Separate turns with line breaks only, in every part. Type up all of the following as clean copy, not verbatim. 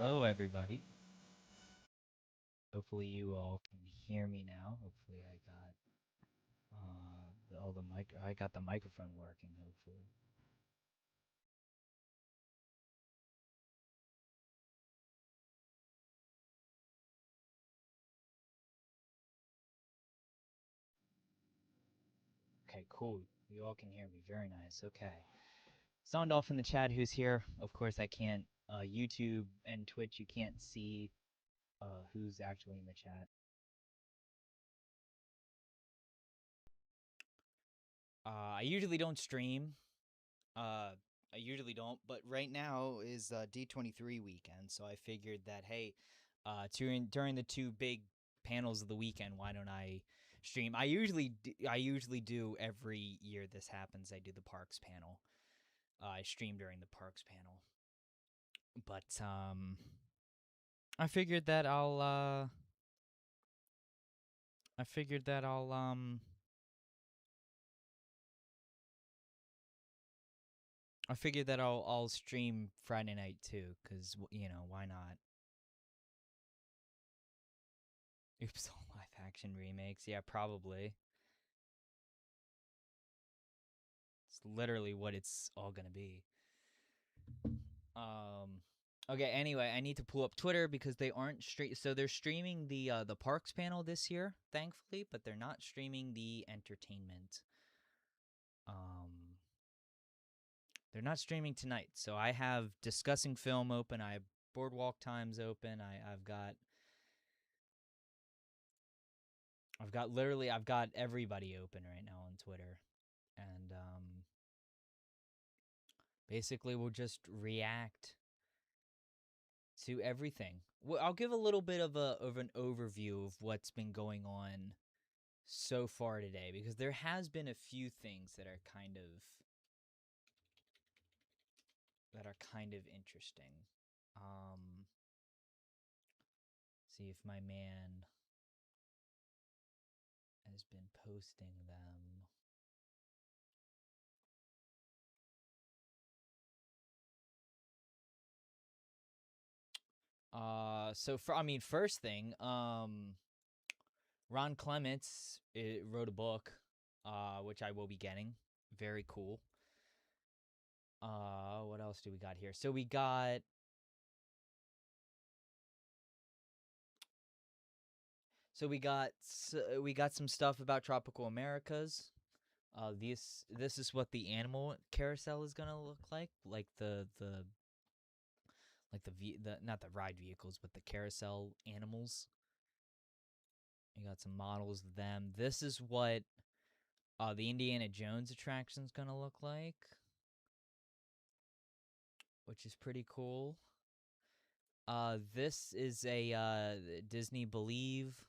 Hello, everybody. Hopefully, you all can hear me now. Hopefully, I got all the mic. I got the microphone working. Hopefully. Okay, cool. You all can hear me. Very nice. Okay. Sound off in the chat. Who's here? Of course, I can't. YouTube and Twitch, you can't see who's actually in the chat. I usually don't stream. Uh, I usually don't, but right now is D23 weekend, so I figured that hey, during the two big panels of the weekend, why don't I stream? I usually do every year this happens. I do the parks panel. I stream during the parks panel, but I figured that I figured that I'll stream Friday night too, cause why not? Oops, all live action remakes. Yeah, probably. It's literally what it's all gonna be. Um. Okay. Anyway, I need to pull up Twitter because they aren't So they're streaming the parks panel this year, thankfully, but they're not streaming the entertainment. Um. They're not streaming tonight, so I have discussing film open. I have Boardwalk Times open. I've got everybody open right now on Twitter, and basically we'll just react to everything. Well, I'll give a little bit of an overview of what's been going on so far today because there has been a few things that are kind of interesting. Um See if my man has been posting them. First thing, Ron Clements wrote a book, which I will be getting. Very cool. What else do we got here? We got some stuff about tropical Americas. This is what the animal carousel is gonna look like the not the ride vehicles, but the carousel animals. You got some models of them. This is what the Indiana Jones attraction is gonna look like, which is pretty cool. This is a Disney Believe.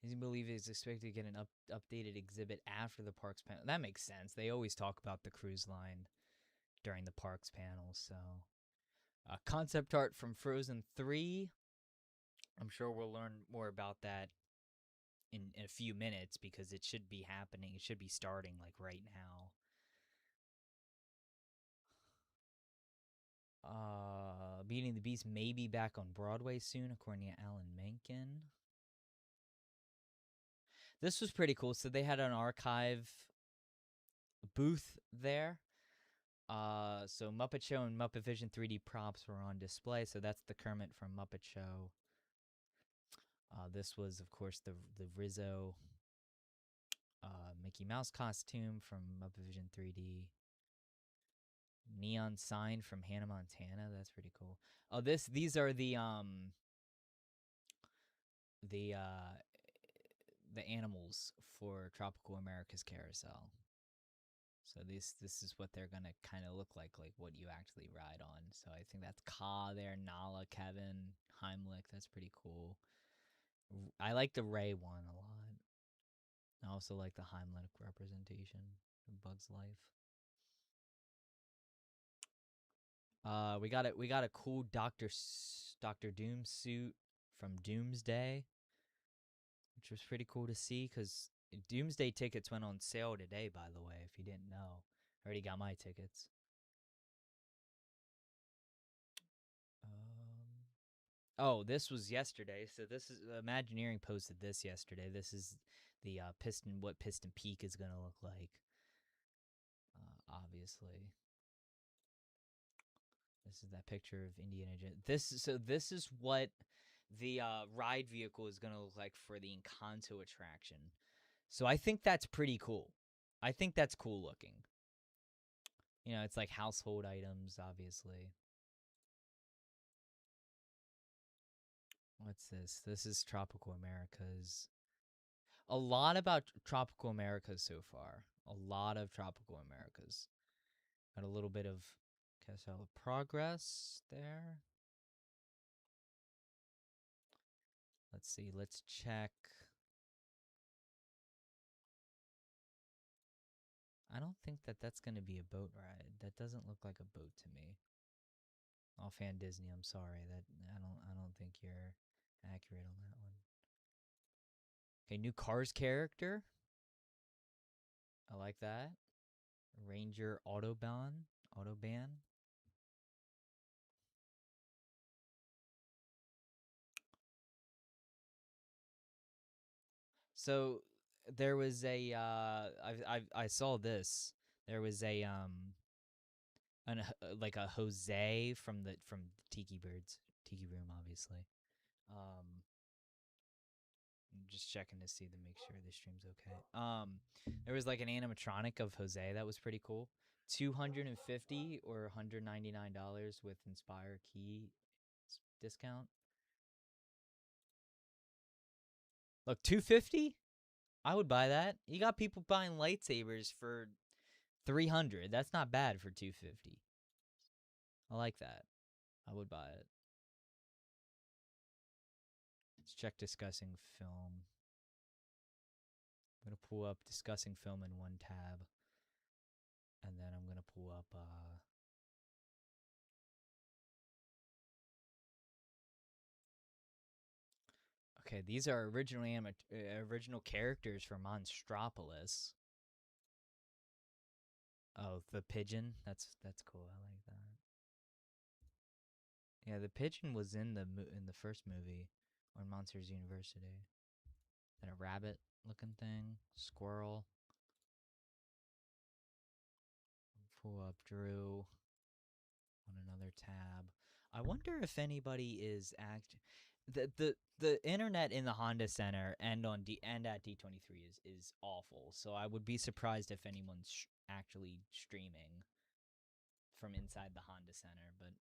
Disney Believe is expected to get an updated exhibit after the parks panel. That makes sense. They always talk about the cruise line during the parks panel. So, concept art from Frozen 3. I'm sure we'll learn more about that in a few minutes because it should be happening. It should be starting like right now. Beauty and the Beast may be back on Broadway soon, according to Alan Menken. This was pretty cool. So they had an archive booth there. So Muppet Show and Muppet Vision 3D props were on display. So that's the Kermit from Muppet Show. This was, of course, the Rizzo Mickey Mouse costume from Muppet Vision 3D. Neon sign from Hannah Montana. That's pretty cool. Oh, these are the the animals for Tropical America's Carousel. So this is what they're gonna kind of look like what you actually ride on. So I think that's Ka there, Nala, Kevin, Heimlich. That's pretty cool. I like the Ray one a lot. I also like the Heimlich representation of Bug's Life. We got a cool Doctor Doom suit from Doomsday, which was pretty cool to see because Doomsday tickets went on sale today. By the way, if you didn't know, I already got my tickets. Oh, this was yesterday. So this is Imagineering posted this yesterday. This is the piston. What Piston Peak is gonna look like. Obviously, this is that picture of Indiana Jones. This is what the ride vehicle is gonna look like for the Encanto attraction. So I think that's pretty cool. I think that's cool looking. You know, it's like household items, obviously. What's this? This is Tropical Americas. A lot about Tropical Americas so far. A lot of Tropical Americas. Got a little bit of Castle Progress there. Let's see. Let's check. I don't think that that's going to be a boat ride. That doesn't look like a boat to me. Offhand Disney, I'm sorry. That I don't think you're accurate on that one. Okay, new Cars character. I like that. Ranger Autobahn. Autobahn. So there was a I saw this. There was a like a Jose from Tiki Birds, Tiki Room, obviously. I'm just checking to see to make sure the stream's okay. There was like an animatronic of Jose that was pretty cool. 250 or $199 with Inspire Key discount. Look, 250. I would buy that. You got people buying lightsabers for 300. That's not bad for 250. I like that. I would buy it. Let's check discussing film. I'm going to pull up discussing film in one tab. And then I'm going to pull up okay, these are original characters for Monstropolis. Oh, the pigeon. That's cool. I like that. Yeah, the pigeon was in the first movie on Monsters University. Then a rabbit looking thing, squirrel. Pull up Drew on another tab. I wonder if anybody is the internet in the Honda Center and and at D23 is awful. So I would be surprised if anyone's actually streaming from inside the Honda Center, but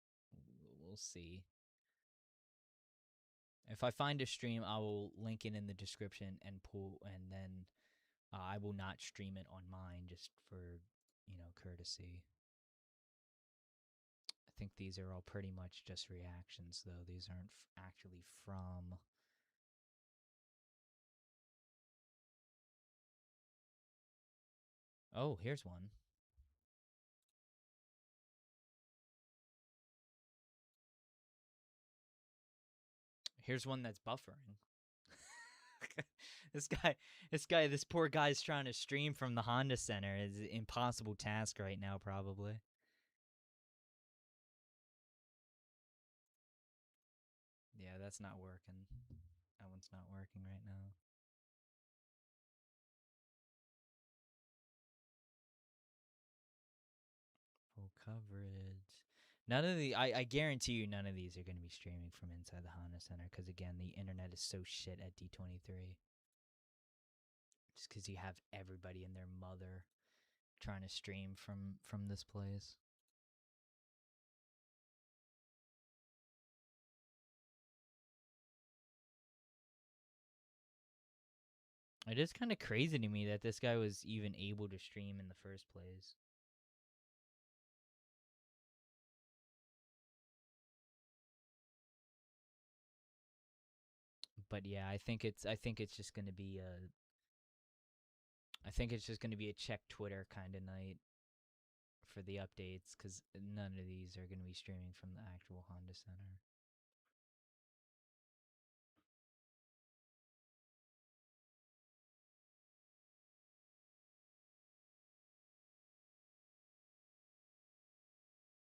we'll see. If I find a stream, I will link it in the description and then I will not stream it on mine just for, courtesy. I think these are all pretty much just reactions, though. These aren't actually from. Oh, here's one. Here's one that's buffering. this poor guy's trying to stream from the Honda Center. It's an impossible task right now, probably. Yeah, that's not working. That one's not working right now. Full coverage. None of I guarantee you none of these are going to be streaming from inside the Honda Center because, again, the internet is so shit at D23. Just because you have everybody and their mother trying to stream from this place. It is kind of crazy to me that this guy was even able to stream in the first place. But yeah, I think it's just gonna be a check Twitter kind of night for the updates because none of these are gonna be streaming from the actual Honda Center.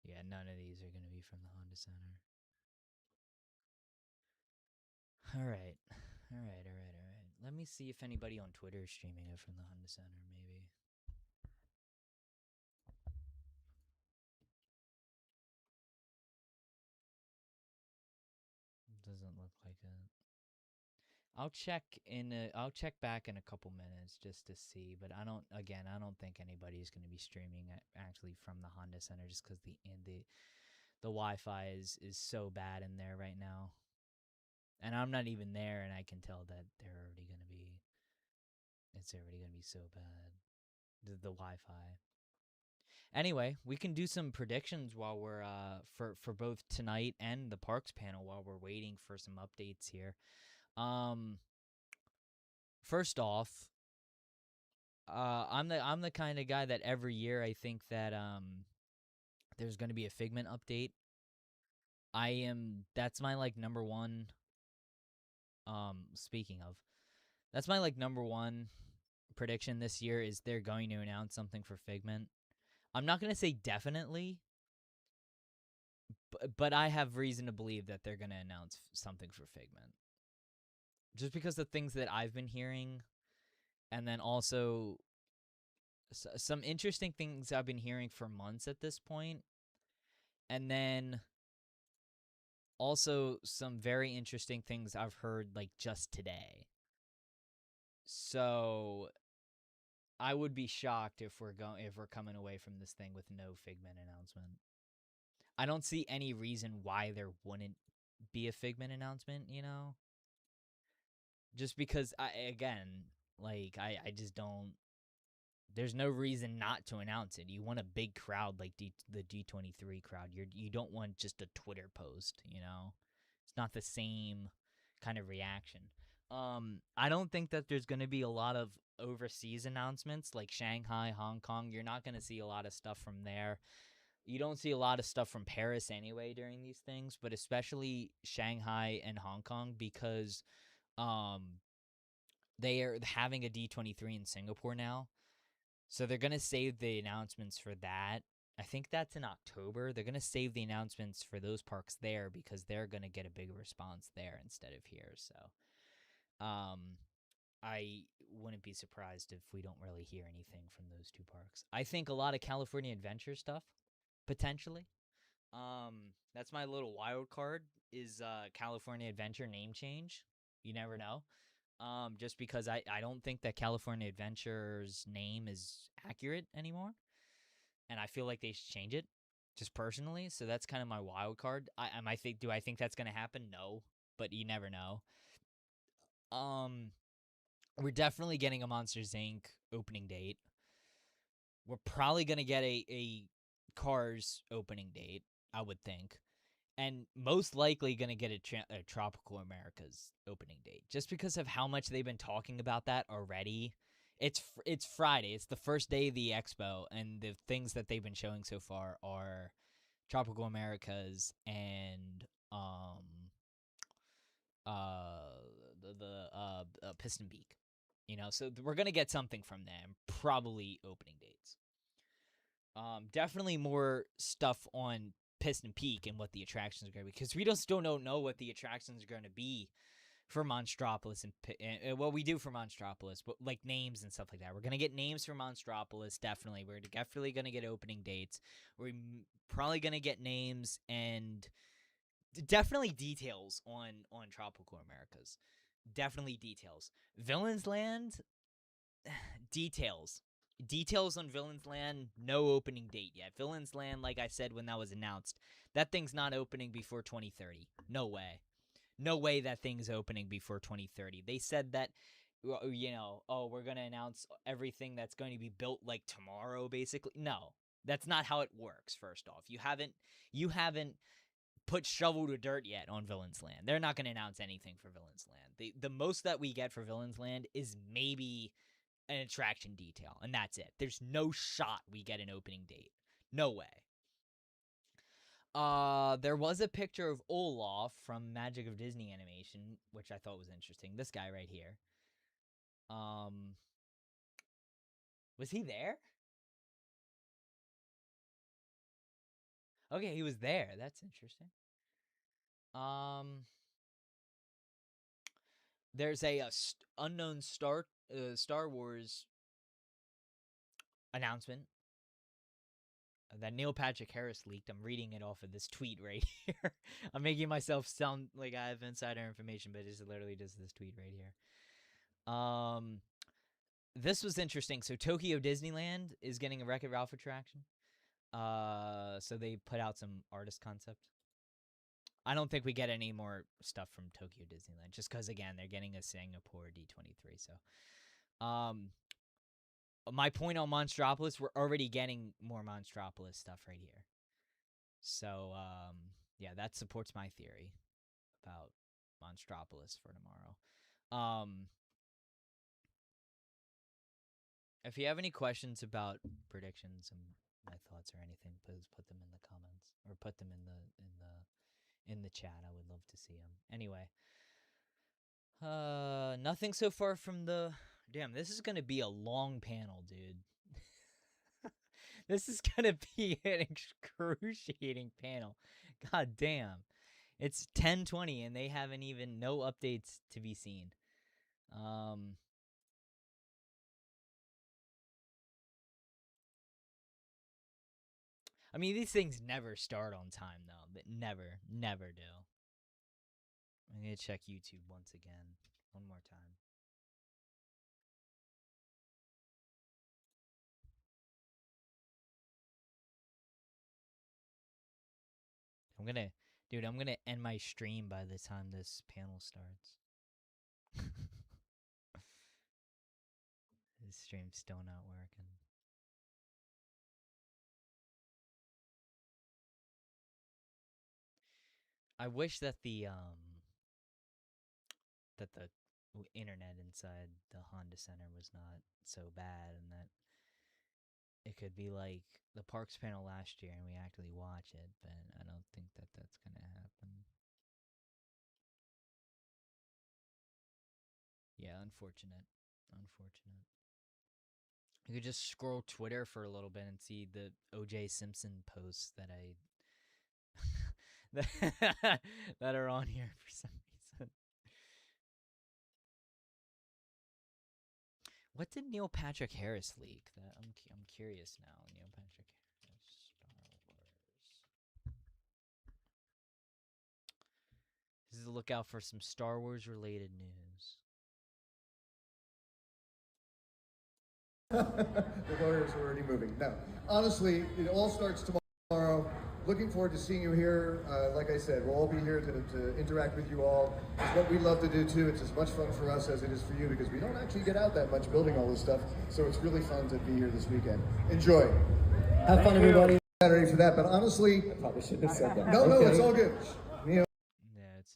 Yeah, none of these are gonna be from the Honda Center. All right. All right, all right, all right. Let me see if anybody on Twitter is streaming it from the Honda Center, maybe. Doesn't look like it. I'll check back in a couple minutes just to see, but I don't think anybody's going to be streaming it actually from the Honda Center just cuz the Wi-Fi is so bad in there right now. And I'm not even there and I can tell that it's already going to be so bad. The Wi-Fi. Anyway, we can do some predictions while we're for both tonight and the Parks panel while we're waiting for some updates here. First off, I'm the kind of guy that every year I think that there's going to be a Figment update. That's my like number one. Speaking of, that's my like number one prediction this year is they're going to announce something for Figment. I'm not going to say definitely, but I have reason to believe that they're going to announce something for Figment. Just because the things that I've been hearing, and then also some interesting things I've been hearing for months at this point, and then also some very interesting things I've heard like just today. So I would be shocked if we're coming away from this thing with no Figment announcement. I don't see any reason why there wouldn't be a Figment announcement, you know? Just because I just don't. There's no reason not to announce it. You want a big crowd like the D23 crowd. You don't want just a Twitter post, you know? It's not the same kind of reaction. I don't think that there's going to be a lot of overseas announcements like Shanghai, Hong Kong. You're not going to see a lot of stuff from there. You don't see a lot of stuff from Paris anyway during these things, but especially Shanghai and Hong Kong because they are having a D23 in Singapore now. So they're going to save the announcements for that. I think that's in October. They're going to save the announcements for those parks there because they're going to get a bigger response there instead of here. So I wouldn't be surprised if we don't really hear anything from those two parks. I think a lot of California Adventure stuff, potentially. That's my little wild card is California Adventure name change. You never know. Just because I don't think that California Adventure's name is accurate anymore. And I feel like they should change it, just personally. So that's kind of my wild card. Do I think that's gonna happen? No. But you never know. We're definitely getting a Monsters Inc. opening date. We're probably gonna get a Cars opening date, I would think. And most likely going to get a Tropical America's opening date just because of how much they've been talking about that already. It's Friday. It's the first day of the expo, and the things that they've been showing so far are Tropical America's and Piston Peak. You know, so we're gonna get something from them, probably opening dates. Definitely more stuff on Piston Peak and what the attractions are going to be because we still don't know what the attractions are going to be for Monstropolis and what we do for Monstropolis, but like names and stuff like that. We're going to get names for Monstropolis, definitely. We're definitely going to get opening dates. We're probably going to get names and definitely details on Tropical Americas. Definitely details. Villains Land, details. Details on Villains Land, no opening date yet. Villains Land, like I said when that was announced, that thing's not opening before 2030. No way. No way that thing's opening before 2030. They said that, you know, we're going to announce everything that's going to be built like tomorrow, basically. No, that's not how it works, first off. You haven't put shovel to dirt yet on Villains Land. They're not going to announce anything for Villains Land. The most that we get for Villains Land is maybe an attraction detail, and that's it. There's no shot we get an opening date. No way. There was a picture of Olaf from Magic of Disney Animation, which I thought was interesting. This guy right here. Was he there? Okay, he was there. That's interesting. there's a unknown Star Wars announcement that Neil Patrick Harris leaked. I'm reading it off of this tweet right here. I'm making myself sound like I have insider information, but it's literally just this tweet right here. This was interesting. So Tokyo Disneyland is getting a Wreck-It Ralph attraction. So they put out some artist concept. I don't think we get any more stuff from Tokyo Disneyland, just because again they're getting a Singapore D23. So, my point on Monstropolis, we're already getting more Monstropolis stuff right here. So, yeah, that supports my theory about Monstropolis for tomorrow. If you have any questions about predictions and my thoughts or anything, please put them in the comments or put them in the chat. I would love to see them. Anyway, nothing so far from the. Damn, this is gonna be a long panel, dude. This is gonna be an excruciating panel. God damn, it's 10:20 and they haven't even no updates to be seen. I mean, these things never start on time, though. But never do. I'm going to check YouTube once again. One more time. I'm going to end my stream by the time this panel starts. This stream's still not working. I wish that the internet inside the Honda Center was not so bad, and that it could be like the Parks panel last year and we actually watch it, but I don't think that that's going to happen. Yeah, unfortunate. You could just scroll Twitter for a little bit and see the O.J. Simpson posts that that are on here for some reason. What did Neil Patrick Harris leak? That I'm curious now. Neil Patrick Harris, Star Wars. This is a lookout for some Star Wars related news.
The lawyers are already moving. No, honestly, it all starts tomorrow. Looking forward to seeing you here. Like I said, we'll all be here to interact with you all. It's what we love to do too. It's as much fun for us as it is for you because we don't actually get out that much building all this stuff. So it's really fun to be here this weekend. Enjoy.
Have fun, everybody.
Saturday for that, but honestly,
I probably shouldn't have said that.
No, it's all good. You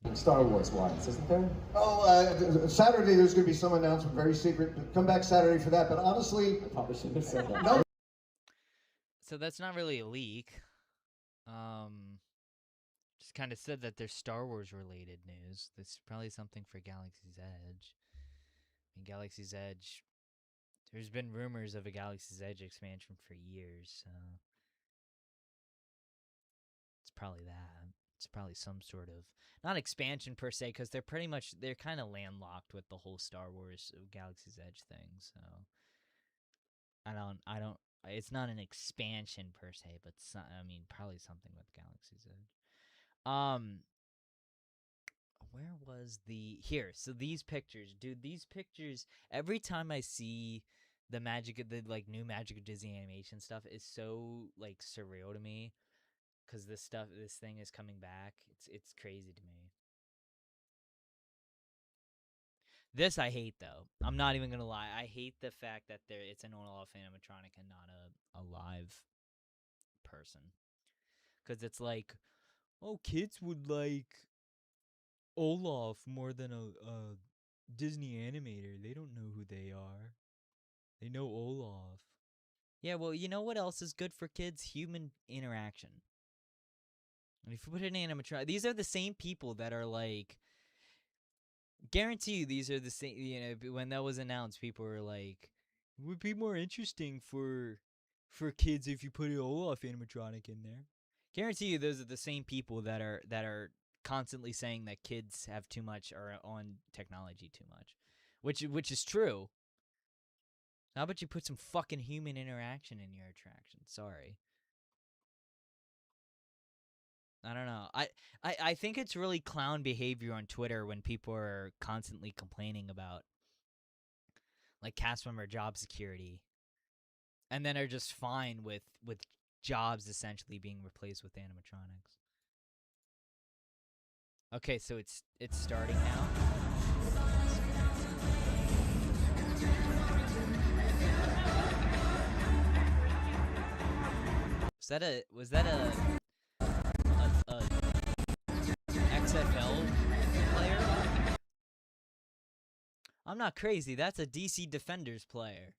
know,
Star Wars wise, isn't there?
Oh, Saturday there's going to be some announcement, very secret. Come back Saturday for that, but honestly,
I probably shouldn't have said that.
No.
So that's not really a leak. Just kind of said that there's Star Wars related news. That's probably something for Galaxy's Edge. I mean, Galaxy's Edge. There's been rumors of a Galaxy's Edge expansion for years, so it's probably that. It's probably some sort of not expansion per se, because they're kind of landlocked with the whole Star Wars Galaxy's Edge thing. So I don't. It's not an expansion per se, but I mean, probably something with Galaxy's Edge. Where was the here? So these pictures, dude. These pictures. Every time I see the new Magic of Disney animation stuff, is so like surreal to me, because this thing is coming back. It's crazy to me. This I hate, though. I'm not even gonna lie. I hate the fact that it's an Olaf animatronic and not a live person. Because it's like, oh, kids would like Olaf more than a Disney animator. They don't know who they are. They know Olaf. Yeah, well, you know what else is good for kids? Human interaction. And if you put an animatronic, these are the same people that are like, guarantee you these are the same, when that was announced, people were like, it would be more interesting for kids if you put an Olaf animatronic in there. Guarantee you those are the same people that are constantly saying that kids have too much or on technology too much, which is true. How about you put some fucking human interaction in your attraction? Sorry. I don't know. I think it's really clown behavior on Twitter when people are constantly complaining about like cast member job security, and then are just fine with jobs essentially being replaced with animatronics. Okay, so it's starting now. Was that a XFL player? I'm not crazy. That's a DC Defenders player.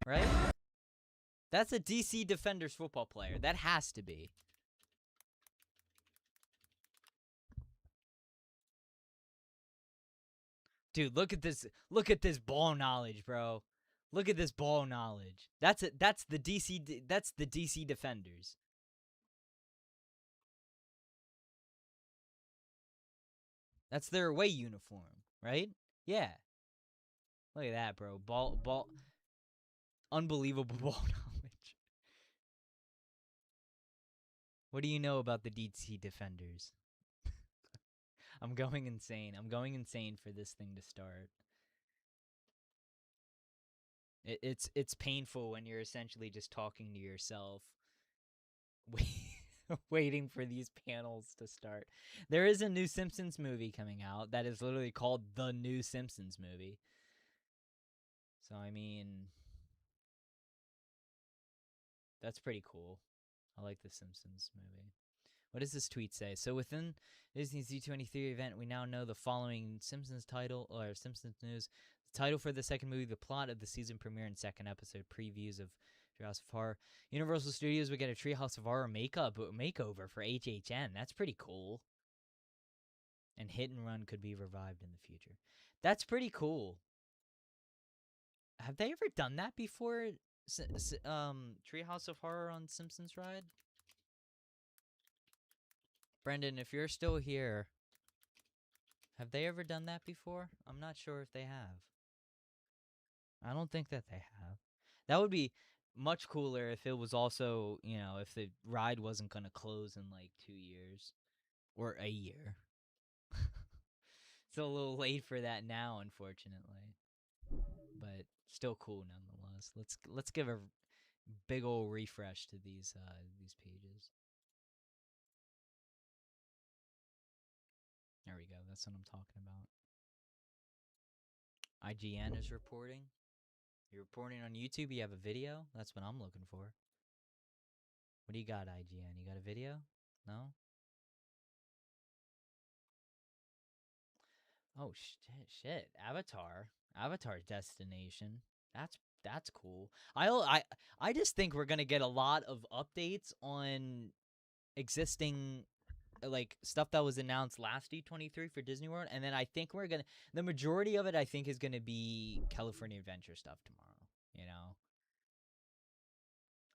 Right? That's a DC Defenders football player. That has to be. Dude, look at this. Look at this ball knowledge, bro. Look at this ball knowledge. That's the DC Defenders. That's their away uniform, right? Yeah. Look at that, bro. Ball unbelievable ball knowledge. What do you know about the DC Defenders? I'm going insane. I'm going insane for this thing to start. It's painful when you're essentially just talking to yourself, waiting for these panels to start. There is a new Simpsons movie coming out that is literally called The New Simpsons Movie. So, I mean, that's pretty cool. I like the Simpsons movie. What does this tweet say? So within Disney's D23 event, we now know the following Simpsons title, or Simpsons news. The title for the second movie, the plot of the season premiere and second episode previews of Treehouse of Horror. Universal Studios would get a Treehouse of Horror makeover for HHN. That's pretty cool. And Hit and Run could be revived in the future. That's pretty cool. Have they ever done that before? Treehouse of Horror on Simpsons Ride? Brendan, if you're still here, have they ever done that before? I'm not sure if they have. I don't think that they have. That would be much cooler if it was also, if the ride wasn't going to close in like 2 years or a year. It's a little late for that now, unfortunately. But still cool nonetheless. Let's give a big old refresh to these pages. There we go. That's what I'm talking about. IGN is reporting. You're reporting on YouTube. You have a video. That's what I'm looking for. What do you got, IGN? You got a video? No? Oh shit! Avatar destination. That's cool. I just think we're gonna get a lot of updates on existing like stuff that was announced last D23 for Disney World, and then I think the majority of it I think is gonna be California Adventure stuff tomorrow.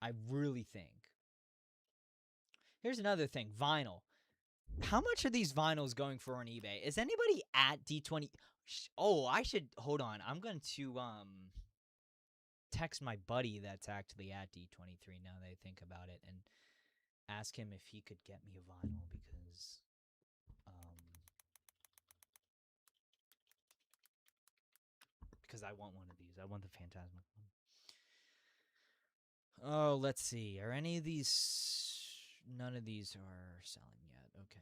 I really think. Here's another thing, vinyl. How much are these vinyls going for on eBay? Is anybody at D20? Oh, I should hold on. I'm going to text my buddy that's actually at D23 now that I think about it and ask him if he could get me a vinyl because I want one of these. I want the Phantasmic one. Oh, let's see. Are any of these? None of these are selling yet. Okay.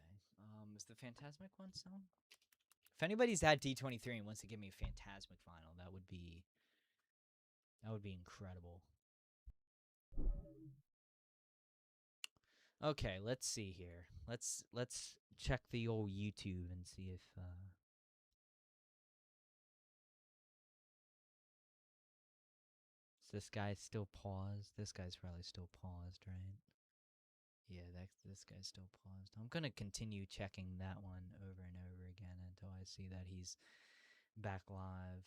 Is the Phantasmic one selling? If anybody's at D23 and wants to give me a Phantasmic vinyl, that would be incredible. Okay, let's see here. Let's check the old YouTube and see if is this guy still paused? This guy's probably still paused, right? Yeah, this guy's still paused. I'm gonna continue checking that one over and over again until I see that he's back live.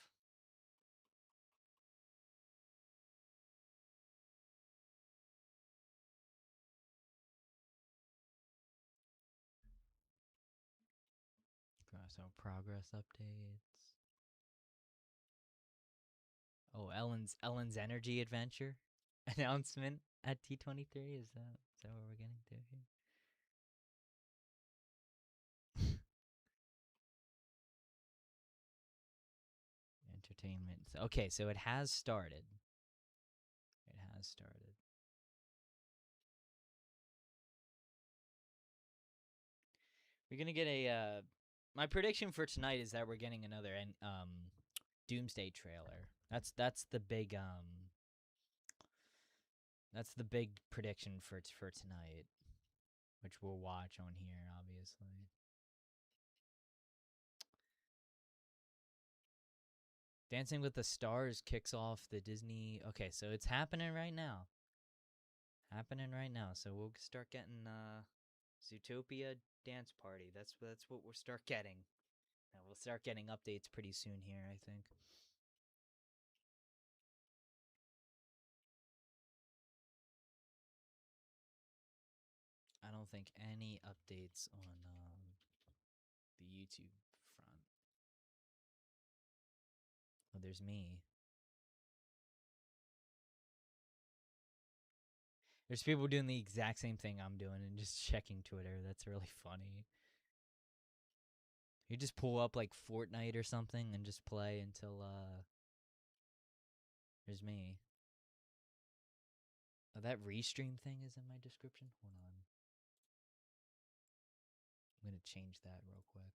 So progress updates. Oh, Ellen's energy adventure announcement at D23. Is that what we're getting to here? Entertainment. Okay, so it has started. It has started. We're gonna get a. My prediction for tonight is that we're getting another Doomsday trailer. That's the big That's the big prediction for tonight, which we'll watch on here, obviously. Dancing with the Stars kicks off the Disney. Okay, so it's happening right now. So we'll start getting Zootopia Dance Party. That's what we'll start getting. Now we'll start getting updates pretty soon here, I think. I don't think any updates on the YouTube front. Oh, there's me. There's people doing the exact same thing I'm doing and just checking Twitter. That's really funny. You just pull up like Fortnite or something and just play until there's me. Oh, that restream thing is in my description. Hold on. I'm gonna change that real quick.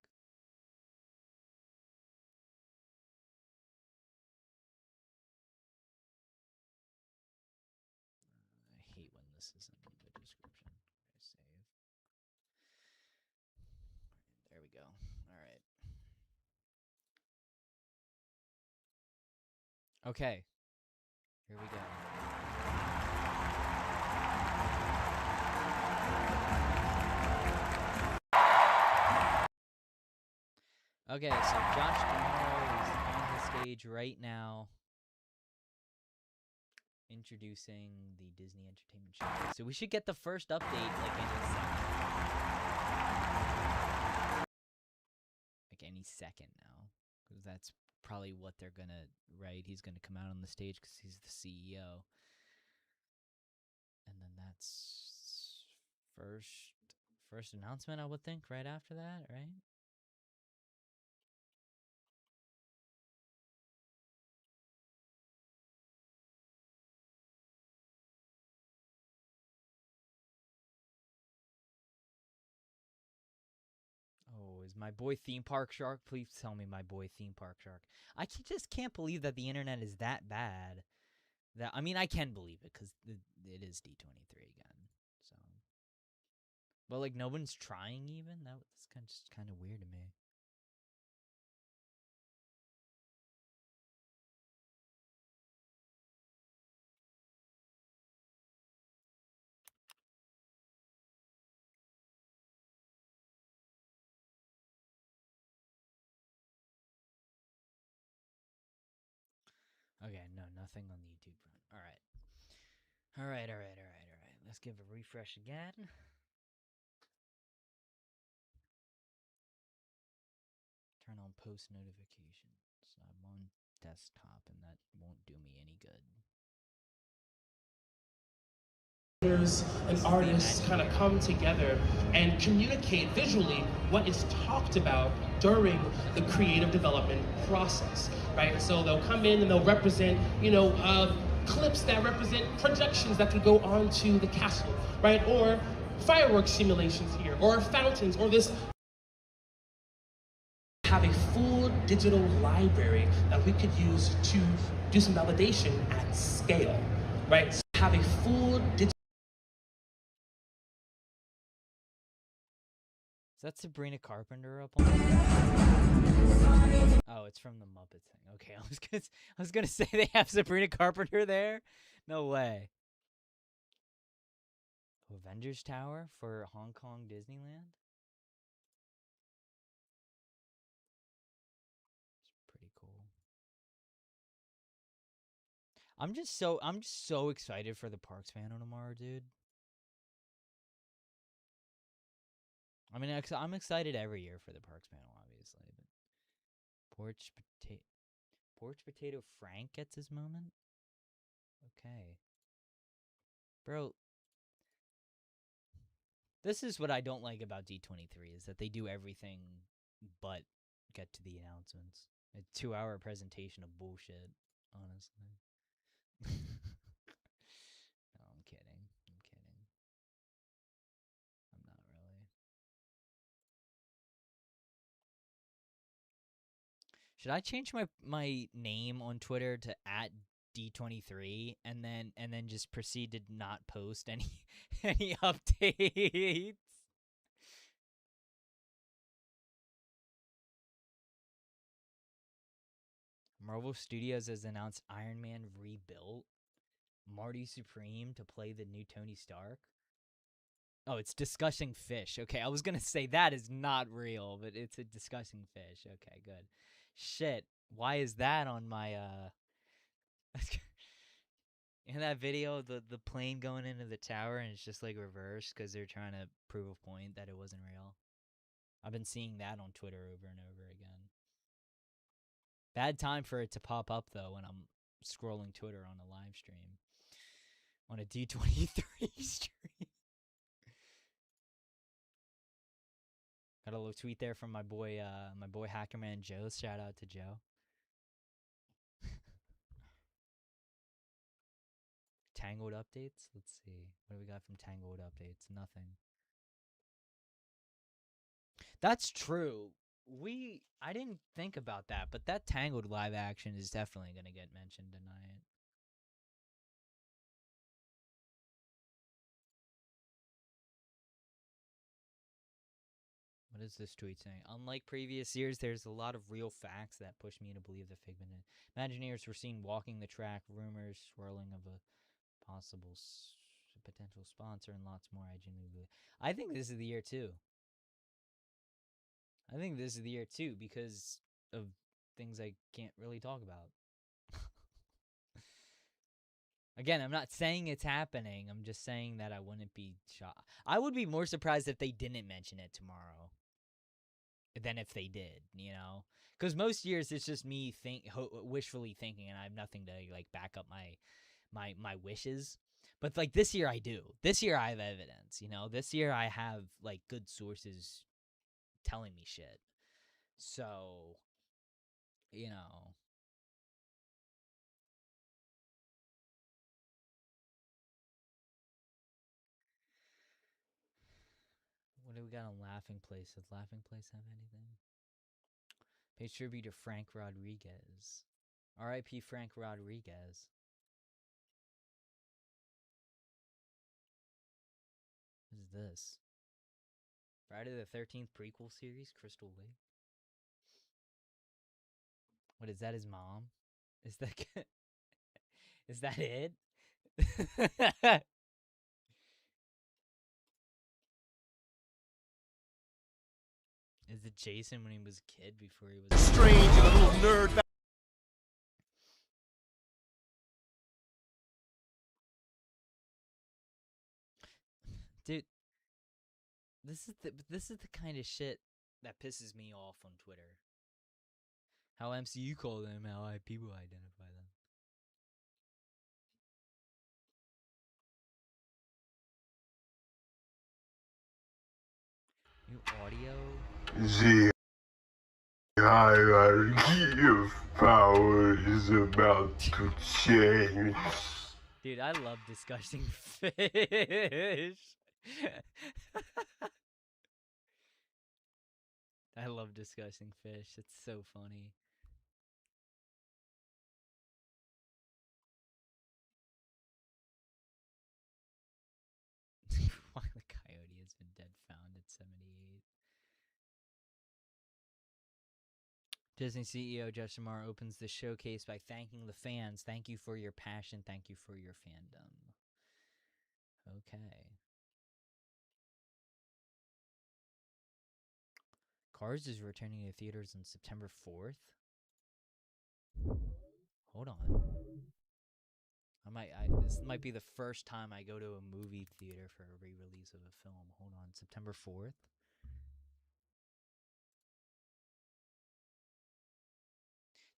I hate when this isn't in the description. Save. There we go. All right. Okay. Here we go. Okay, so Josh D'Amaro is on the stage right now, introducing the Disney Entertainment Showcase. So we should get the first update like any second now, because that's probably what they're gonna write. He's gonna come out on the stage because he's the CEO, and then that's first announcement, I would think, right after that, right? Oh, is my boy Theme Park Shark? Please tell me my boy Theme Park Shark. I just can't believe that the internet is that bad. That I mean, I can believe it because it is D23 again. So, but like no one's trying even. That's kind of weird to me. Okay, no, nothing on the YouTube front. All right. Let's give a refresh again. Turn on post notifications. I'm on desktop, and that won't do me any good.
And artists kind of come together and communicate visually what is talked about during the creative development process, right? So they'll come in and they'll represent, clips that represent projections that can go onto the castle, right? Or fireworks simulations here, or fountains, or this. Have a full digital library that we could use to do some validation at scale, right? So have a full digital.
Is that Sabrina Carpenter up on? Oh, it's from the Muppet thing. Okay, I was gonna say they have Sabrina Carpenter there. No way. Avengers Tower for Hong Kong Disneyland. It's pretty cool. I'm just so excited for the Parks panel tomorrow, dude. I mean, I'm excited every year for the Parks panel, obviously. But Porch Potato Frank gets his moment? Okay. Bro, this is what I don't like about D23 is that they do everything but get to the announcements. A 2-hour presentation of bullshit, honestly. No, I'm kidding. I'm kidding. I'm not really. Should I change my name on Twitter to @D23 and then just proceed to not post any updates? Marvel Studios has announced Iron Man Rebuilt. Marty Supreme to play the new Tony Stark. Oh, it's discussing fish. Okay, I was gonna say that is not real, but it's a discussing fish. Okay, good. Shit, why is that on my in that video, the plane going into the tower and it's just like reversed because they're trying to prove a point that it wasn't real. I've been seeing that on Twitter over and over again. Bad time for it to pop up though when I'm scrolling Twitter on a live stream. On a D23 stream. Got a little tweet there from my boy Hackerman Joe. Shout out to Joe. Tangled updates? Let's see. What do we got from Tangled updates? Nothing. That's true. I didn't think about that, but that Tangled live action is definitely going to get mentioned tonight. What is this tweet saying? Unlike previous years, there's a lot of real facts that push me to believe the Figment Imagineers were seen walking the track, rumors swirling of a possible potential sponsor, and lots more. I genuinely believe. I think this is the year too. I think this is the year too because of things I can't really talk about. Again, I'm not saying it's happening. I'm just saying that I wouldn't be shocked. I would be more surprised if they didn't mention it tomorrow than if they did, you know? Because most years it's just me wishfully thinking, and I have nothing to like back up my wishes. But like this year I do. This year I have evidence, you know? This year I have like good sources telling me shit. So, you know. What do we got on Laughing Place? Does Laughing Place have anything? Pay tribute to Frank Rodriguez. R.I.P. Frank Rodriguez. What is this? Friday the 13th prequel series, Crystal Lake. What is that? His mom? Is that is that it? Is it Jason when he was a kid before he was
strange little nerd?
Dude, this is the kind of shit that pisses me off on Twitter. How MCU call them, how people identify them. New audio?
The hierarchy of power is about to change.
Dude, I love discussing fish. I love discussing fish. It's so funny. Why the coyote has been dead found at 78. Disney CEO Jeff Shamar opens the showcase by thanking the fans. Thank you for your passion. Thank you for your fandom. Okay. Cars is returning to theaters on September 4th. Hold on. This might be the first time I go to a movie theater for a re-release of a film. Hold on, September 4th.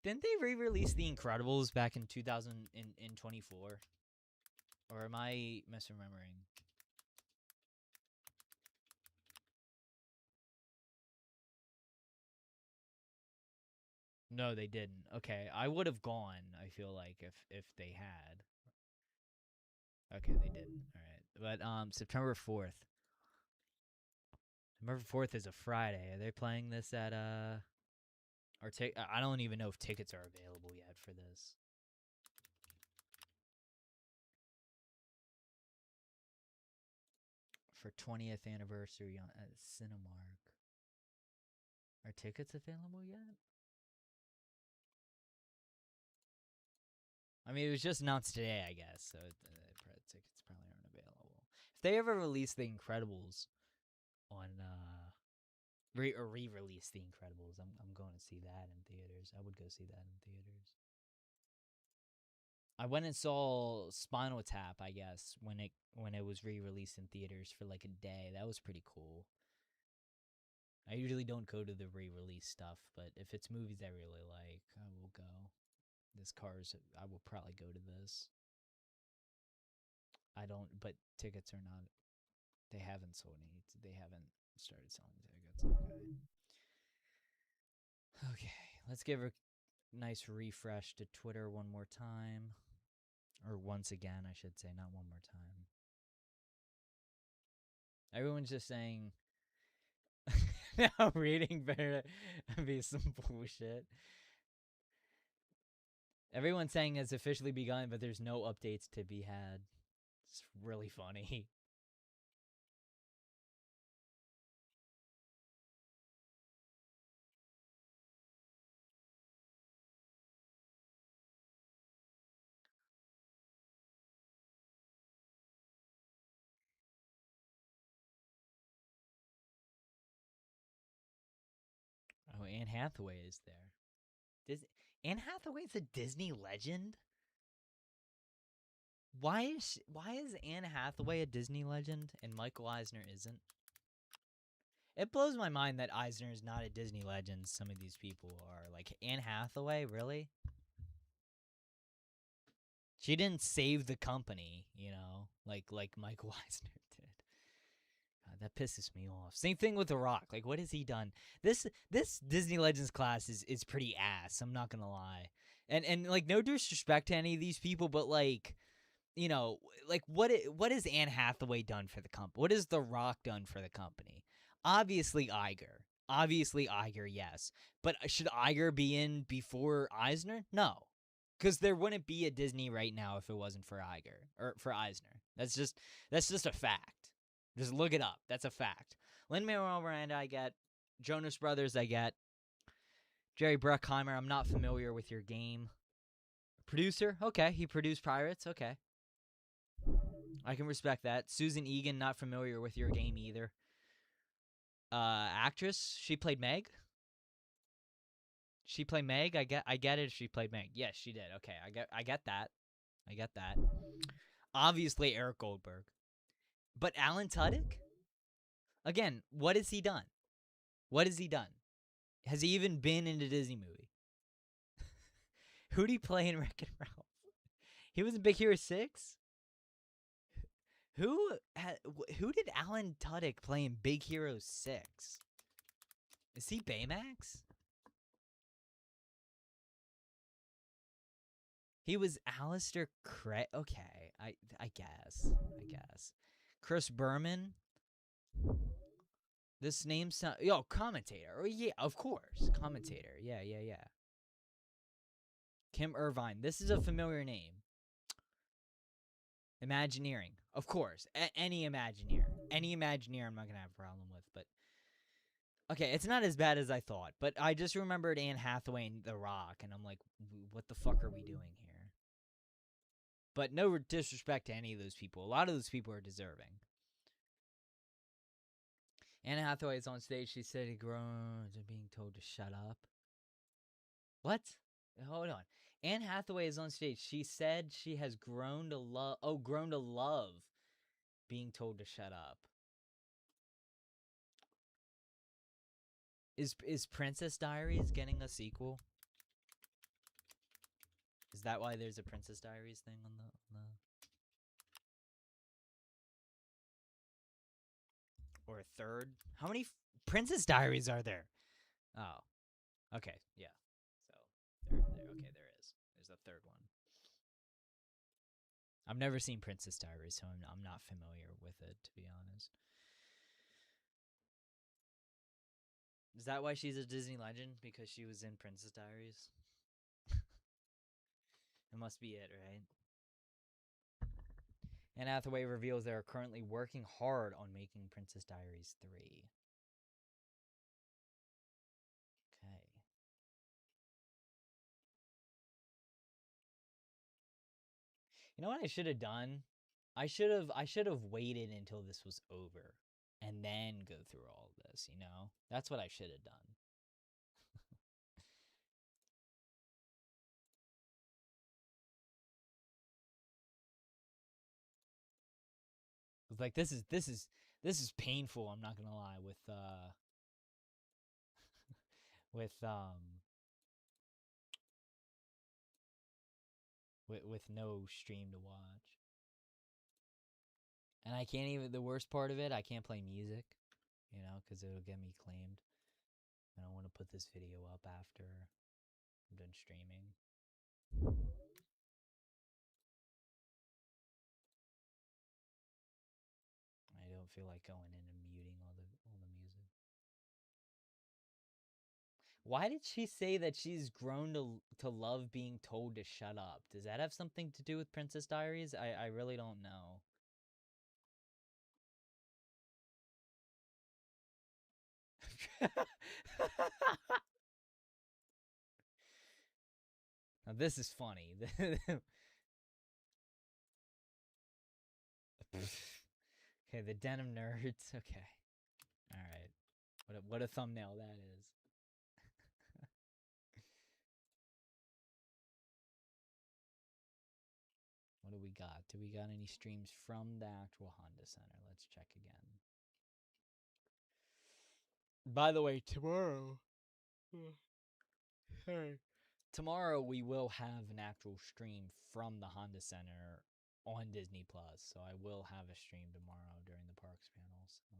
Didn't they re-release The Incredibles back in 2024? Or am I misremembering? No, they didn't. Okay, I would have gone, I feel like, if they had. Okay, they didn't. All right. But September 4th. September 4th is a Friday. Are they playing this at or I don't even know if tickets are available yet for this. For 20th anniversary on at Cinemark. Are tickets available yet? I mean, it was just announced today, I guess, so tickets probably aren't available. If they ever release The Incredibles on re-release The Incredibles, I'm going to see that in theaters. I would go see that in theaters. I went and saw Spinal Tap, I guess, when it was re-released in theaters for like a day. That was pretty cool. I usually don't go to the re-release stuff, but if it's movies I really like, I will go. I will probably go to this. But tickets are not. They haven't sold any. They haven't started selling tickets. Okay, let's give a nice refresh to Twitter one more time. Or once again, I should say, not one more time. Everyone's just saying, now reading better be some bullshit. Everyone's saying it's officially begun, but there's no updates to be had. It's really funny. Oh, Anne Hathaway is there. Anne Hathaway's a Disney legend? Why is Anne Hathaway a Disney legend and Michael Eisner isn't? It blows my mind that Eisner is not a Disney legend. Some of these people are. Like, Anne Hathaway, really? She didn't save the company, like Michael Eisner did. God, that pisses me off. Same thing with The Rock. Like, what has he done? This Disney Legends class is pretty ass. I'm not gonna lie. And like, no disrespect to any of these people, but like, like what has Anne Hathaway done for the company? What has The Rock done for the company? Obviously Iger, yes. But should Iger be in before Eisner? No. Because there wouldn't be a Disney right now if it wasn't for Iger or for Eisner. That's just a fact. Just look it up. That's a fact. Lin-Manuel Miranda, I get. Jonas Brothers, I get. Jerry Bruckheimer, I'm not familiar with your game. Producer, okay. He produced Pirates, okay. I can respect that. Susan Egan, not familiar with your game either. Actress, she played Meg. She played Meg. I get it. She played Meg. Yes, she did. Okay, I get that. I get that. Obviously, Eric Goldberg, but Alan Tudyk. Again, what has he done? What has he done? Has he even been in a Disney movie? Who did he play in Wreck-It Ralph? He was in Big Hero 6? Who did Alan Tudyk play in Big Hero 6? Is he Baymax? He was Alistair Craig. Okay, I guess. Chris Berman. This name sound commentator. Oh yeah, of course, commentator. Yeah. Kim Irvine. This is a familiar name. Imagineering, of course. Any Imagineer, I'm not gonna have a problem with. But okay, it's not as bad as I thought. But I just remembered Anne Hathaway and The Rock, and I'm like, what the fuck are we doing here? But no disrespect to any of those people. A lot of those people are deserving. Anne Hathaway is on stage. She said he groaned to being told to shut up. What? Hold on. Anne Hathaway is on stage. She said she has grown to love. Oh, grown to love being told to shut up. Is Princess Diaries getting a sequel? Is that why there's a Princess Diaries thing on the or a third? How many Princess Diaries are there? Oh. Okay, yeah. So okay, there is. There's a third one. I've never seen Princess Diaries, so I'm not familiar with it, to be honest. Is that why she's a Disney legend? Because she was in Princess Diaries? It must be it, right? Anne Hathaway reveals they are currently working hard on making Princess Diaries 3. Okay. You know what I should have done? I should have waited until this was over and then go through all of this, you know? That's what I should have done. It's like this is painful, I'm not going to lie, with no stream to watch. And I can't even, the worst part of it, I can't play music, you know, because it'll get me claimed. I don't want to put this video up after I'm done streaming. I don't feel like going in and muting all the music. Why did she say that she's grown to love being told to shut up? Does that have something to do with Princess Diaries? I really don't know. Now this is funny. Okay, the denim nerds. Okay. All right. What a thumbnail that is. What do we got? Do we got any streams from the actual Honda Center? Let's check again. By the way, tomorrow we will have an actual stream from the Honda Center on Disney Plus. So I will have a stream tomorrow during the parks panel. So.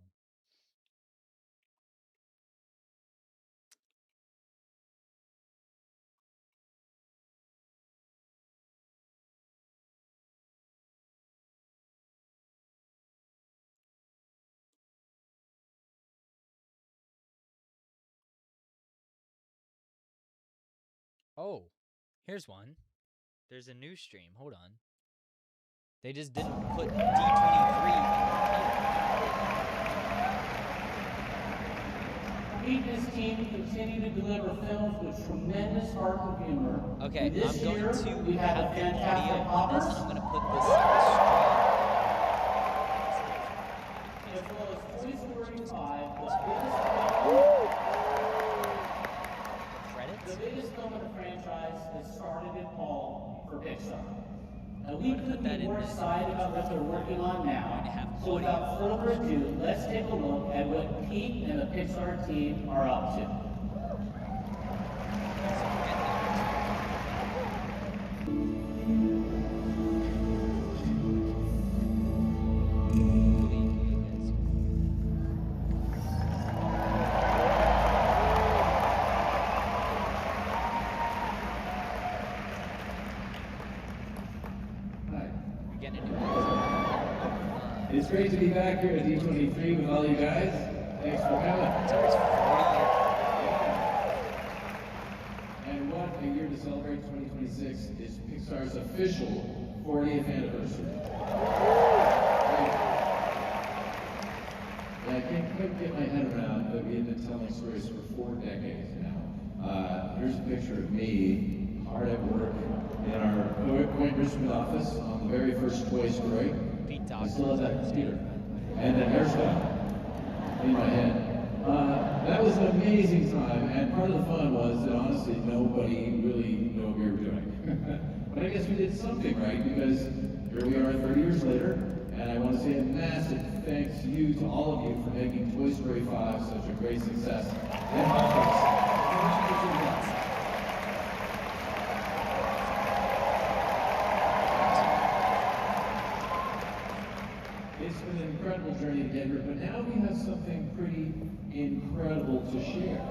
Oh, here's one. There's a new stream. Hold on. They just didn't put D23 in the
He and his team continue to deliver films with tremendous heart and humor.
Okay,
this
I'm going
year,
to
we have
have
the
the audio
fantastic
on this,
Hoppers,
and I'm going to put this in the stream.
as well as Toy Story 5, the biggest film in the franchise that started it all for Pixar. Now, we couldn't be more excited about what they're working on now. So without further ado, let's take a look at what Pete and the Pixar team are up to.
It's great to be back here at D23 with all you guys. Thanks for coming. And what a year to celebrate 2026 is Pixar's official 40th anniversary. Yeah, I can't quite get my head around that we have been telling stories for 4 decades now. Here's a picture of me, hard at work, in our Point Richmond office on the very first Toy Story. I still have that computer and that hairstyle in my head. That was an amazing time, and part of the fun was that honestly nobody really knew what we were doing. But I guess we did something right, because here we are 30 years later, and I want to say a massive thanks to you, to all of you, for making Toy Story 5 such a great success. And It's been an incredible journey to get here, but now we have something pretty incredible to share.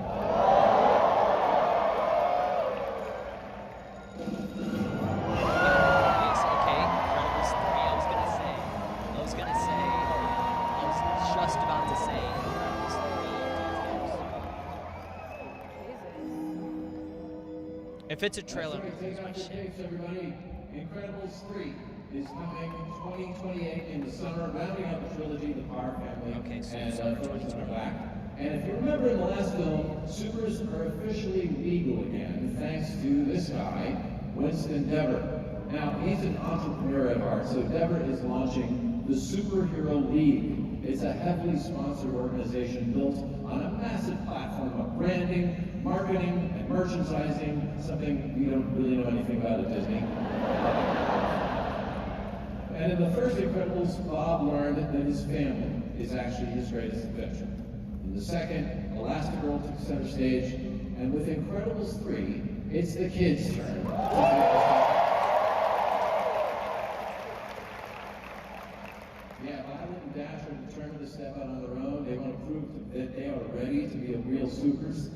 If it's a trailer,
take out your tapes, everybody. Incredibles 3 is coming 2028 in the summer, rounding out the trilogy, the Power Family,
okay, so
and
summer
Frozen are back. And if you remember in the last film, supers are officially legal again, thanks to this guy, Winston Dever. Now, he's an entrepreneur at heart, so Dever is launching the Superhero League. It's a heavily sponsored organization built on a massive platform of branding, marketing, and merchandising, something we don't really know anything about at Disney. And in the first Incredibles, Bob learned that his family is actually his greatest adventure. In the second, Elastigirl took center stage, and with Incredibles 3, it's the kids' turn. Yeah, Violet and Dash are determined to step out on their own. They want to prove that they are ready to be a real supers.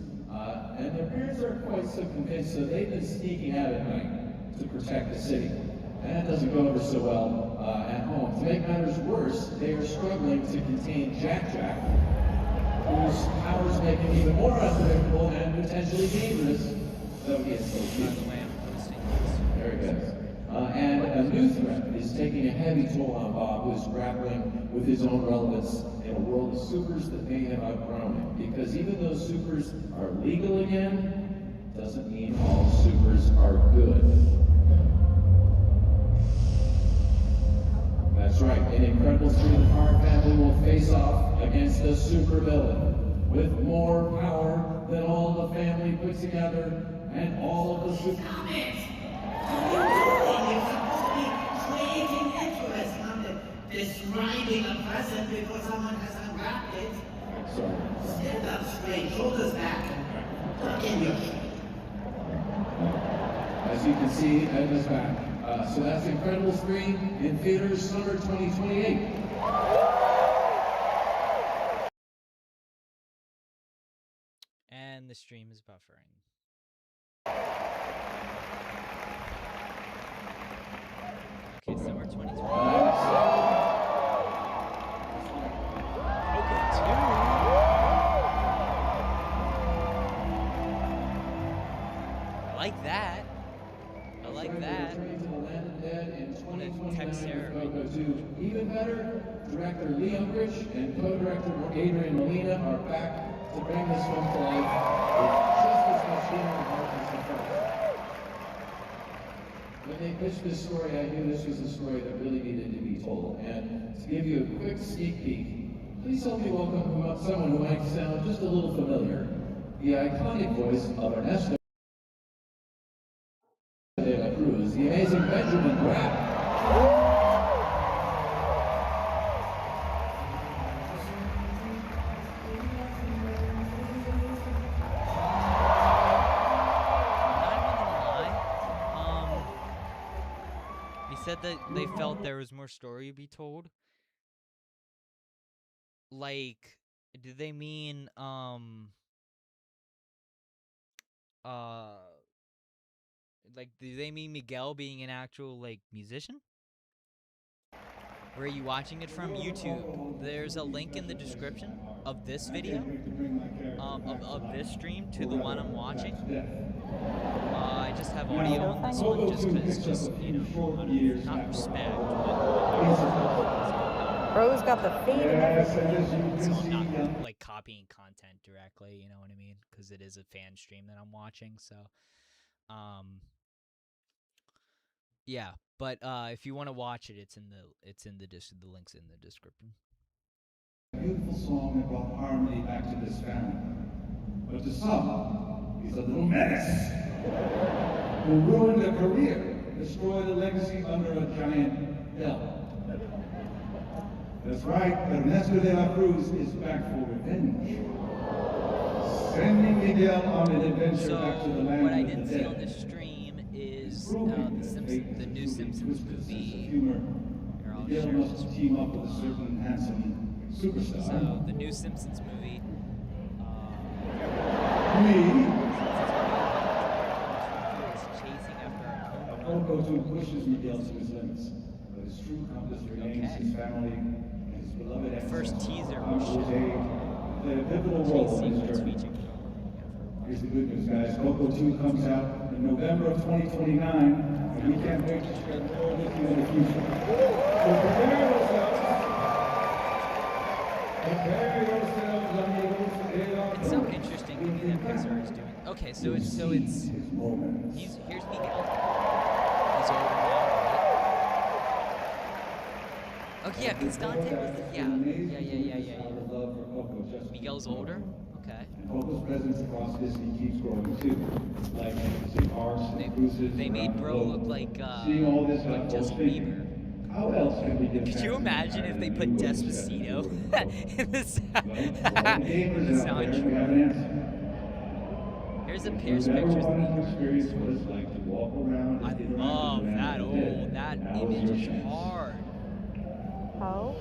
And their parents are quite so convinced, so they've been sneaking out at night to protect the city. And that doesn't go over so well at home. To make matters worse, they are struggling to contain Jack Jack, whose powers make him even more unpredictable and potentially dangerous, though he is still cute. There he goes. And a new threat is taking a heavy toll on Bob, who is grappling with his own relevance in a world of supers that may have outgrown him. Because even though supers are legal again, doesn't mean all supers are good. That's right, in Incredibles 3, the Power Family will face off against a supervillain with more power than all the family put together and all of the super...
Describing a present before someone has unwrapped it. Stand up straight, shoulders back, tuck in your shirt.
As you can see, Edna's back. So that's Incredibles 3 in theaters summer 2028.
And the stream is buffering. Okay, summer 2020. I like that. I like that.
Even better, director Lee Unkrich and co-director Adrian Molina are back to bring this film to life with just as much humor and heart as the first. When they pitched this story, I knew this was a story that really needed to be told. And to give you a quick sneak peek, please help me welcome someone who might sound just a little familiar, the iconic voice of Ernesto de la Cruz, the amazing Benjamin Bratt.
Said that they felt there was more story to be told. Like, did they mean like, do they mean Miguel being an actual, like, musician? Where are you watching it from? YouTube. There's a link in the description of this video, of this stream to the one I'm watching. I just have audio on this one just because, you know, not respect, but...
Bro's got the fade and everything.
So I'm not, like, copying content directly, you know what I mean? Because it is a fan stream that I'm watching, so... yeah, but if you want to watch it, it's in the links in the description.
Beautiful song that brought harmony back to this family. But to some, he's a little menace who ruined a career, destroyed a legacy under a giant bell. That's right, Ernesto de la Cruz is back for revenge. Sending Miguel on an adventure back to the land
what I
of
didn't
the
see
dead.
on this stream is the new Simpsons movie. Here, I'll
Miguel must team up with a certain handsome superstar.
So the new Simpsons movie. Chasing after
Coco too pushes Miguel to his limits, but his true compass remains his family and his beloved ancestors.
First teaser was
played a pivotal role in his journey. Here's the good news, guys. Coco 2 comes out in November of 2029, and we can't wait to share more with you in the future. So prepare yourselves. Prepare yourselves, amigos.
It's so interesting to me that Pixar is doing. Okay, so it's here's Miguel. He's older now, right? Okay, yeah, because Dante was yeah. Miguel's older. Okay.
Coco's presence across Disney keeps growing too. Like music, arts, and cruises.
They made Bro look like
seeing all this
Justin Bieber.
How else can we get?
Could you imagine if they put Despacito in the soundtrack? Here's pictures of
the
I love that. Oh, that image is hard.
Oh?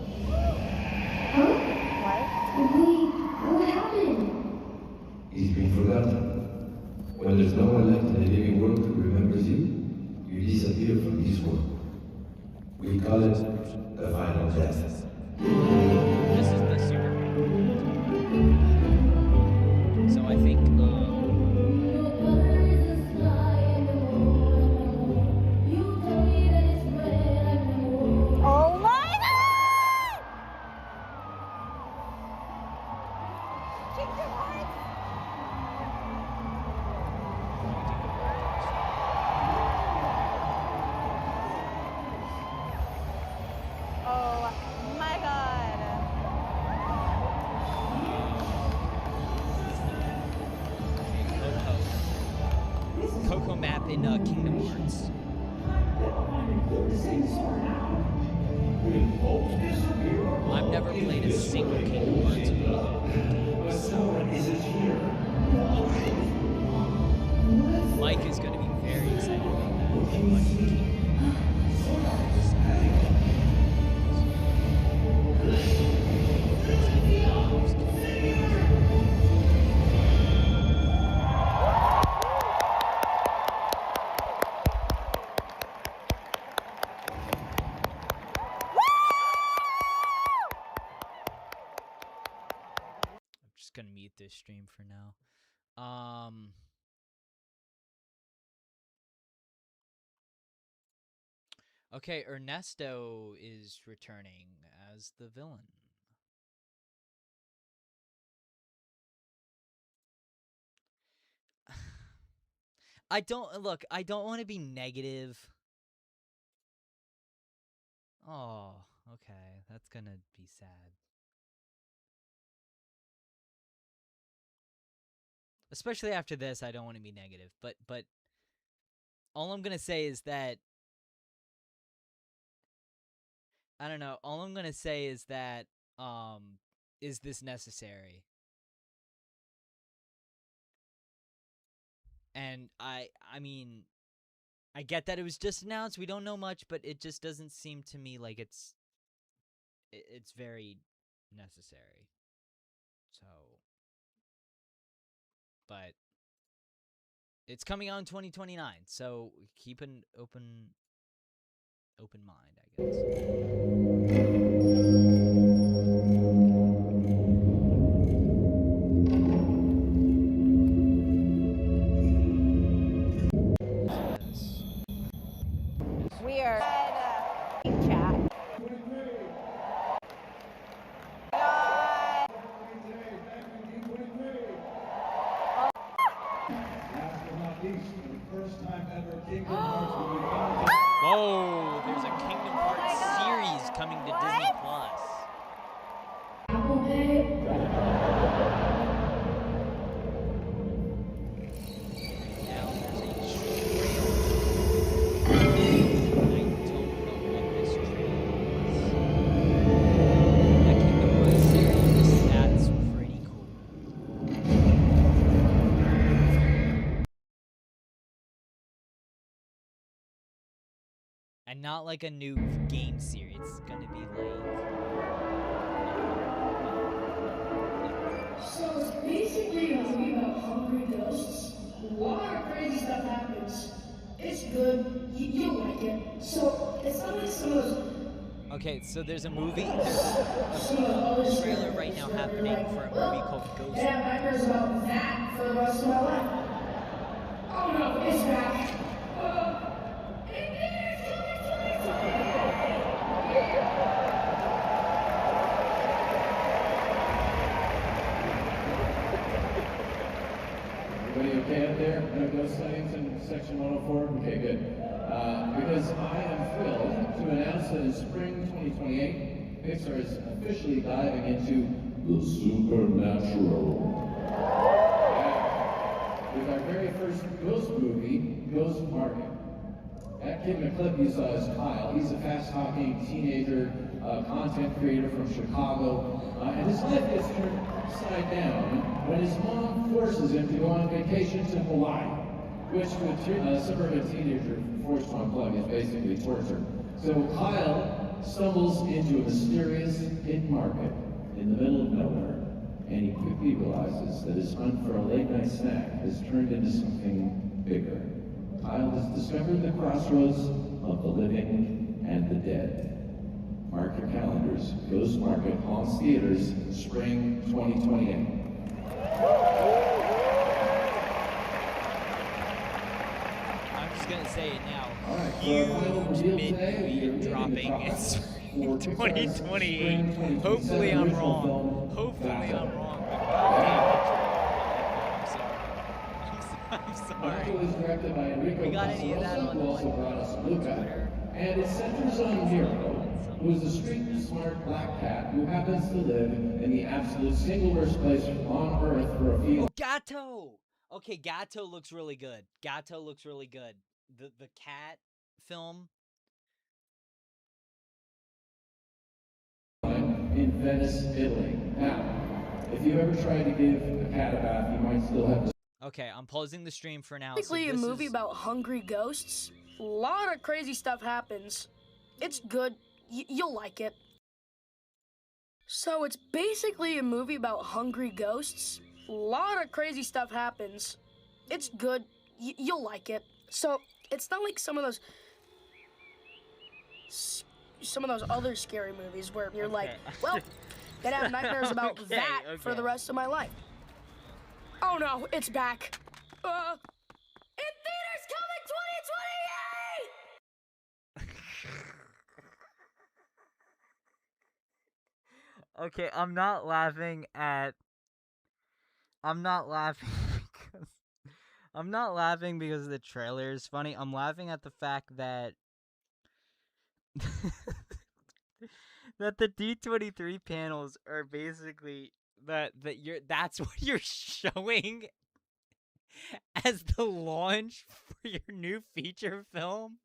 What happened? He's been forgotten. When there's no one left in the living world who remembers you, you disappear from this world. We call it the final death.
This is the super. So I think.
Oh my God! Kingdom Hearts! Oh my God!
Coco map in Kingdom Hearts. I've never played a single Kingdom Hearts movie. Mike is going to be very excited about that. Gonna mute this stream for now. Okay, Ernesto is returning as the villain. I don't want to be negative. Oh, okay. That's gonna be sad. Especially after this, I don't want to be negative, but all I'm gonna say is that I don't know. All I'm gonna say is that is this necessary? And I mean, I get that it was just announced. We don't know much, but it just doesn't seem to me like it's very necessary. So. But it's coming out in 2029, so keep an open mind, I guess.
We are chat.
Whoa, there's a Kingdom Hearts series coming to Disney Plus.
Apple Pay.
not like a new game series. It's gonna be like.
So it's basically a movie about hungry ghosts. A lot of crazy stuff happens. It's good. You'll like it. So it's not like some of those.
Okay, so there's a movie. There's a trailer right now happening for a movie called Ghost.
I have nightmares about that for the rest of my life. Oh no, it's back.
Everybody okay up there? No ghost sightings in section 104? Okay, good. Because I am thrilled to announce that in spring 2028, Pixar is officially diving into the supernatural. With our very first ghost movie, Ghost Market. That kid in the clip you saw is Kyle. He's a fast-talking teenager, content creator from Chicago, and his life gets turned upside down when his mom forces him to go on vacation to Hawaii, which with a suburban teenager forced to unplug is basically torture. So Kyle stumbles into a mysterious hidden market in the middle of nowhere, and he quickly realizes that his hunt for a late-night snack has turned into something bigger. Kyle has discovered the crossroads of the living and the dead. Mark your calendars. Ghost Market haunts theaters, spring 2028.
I'm just gonna say it now.
Right,
Huge mid-movie dropping in spring 2028. Hopefully I'm wrong. Hopefully I'm wrong. I'm sorry.
Was directed by Enrico
We got any of that on
also brought us Luca. And it centers on Nero, who is a street-smart black cat who happens to live in the absolute single worst place on Earth for a few.
Oh, Gatto! Okay, Gatto looks really good. Gatto looks really good. The cat film.
In Venice, Italy. Now, if you ever tried to give a cat a bath, you might still have to.
Okay, I'm pausing the stream for now.
Basically, a movie about hungry ghosts. A lot of crazy stuff happens. It's good. You'll like it. So it's basically a movie about hungry ghosts. A lot of crazy stuff happens. It's good. You'll like it. So it's not like some of those other scary movies where you're like, well, gonna have nightmares about that for the rest of my life. Oh no, it's back. In theaters coming 2028!
Okay, I'm not laughing because the trailer is funny. I'm laughing at the fact that that the D23 panels are basically that's what you're showing as the launch for your new feature film.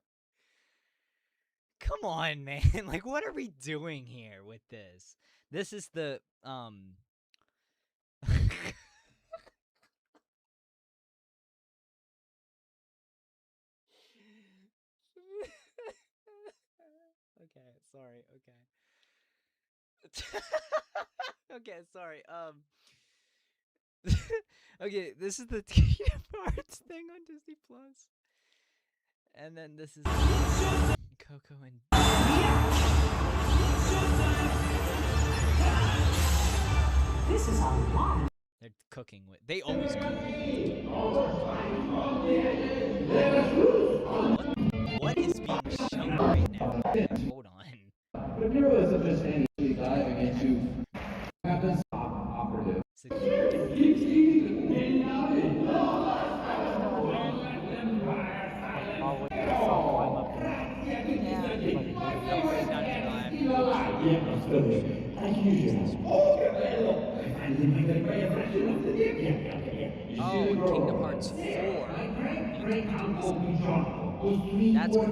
Come on, man. Like, what are we doing here with this? This is the Okay, sorry. Okay. Okay, sorry. Okay, this is the Kingdom Hearts thing on Disney Plus. And then this is Coco and
This is a lot.
They're cooking with. They always cook. What is being shown right now? Hold on.
But Nero isn't just any diving into happens operative.
Oh, Kingdom Hearts 4. That's cool.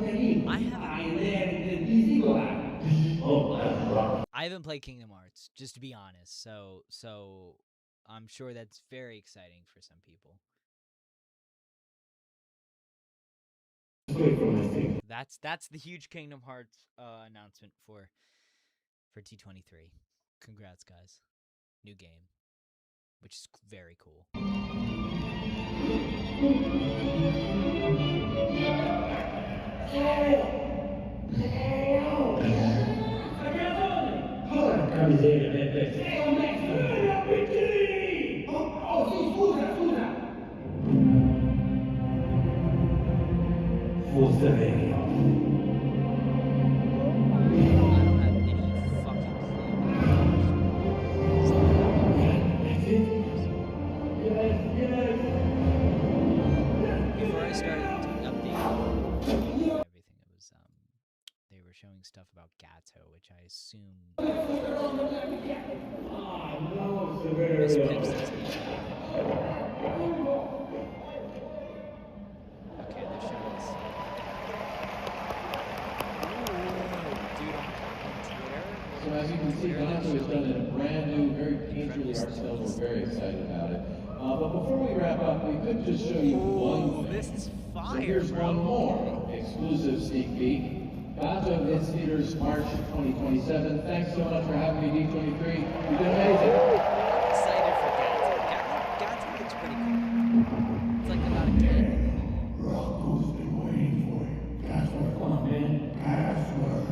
I haven't played Kingdom Hearts, just to be honest. So I'm sure that's very exciting for some people. that's the huge Kingdom Hearts announcement for D23. Congrats, guys. New game, which is very cool. Before I started updating everything, it was they were showing stuff about Gato, which I assume Miss Pixie's okay, they're showing us.
So as you can see, Gato has done a brand new, very painterly art style. We're very excited about it. But before we wrap up, we could just show you one thing.
This is fire,
so here's one more exclusive sneak peek. Gato hits theaters March 2027. Thanks so much for having me, D23. You've been amazing.
I'm excited for Gato. Gato looks pretty cool. It's like about a kid.
Rocco's been waiting for you. Password. Come on, man. Password.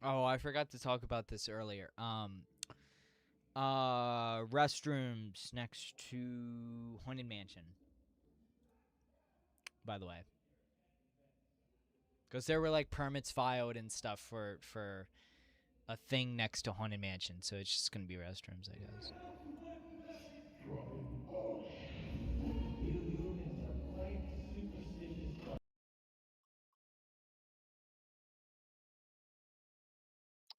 Oh, I forgot to talk about this earlier. Restrooms next to Haunted Mansion. By the way, because there were like permits filed and stuff for a thing next to Haunted Mansion, so it's just gonna be restrooms, I guess.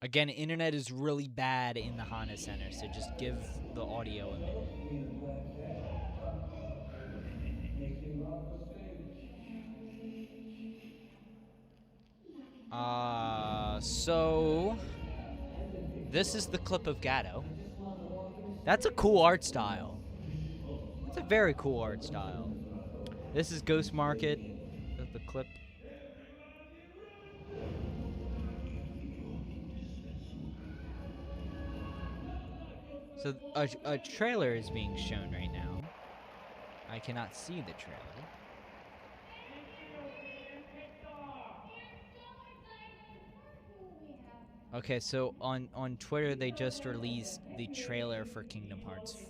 Again, internet is really bad in the Hana Center, so just give the audio a minute. So this is the clip of Gato. That's a cool art style. That's a very cool art style. This is Ghost Market. That's the clip. So a trailer is being shown right now. I cannot see the trailer. Okay, so on Twitter they just released the trailer for Kingdom Hearts 4.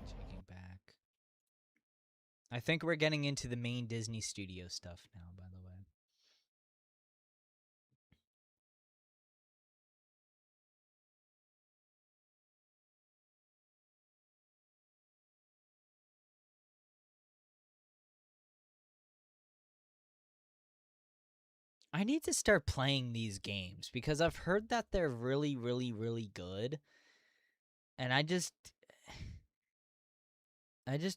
Taking back. I think we're getting into the main Disney Studio stuff now, by the way. I need to start playing these games because I've heard that they're really, really, really good. And I just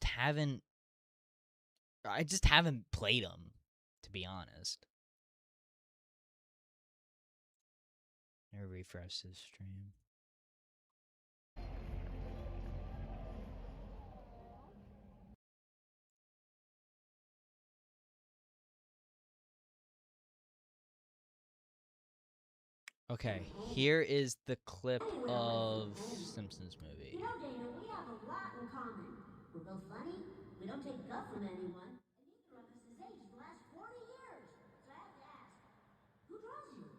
haven't played them, to be honest. Let me refresh this stream. Okay, here is the clip of Simpsons movie.
You know, Dana, we have a lot in common. We're both funny, we don't take guff from anyone, and neither of us has aged the last 40 years. So I have to ask, who draws you?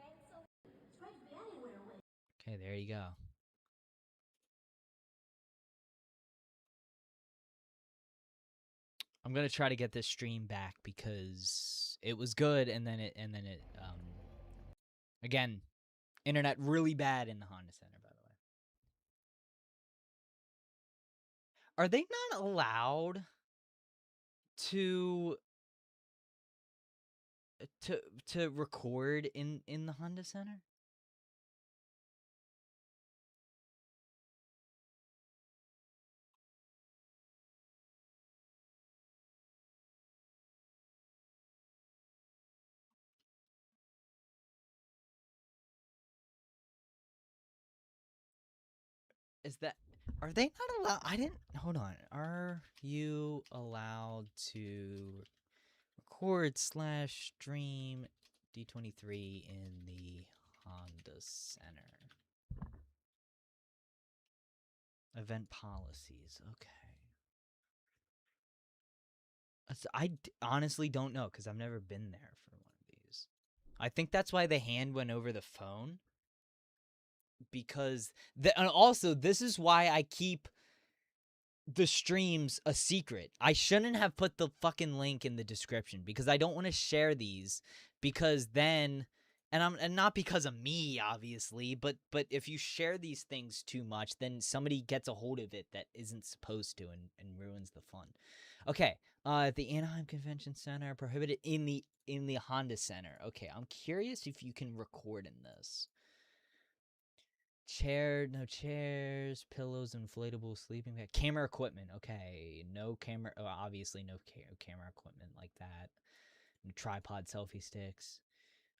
Thanks so much. It's great to be anywhere with.
Okay, there you go. I'm gonna try to get this stream back because it was good, and then it again, internet really bad in the Honda Center, by the way. Are they not allowed to to record in the Honda Center? Are they not allowed? I didn't, hold on. Are you allowed to record / stream D23 in the Honda Center? Event policies. Okay. I honestly don't know because I've never been there for one of these. I think that's why the hand went over the phone. Because and also this is why I keep the streams a secret. I shouldn't have put the fucking link in the description because I don't want to share these, because then and not because of me obviously, but if you share these things too much, then somebody gets a hold of it that isn't supposed to and ruins the fun. Okay, at the Anaheim Convention Center, prohibited in the Honda Center. Okay, I'm curious if you can record in this. No chairs, pillows, inflatable sleeping bag, camera equipment. Okay, no camera. Obviously, no camera equipment like that. No tripod, selfie sticks,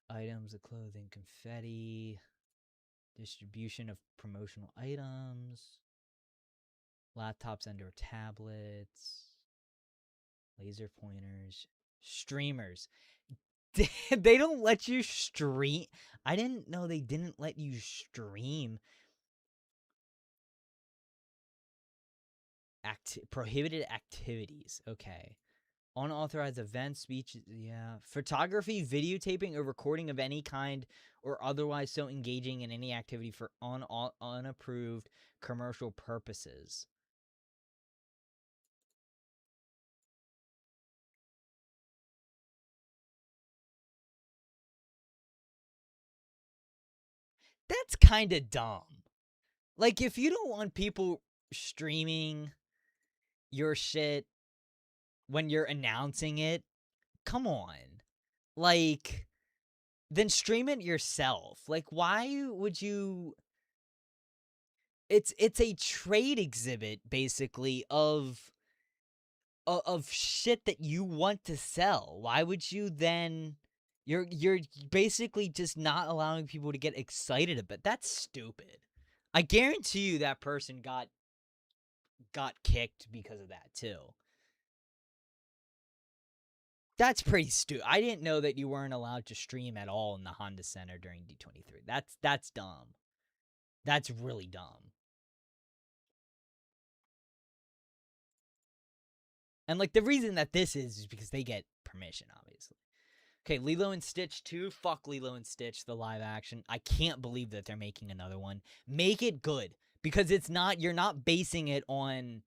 items of clothing, confetti, distribution of promotional items, laptops and/or tablets, laser pointers, streamers. They don't let you stream. I didn't know they didn't let you stream. Prohibited activities. Okay. Unauthorized events, speeches, yeah. Photography, videotaping, or recording of any kind or otherwise so engaging in any activity for unapproved commercial purposes. That's kind of dumb. Like, if you don't want people streaming your shit when you're announcing it, come on. Like, then stream it yourself. Like, why would you... It's a trade exhibit, basically, of shit that you want to sell. Why would you then... You're basically just not allowing people to get excited about. That's stupid. I guarantee you that person got kicked because of that too. That's pretty stupid. I didn't know that you weren't allowed to stream at all in the Honda Center during D23. That's dumb. That's really dumb. And like the reason that this is because they get permission, obviously. Okay, Lilo and Stitch 2. Fuck Lilo and Stitch, the live action. I can't believe that they're making another one. Make it good. Because it's not, you're not basing it on,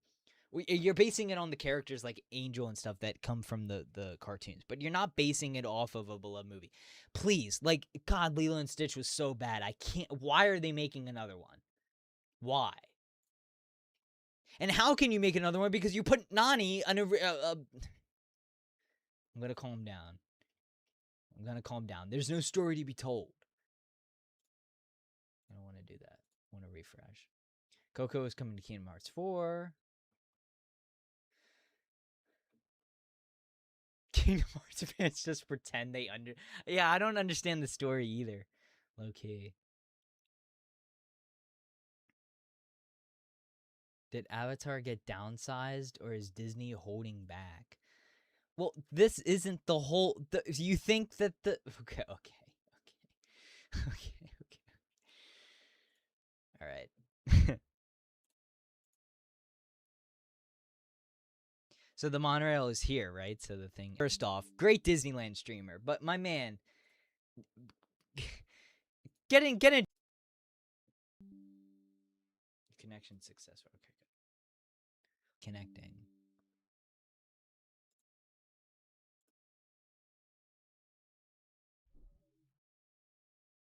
you're basing it on the characters like Angel and stuff that come from the cartoons. But you're not basing it off of a beloved movie. Please, like, God, Lilo and Stitch was so bad. I can't, why are they making another one? Why? And how can you make another one? Because you put Nani on a... I'm going to calm down. I'm going to calm down. There's no story to be told. I don't want to do that. I want to refresh. Coco is coming to Kingdom Hearts 4. Kingdom Hearts fans just pretend they Yeah, I don't understand the story either. Low key. Did Avatar get downsized or is Disney holding back? Well, this isn't the whole... you think that the... Okay. All right. So the monorail is here, right? So the thing... First off, great Disneyland streamer. But my man... Get in... Connection successful. Okay, good. Connecting.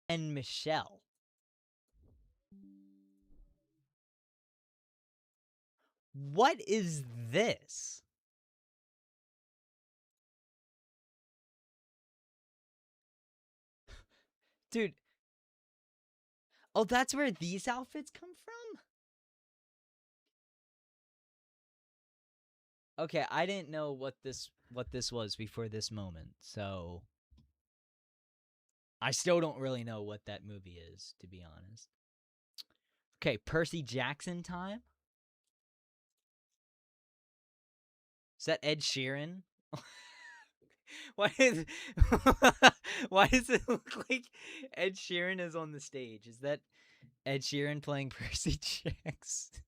And Michelle. What is this? Dude. Oh, that's where these outfits come from? Okay, I didn't know what this was before this moment, so I still don't really know what that movie is, to be honest. Okay, Percy Jackson time? Is that Ed Sheeran? Why is why does it look like Ed Sheeran is on the stage? Is that Ed Sheeran playing Percy Jackson?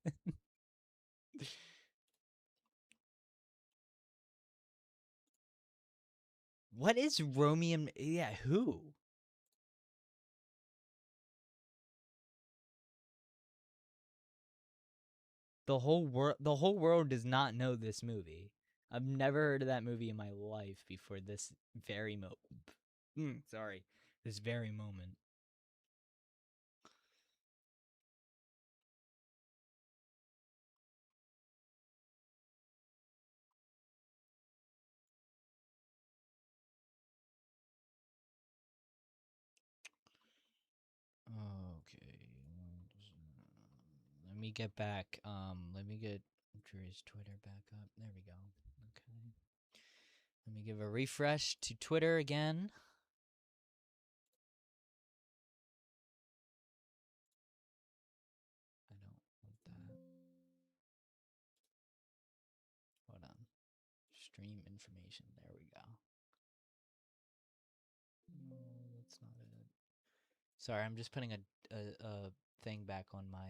What is Romeo? Yeah, who? The whole world does not know this movie. I've never heard of that movie in my life before this very moment. Sorry. This very moment. Okay. Let me get back. Let me get Drew's Twitter back up. There we go. Okay. Let me give a refresh to Twitter again. I don't want that. Hold on. Stream information. There we go. No, that's not it. Sorry, I'm just putting a thing back on my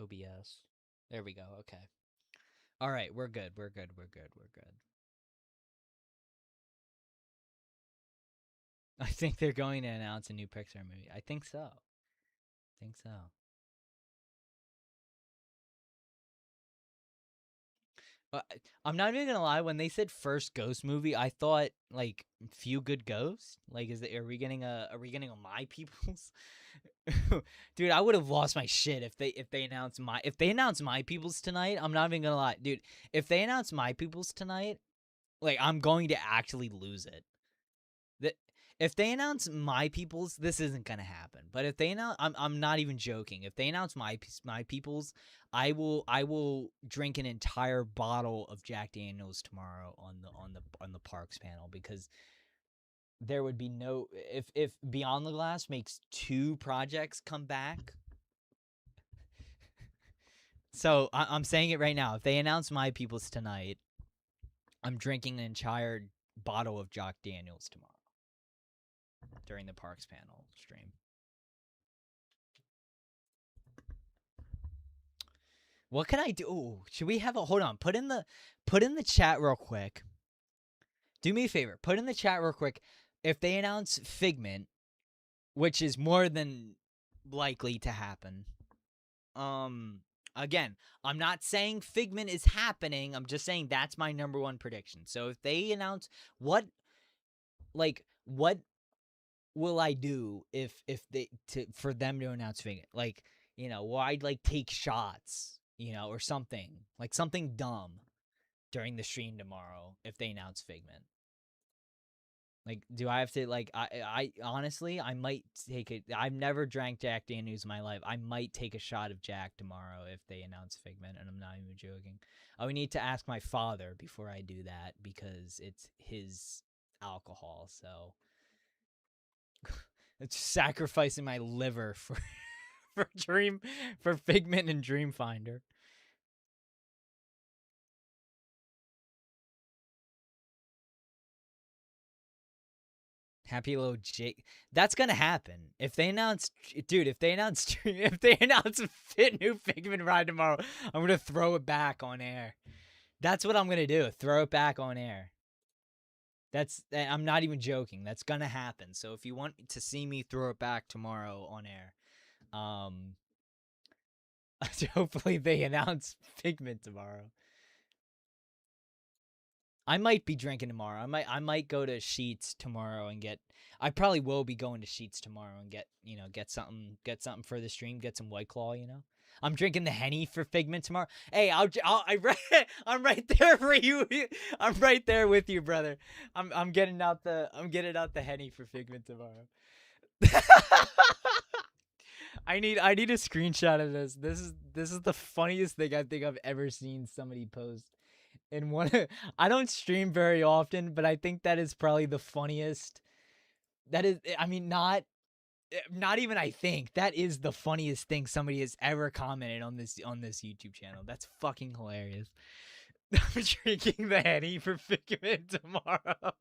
OBS. There we go. Okay. All right, we're good. We're good. We're good. We're good. I think they're going to announce a new Pixar movie. I think so. I think so. I'm not even gonna lie. When they said first ghost movie, I thought like Few Good Ghosts. Like, are we getting a My People's? Dude, I would have lost my shit if they announced My People's tonight. I'm not even gonna lie, dude. If they announce My People's tonight, like I'm going to actually lose it. If they announce My People's, this isn't gonna happen. But if they announce, I'm not even joking. If they announce My People's, I will drink an entire bottle of Jack Daniels tomorrow on the Parks panel, because there would be no, if Beyond the Glass makes 2 projects come back. So I'm saying it right now. If they announce My People's tonight, I'm drinking an entire bottle of Jack Daniels tomorrow during the Parks panel stream. What can I do? Ooh, should we have a hold on? Put in the chat real quick. Do me a favor. Put in the chat real quick. If they announce Figment, which is more than likely to happen. Again, I'm not saying Figment is happening. I'm just saying that's my number 1 prediction. So if they announce what will I do if for them to announce Figment? Like, will I like take shots, or something dumb during the stream tomorrow if they announce Figment? Like, do I have to, like, I honestly, I might take it. I've never drank Jack Daniels in my life. I might take a shot of Jack tomorrow if they announce Figment, and I'm not even joking. I would need to ask my father before I do that, because it's his alcohol, so it's sacrificing my liver for Figment and Dreamfinder. Happy little Jake. That's gonna happen if they announce, dude. If they announce fit new Figment ride tomorrow, I'm gonna throw it back on air. That's what I'm gonna do. Throw it back on air. I'm not even joking. That's gonna happen. So if you want to see me throw it back tomorrow on air, hopefully they announce Figment tomorrow. I might be drinking tomorrow. I might go to Sheets tomorrow and I probably will be going to Sheets tomorrow and get something for the stream, get some White Claw, I'm drinking the Henny for Figment tomorrow. Hey, I'm right there for you. I'm right there with you, brother. I'm getting out the Henny for Figment tomorrow. I need a screenshot of this. This is the funniest thing I think I've ever seen somebody post. In one I don't stream very often, but I think that is probably the funniest. That is, I mean, not even I think. That is the funniest thing somebody has ever commented on this YouTube channel. That's fucking hilarious. I'm drinking the Henny for Figment tomorrow.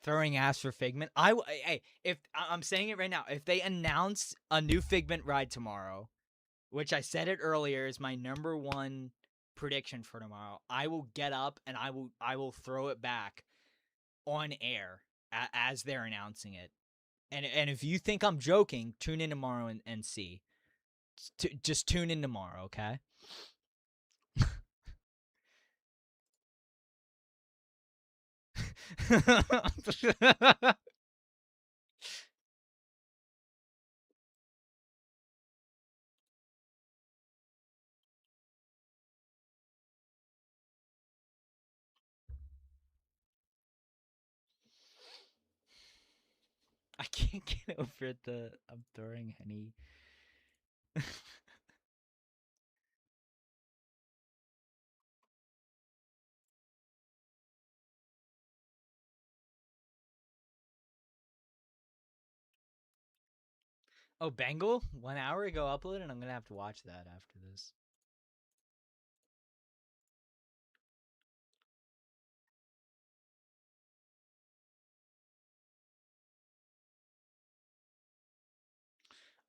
Throwing ass for Figment. Hey, if I'm saying it right now, if they announce a new Figment ride tomorrow, which I said it earlier is my #1 prediction for tomorrow, I will get up and I will throw it back on air as they're announcing it. And if you think I'm joking, tune in tomorrow and see. Just tune in tomorrow, okay? I can't get over it. I'm throwing Henny. Oh, Bengal? 1 hour ago uploaded? I'm gonna have to watch that after this.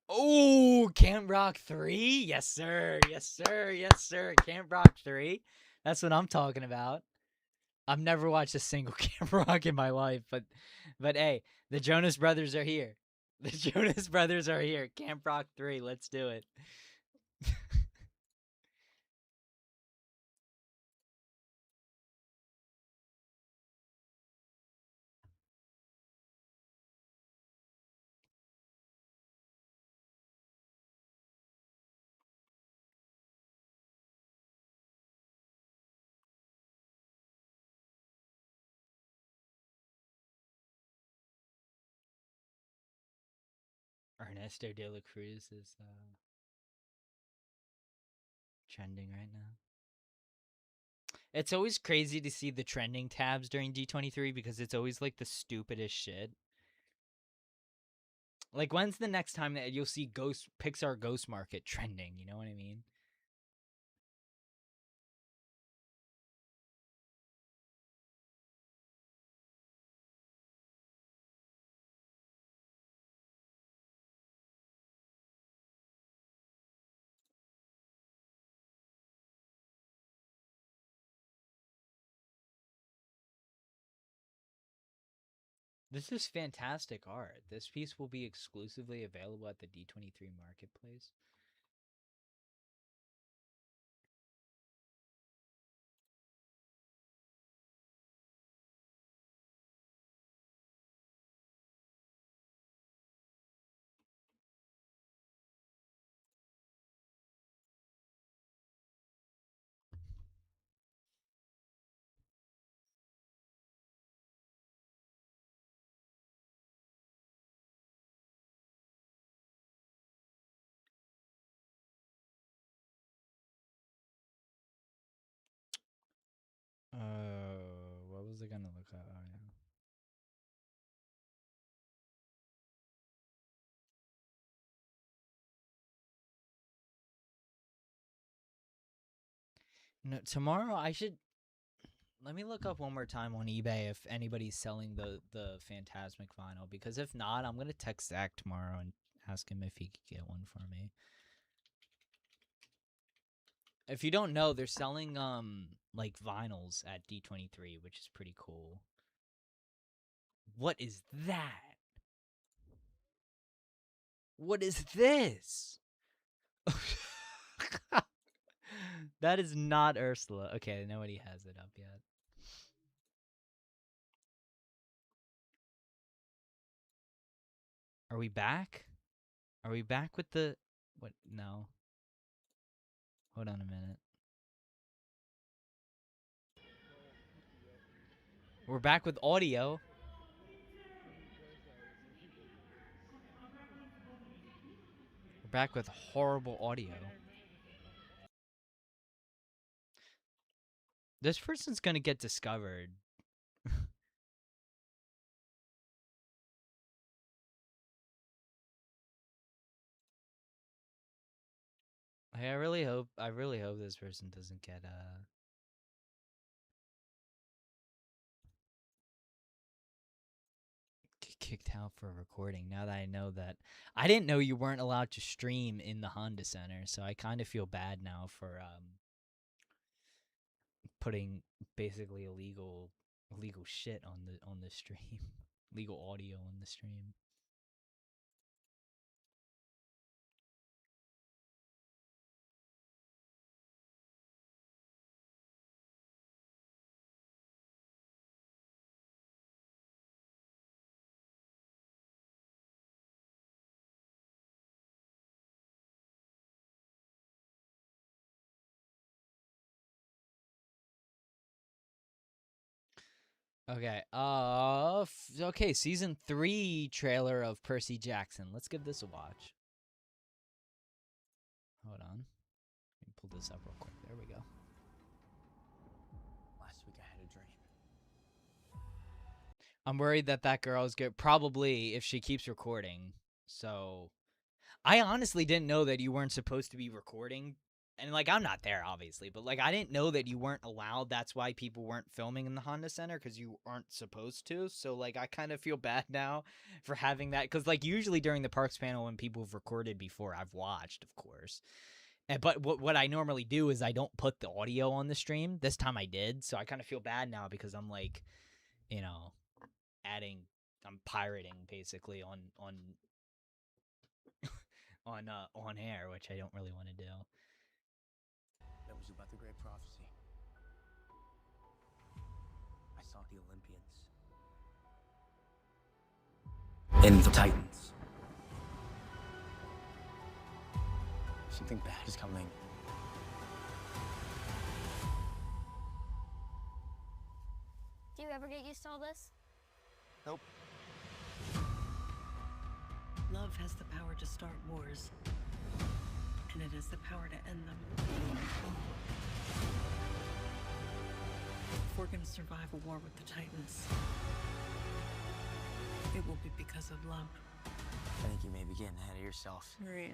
Oh, Camp Rock 3? Yes, sir. Yes, sir. Yes, sir. Camp Rock 3. That's what I'm talking about. I've never watched a single Camp Rock in my life, but hey, the Jonas Brothers are here. The Jonas Brothers are here. Camp Rock 3. Let's do it. Ernesto de la Cruz is trending right now. It's always crazy to see the trending tabs during D23 because it's always like the stupidest shit. Like, when's the next time that you'll see Pixar Ghost Market trending? You know what I mean? This is fantastic art. This piece will be exclusively available at the D23 marketplace. What was I gonna look at? Oh, yeah. No, tomorrow I should. Let me look up one more time on eBay if anybody's selling the Phantasmic vinyl, because if not, I'm gonna text Zach tomorrow and ask him if he could get one for me. If you don't know, they're selling like vinyls at D23, which is pretty cool. What is that? What is this? That is not Ursula. Okay, nobody has it up yet. Are we back? Are we back with the... What? No. Hold on a minute. We're back with audio. back with horrible audio. This person's gonna get discovered. Hey, I really hope this person doesn't get kicked out for recording. Now that I know that, I didn't know you weren't allowed to stream in the Honda Center, so I kind of feel bad now for putting basically illegal shit on the stream, legal audio on the stream. Okay. Okay. Season 3 trailer of Percy Jackson. Let's give this a watch. Hold on. Let me pull this up real quick. There we go.
Last week I had a dream.
I'm worried that girl is good. Probably if she keeps recording. So, I honestly didn't know that you weren't supposed to be recording. And, like, I'm not there, obviously. But, like, I didn't know that you weren't allowed. That's why people weren't filming in the Honda Center. Because you aren't supposed to. So, like, I kind of feel bad now for having that. Because, like, usually during the Parks panel when people have recorded before, I've watched, of course. But what I normally do is I don't put the audio on the stream. This time I did. So, I kind of feel bad now because I'm, like, you know, I'm pirating, basically, on on air, which I don't really want to do.
That was about the great prophecy. I saw the Olympians. And the Titans. Something bad is coming.
Do you ever get used to all this?
Nope.
Love has the power to start wars, and it has the power to end them. If we're gonna survive a war with the Titans, it will be because of love.
I think you may be getting ahead of yourself.
Really?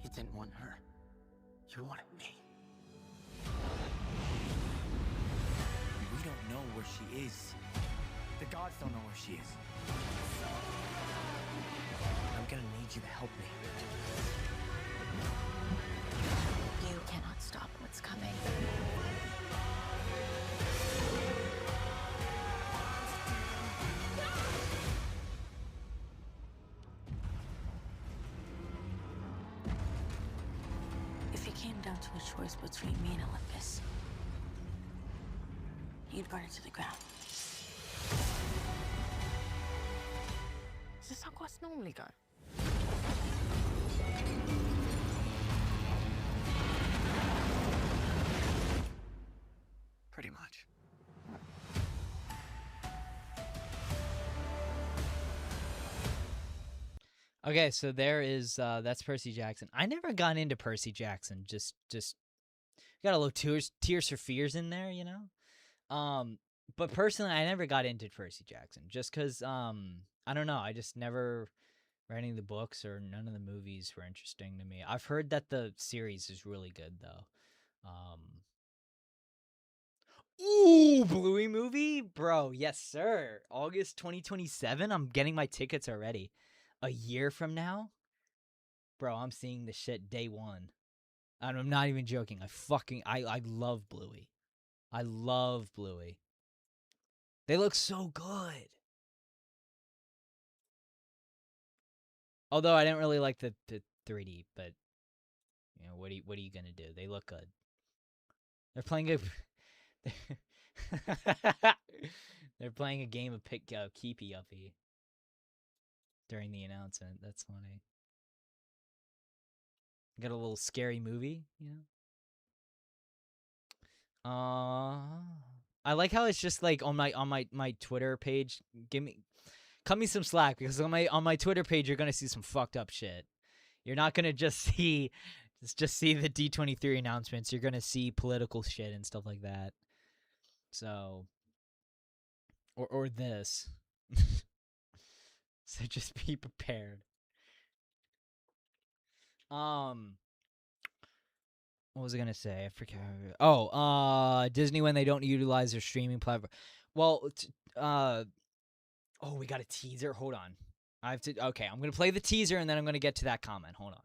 You didn't want her. You wanted me. We don't know where she is. The gods don't know where she is. I'm gonna need you to help me.
You cannot stop what's coming.
If it came down to a choice between me and Olympus, you'd burn it to the ground.
Is this how quests normally go?
Pretty much.
Okay, so there is that's Percy Jackson. I never got into Percy Jackson. Just got a little tears for fears in there, you know. But personally, I never got into Percy Jackson just because I don't know. I just never read any of the books or none of the movies were interesting to me. I've heard that the series is really good though. Ooh, Bluey movie, bro. Yes, sir. August 2027. I'm getting my tickets already. A year from now, bro. I'm seeing the shit day one. And I'm not even joking. I love Bluey. I love Bluey. They look so good. Although I didn't really like the 3D, but you know, what are you gonna do? They look good. They're playing a they're playing a game of pick keepy uppy during the announcement. That's funny. Got a little scary movie, you know. I like how it's just like on my Twitter page. Cut me some slack, because on my Twitter page you're gonna see some fucked up shit. You're not gonna just see the D23 announcements. You're gonna see political shit and stuff like that. So, or this. So just be prepared. What was I gonna say? I forget. Oh, Disney when they don't utilize their streaming platform. Well, we got a teaser. Hold on. I have to. Okay, I'm gonna play the teaser and then I'm gonna get to that comment. Hold on.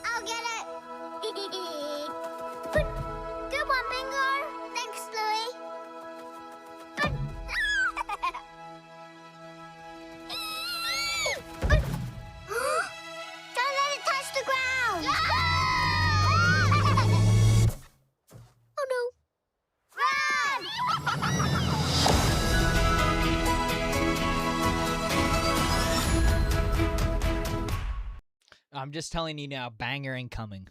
I'll get it. Good one, Bingo. Thanks, Louie. Don't let it touch the ground. Oh no.
I'm just telling you now, banger incoming.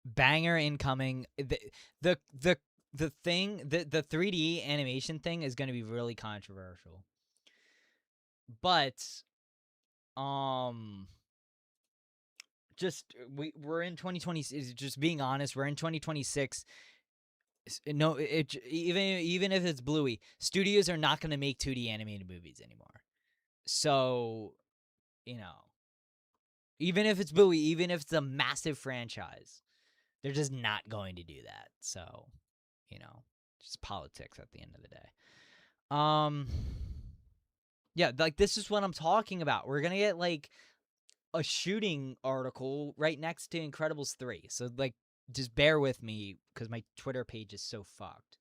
Banger incoming. The 3D animation thing is going to be really controversial. But we're in 2020, just being honest, we're in 2026. No, even if it's Bluey, studios are not going to make 2D animated movies anymore. So, even if it's Bluey, even if it's a massive franchise, they're just not going to do that. So, just politics at the end of the day. Yeah, like this is what I'm talking about. We're gonna get like a shooting article right next to Incredibles 3. So like, just bear with me because my Twitter page is so fucked.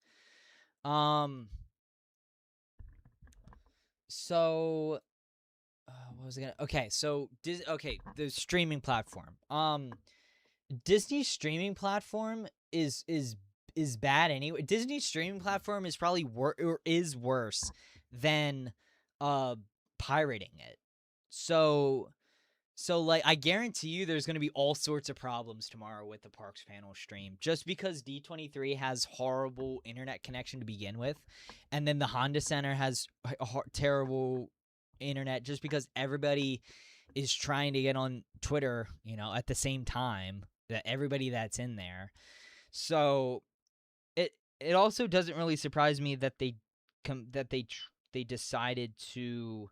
So, what was I gonna? Okay, so the streaming platform. Disney's streaming platform is bad anyway. Disney's streaming platform is probably worse than pirating it. So like, I guarantee you there's going to be all sorts of problems tomorrow with the Parks Panel stream, just because D23 has horrible internet connection to begin with, and then the Honda Center has terrible internet, just because everybody is trying to get on Twitter, at the same time, that everybody that's in there. So it also doesn't really surprise me that they decided to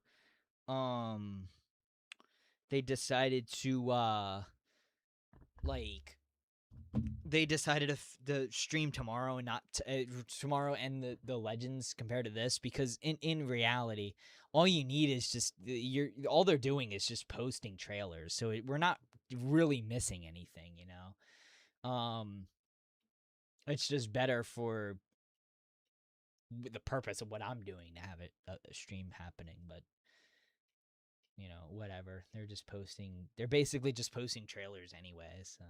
to stream tomorrow and not tomorrow and the Legends compared to this, because in reality, all you need is just all they're doing is just posting trailers, so we're not really missing anything, it's just better for the purpose of what I'm doing to have a stream happening, but whatever. They're basically just posting trailers anyway, so.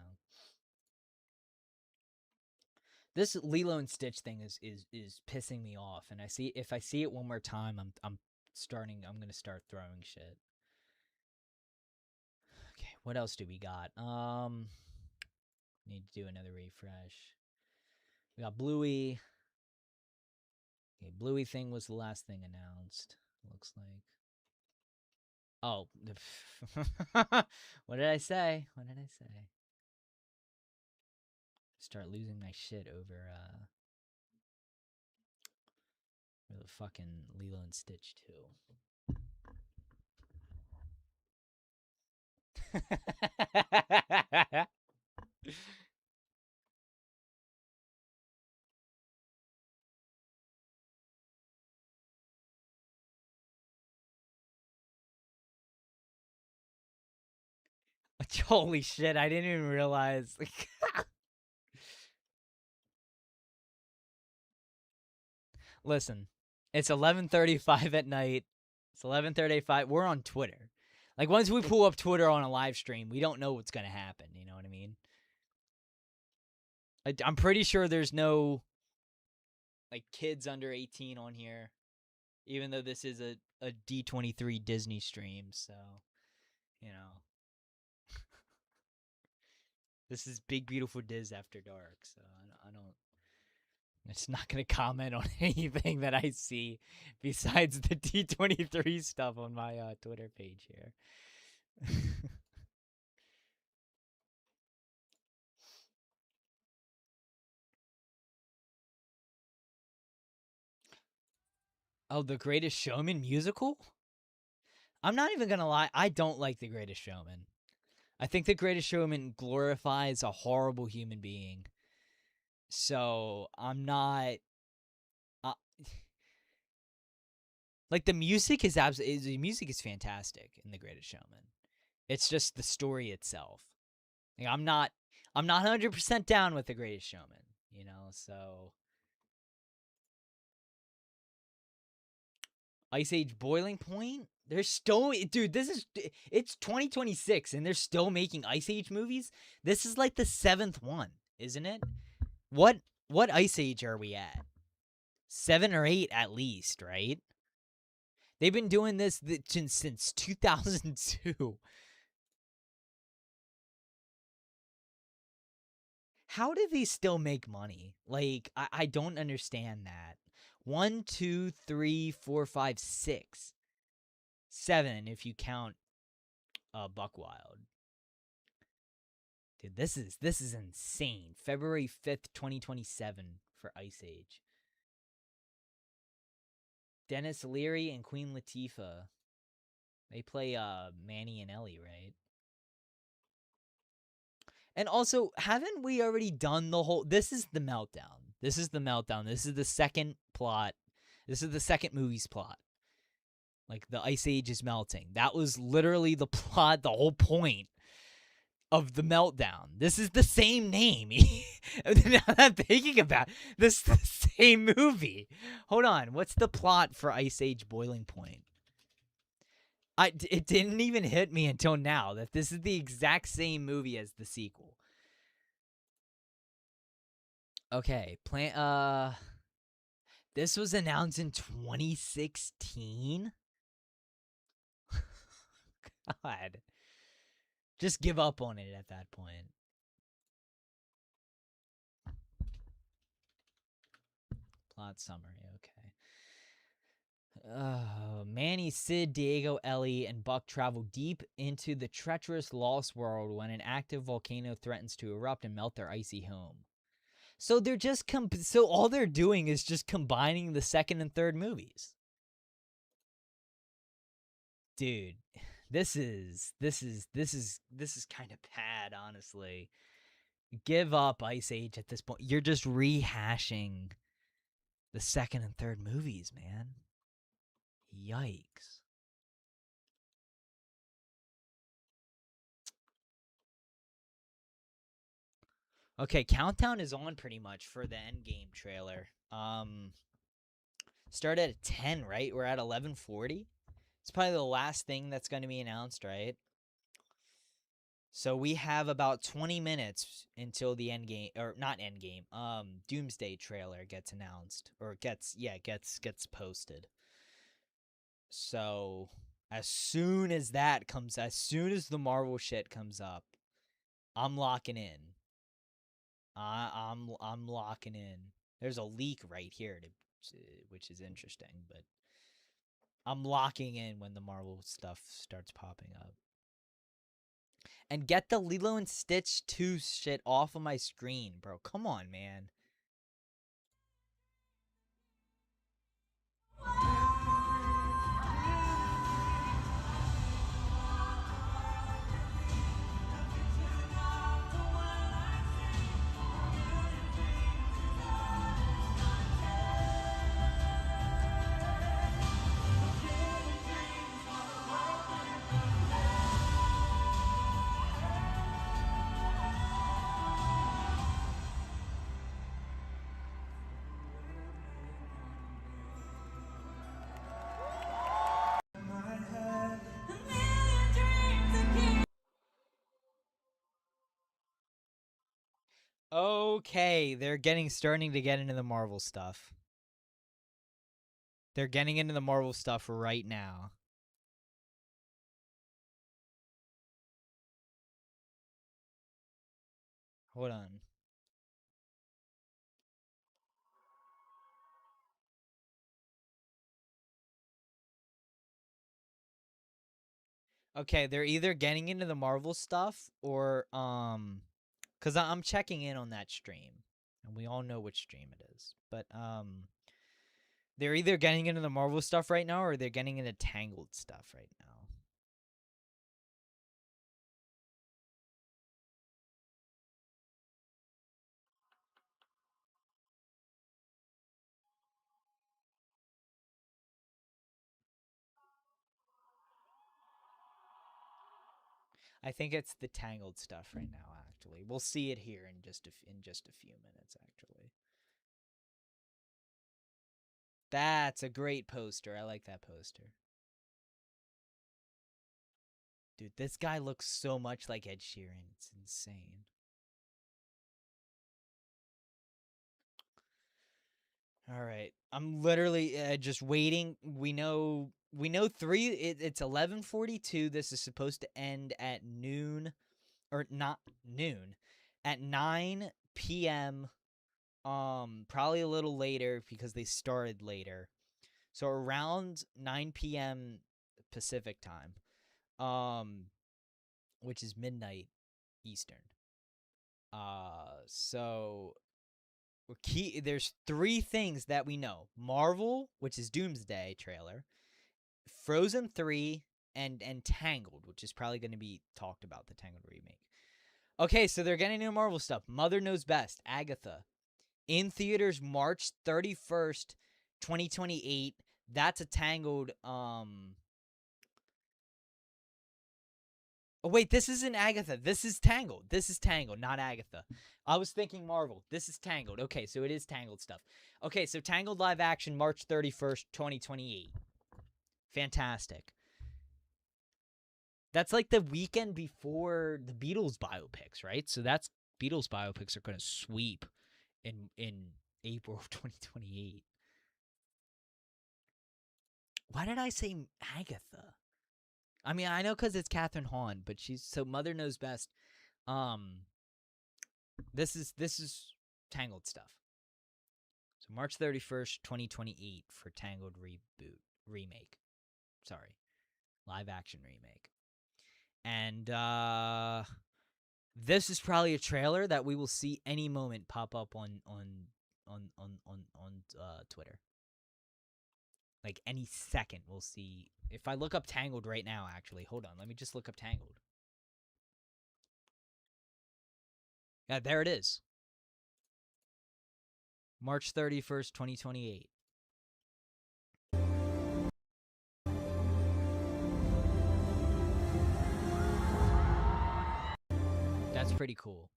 This Lilo and Stitch thing is pissing me off, and if I see it one more time, I'm gonna start throwing shit. Okay, what else do we got? Need to do another refresh. We got Bluey. Okay, Bluey thing was the last thing announced, looks like. Oh, what did I say? Start losing my shit over the fucking Lilo and Stitch 2. Holy shit, I didn't even realize. Listen, it's 11:35 at night. It's 11:35. We're on Twitter. Like, once we pull up Twitter on a live stream, we don't know what's going to happen. You know what I mean? I'm pretty sure there's no like kids under 18 on here, even though this is a D23 Disney stream. So, you know, this is Big Beautiful Diz After Dark. So I don't. It's not gonna comment on anything that I see besides the D23 stuff on my Twitter page here. Oh, The Greatest Showman musical? I'm not even gonna lie, I don't like The Greatest Showman. I think The Greatest Showman glorifies a horrible human being. So, I'm not... like, the music is fantastic in The Greatest Showman. It's just the story itself. Like, I'm not 100% down with The Greatest Showman, you know, so... Ice Age Boiling Point? They're still... Dude, it's 2026, and they're still making Ice Age movies? This is like the 7th one, isn't it? What Ice Age are we at? 7 or 8 at least, right? They've been doing this since 2002. How do they still make money? Like, I don't understand that. 1, 2, 3, 4, 5, 6. 7 if you count Buck Wild. Dude, this is insane. February 5th, 2027 for Ice Age. Dennis Leary and Queen Latifah. They play Manny and Ellie, right? And also, haven't we already done the whole... This is the meltdown. This is the meltdown. This is the second plot. This is the second movie's plot. Like, the Ice Age is melting. That was literally the plot, the whole point of the meltdown. This is the same name. Now that I'm thinking about it, this is the same movie. Hold on. What's the plot for Ice Age Boiling Point? It didn't even hit me until now that this is the exact same movie as the sequel. Okay, this was announced in 2016? God. Just give up on it at that point. Plot summary, okay. Manny, Sid, Diego, Ellie, and Buck travel deep into the treacherous lost world when an active volcano threatens to erupt and melt their icy home. So they're just so all they're doing is just combining the second and third movies. Dude, this is kind of bad, honestly. Give up Ice Age at this point. You're just rehashing the second and third movies, man. Yikes. Okay, countdown is on pretty much for the Endgame trailer. Started at 10, right? We're at 11:40. It's probably the last thing that's going to be announced, right? So we have about 20 minutes until the Endgame, or not Endgame, Doomsday trailer gets announced, or gets posted. So as soon as that comes, as soon as the Marvel shit comes up, I'm locking in. I'm locking in. There's a leak right here, which is interesting, but I'm locking in when the Marvel stuff starts popping up. And get the Lilo and Stitch 2 shit off of my screen, bro. Come on, man. Okay, they're starting to get into the Marvel stuff. They're getting into the Marvel stuff right now. Hold on. Okay, they're either getting into the Marvel stuff or cuz I'm checking in on that stream and we all know which stream it is. But they're either getting into the Marvel stuff right now or they're getting into Tangled stuff right now. I think it's the Tangled stuff right now. Actually, we'll see it here in just a few minutes. Actually, that's a great poster. I like that poster. Dude, this guy looks so much like Ed Sheeran. It's insane. All right, I'm literally just waiting. We know three. It's 11:42. This is supposed to end at noon, or not noon, at 9 p.m. Probably a little later because they started later. So around 9 p.m. Pacific time, which is midnight Eastern. So there's three things that we know: Marvel, which is Doomsday trailer, Frozen 3, and Tangled, which is probably going to be talked about, the Tangled remake. Okay, so they're getting into Marvel stuff. Mother Knows Best, Agatha, in theaters March 31st, 2028. That's a Tangled. Oh, wait, this isn't Agatha. This is Tangled. This is Tangled, not Agatha. I was thinking Marvel. This is Tangled. Okay, so it is Tangled stuff. Okay, so Tangled live action March 31st, 2028. Fantastic. That's like the weekend before the Beatles biopics, right? So that's Beatles biopics are going to sweep in April of 2028. Why did I say Agatha? I mean, I know because it's Catherine Hahn, but she's so Mother Knows Best. This is Tangled stuff. So March 31st, 2028 for Tangled remake. Sorry, live action remake. And this is probably a trailer that we will see any moment pop up on Twitter. Like any second we'll see. If I look up Tangled right now, actually, hold on, let me just look up Tangled. Yeah, there it is. March 31st, 2028. That's pretty cool.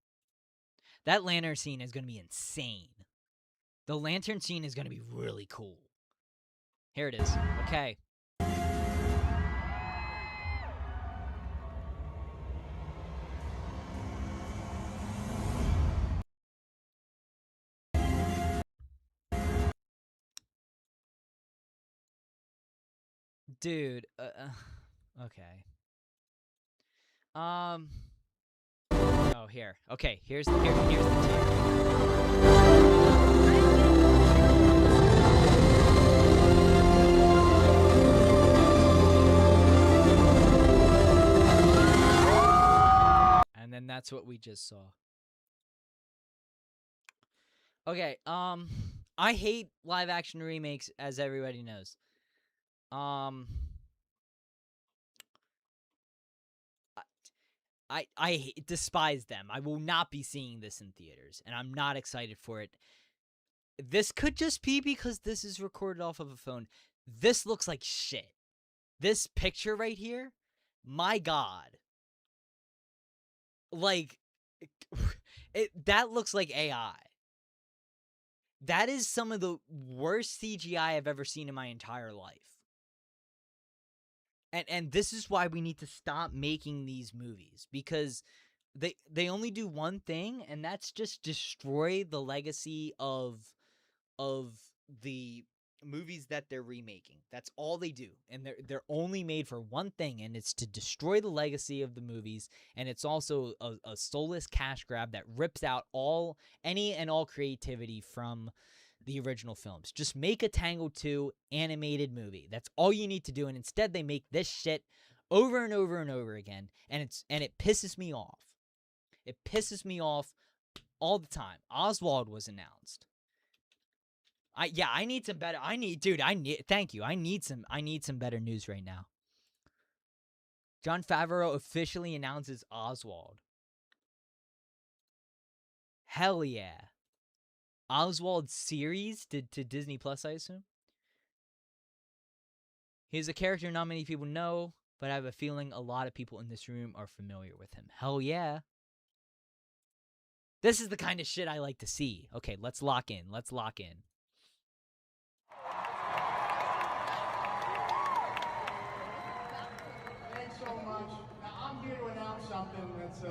That lantern scene is going to be insane. The lantern scene is going to be really cool. Here it is. Okay. Dude, okay. Oh, here. Okay, here's the and then that's what we just saw. Okay, I hate live action remakes, as everybody knows. I despise them. I will not be seeing this in theaters, and I'm not excited for it. This could just be because this is recorded off of a phone. This looks like shit. This picture right here, my God. Like, that looks like AI. That is some of the worst CGI I've ever seen in my entire life. And this is why we need to stop making these movies, because they only do one thing, and that's just destroy the legacy of the movies that they're remaking. That's all they do. And they're only made for one thing, and it's to destroy the legacy of the movies, and it's also a soulless cash grab that rips out any and all creativity from the original films. Just make a Tangled 2 animated movie. That's all you need to do, and instead they make this shit over and over and over again, and it pisses me off. It pisses me off all the time. Oswald was announced. I need some better. Thank you. I need some better news right now. Jon Favreau officially announces Oswald. Hell yeah. Oswald series to Disney Plus, I assume. He's a character not many people know, but I have a feeling a lot of people in this room are familiar with him. Hell yeah. This is the kind of shit I like to see. Okay, let's lock in.
Thanks so much. Now, I'm here to announce something that's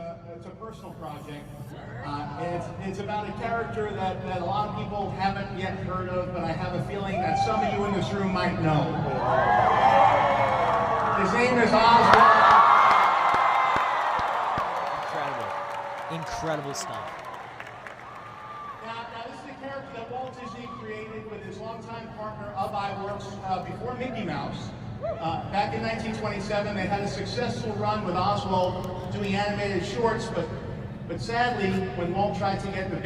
a personal project. It's about a character that a lot of people haven't yet heard of, but I have a feeling that some of you in this room might know. His name is Oswald.
Incredible stuff.
Now, this is a character that Walt Disney created with his longtime partner of iWorks before Mickey Mouse. Back in 1927, they had a successful run with Oswald doing animated shorts, but sadly, when Walt tried to get the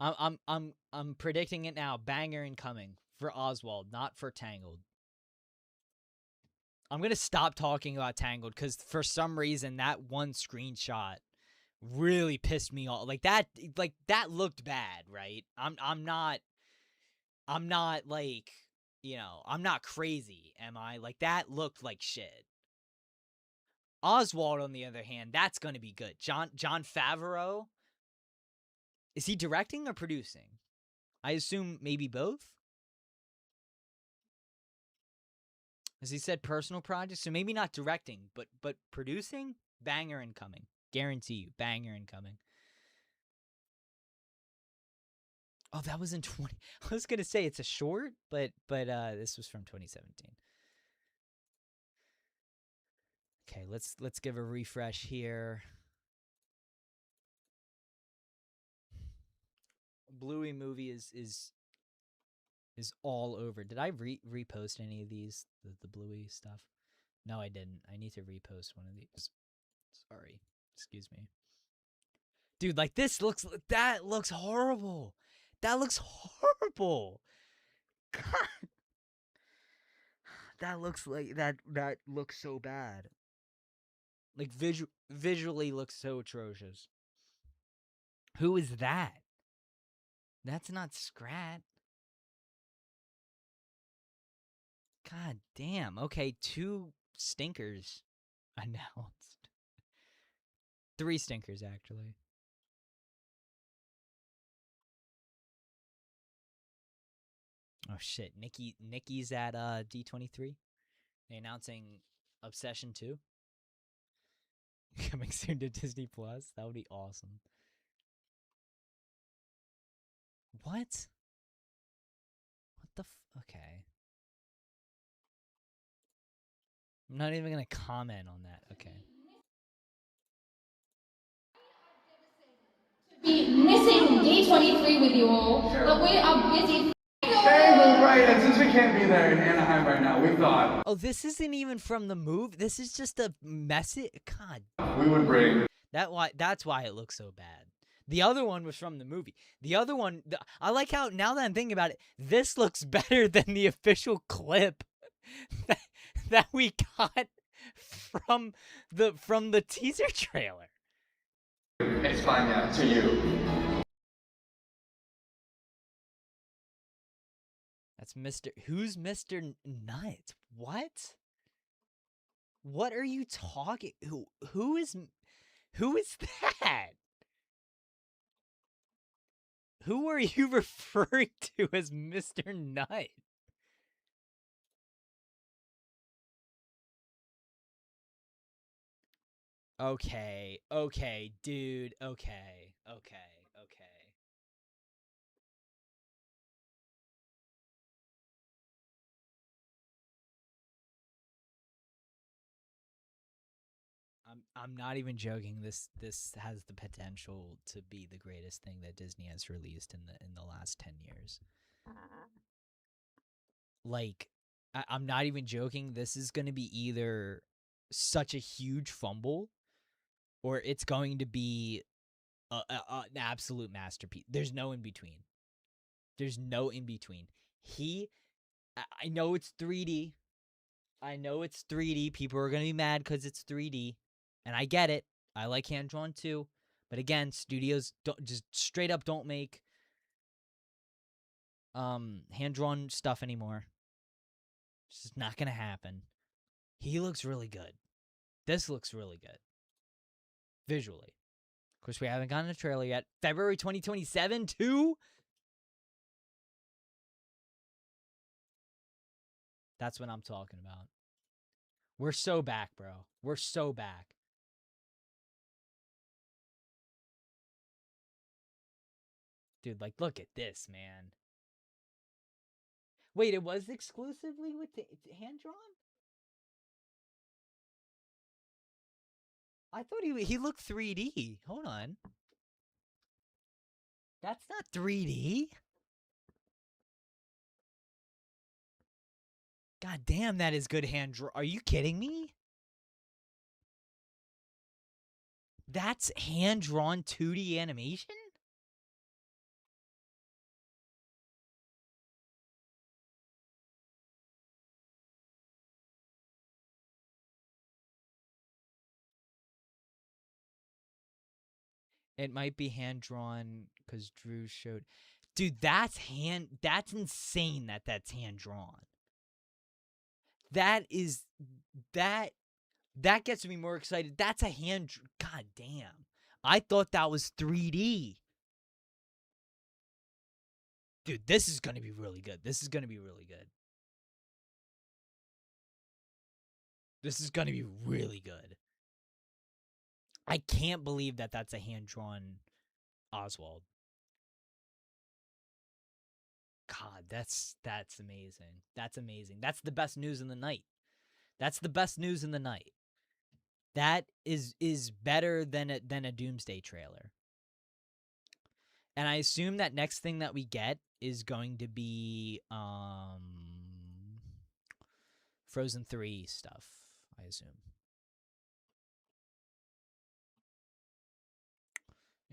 I'm predicting it now. Banger incoming for Oswald, not for Tangled. I'm gonna stop talking about Tangled because for some reason that one screenshot really pissed me off. Like that looked bad, right? I'm not like, I'm not crazy, am I? Like that looked like shit. Oswald, on the other hand, that's gonna be good. Jon Favreau, is he directing or producing? I assume maybe both. As he said, personal projects, so maybe not directing, but producing. Banger incoming, guarantee you. Banger incoming. Oh, that was in 20. I was gonna say it's a short, but this was from 2017. Okay, let's give a refresh here. Bluey movie is all over. Did I repost any of these, the Bluey stuff? No, I didn't. I need to repost one of these. Sorry. Excuse me. Dude, like that looks horrible. That looks horrible. God. That looks like that looks so bad. Like visually looks so atrocious. Who is that? That's not Scrat. God damn. Okay, 2 stinkers announced. 3 stinkers, actually. Oh shit, Nikki's at D23. They're announcing Obsession 2. Coming soon to Disney Plus. That would be awesome. What? What the okay. I'm not even gonna comment on that. Okay.
Be missing D23 with you all, but we are busy.
Right, and since we can't be there in Anaheim right now, we thought...
Oh, this isn't even from the movie. This is just a message. God.
We would bring...
That's why it looks so bad. The other one was from the movie. The other one, I like how, now that I'm thinking about it, this looks better than the official clip that we got from the teaser trailer.
It's fine, yeah, to you.
That's who's Mr. Nuts? What? What are you talking? Who is that? Who are you referring to as Mr. Nut? Okay, dude, okay. I'm not even joking. This has the potential to be the greatest thing that Disney has released in the last 10 years. Like, I'm not even joking. This is going to be either such a huge fumble or it's going to be an absolute masterpiece. There's no in between. There's no in between. I know it's 3D. I know it's 3D. People are going to be mad because it's 3D. And I get it. I like hand-drawn too. But again, studios don't just straight up don't make hand-drawn stuff anymore. It's just not going to happen. He looks really good. This looks really good. Visually. Of course, we haven't gotten a trailer yet. February 2027 too? That's what I'm talking about. We're so back, bro. We're so back. Dude, like, look at this, man. Wait, it was exclusively with the hand-drawn? I thought he looked 3D. Hold on. That's not 3D. God damn, that is good hand-drawn. Are you kidding me? That's hand-drawn 2D animation? It might be hand-drawn because Drew showed... Dude, that's insane that's hand-drawn. That gets me more excited. That's a hand... God damn. I thought that was 3D. Dude, this is going to be really good. This is going to be really good. This is going to be really good. I can't believe that's a hand-drawn Oswald. God, that's amazing. That's amazing. That's the best news in the night. That's the best news in the night. That is better than a Doomsday trailer. And I assume that next thing that we get is going to be Frozen 3 stuff, I assume.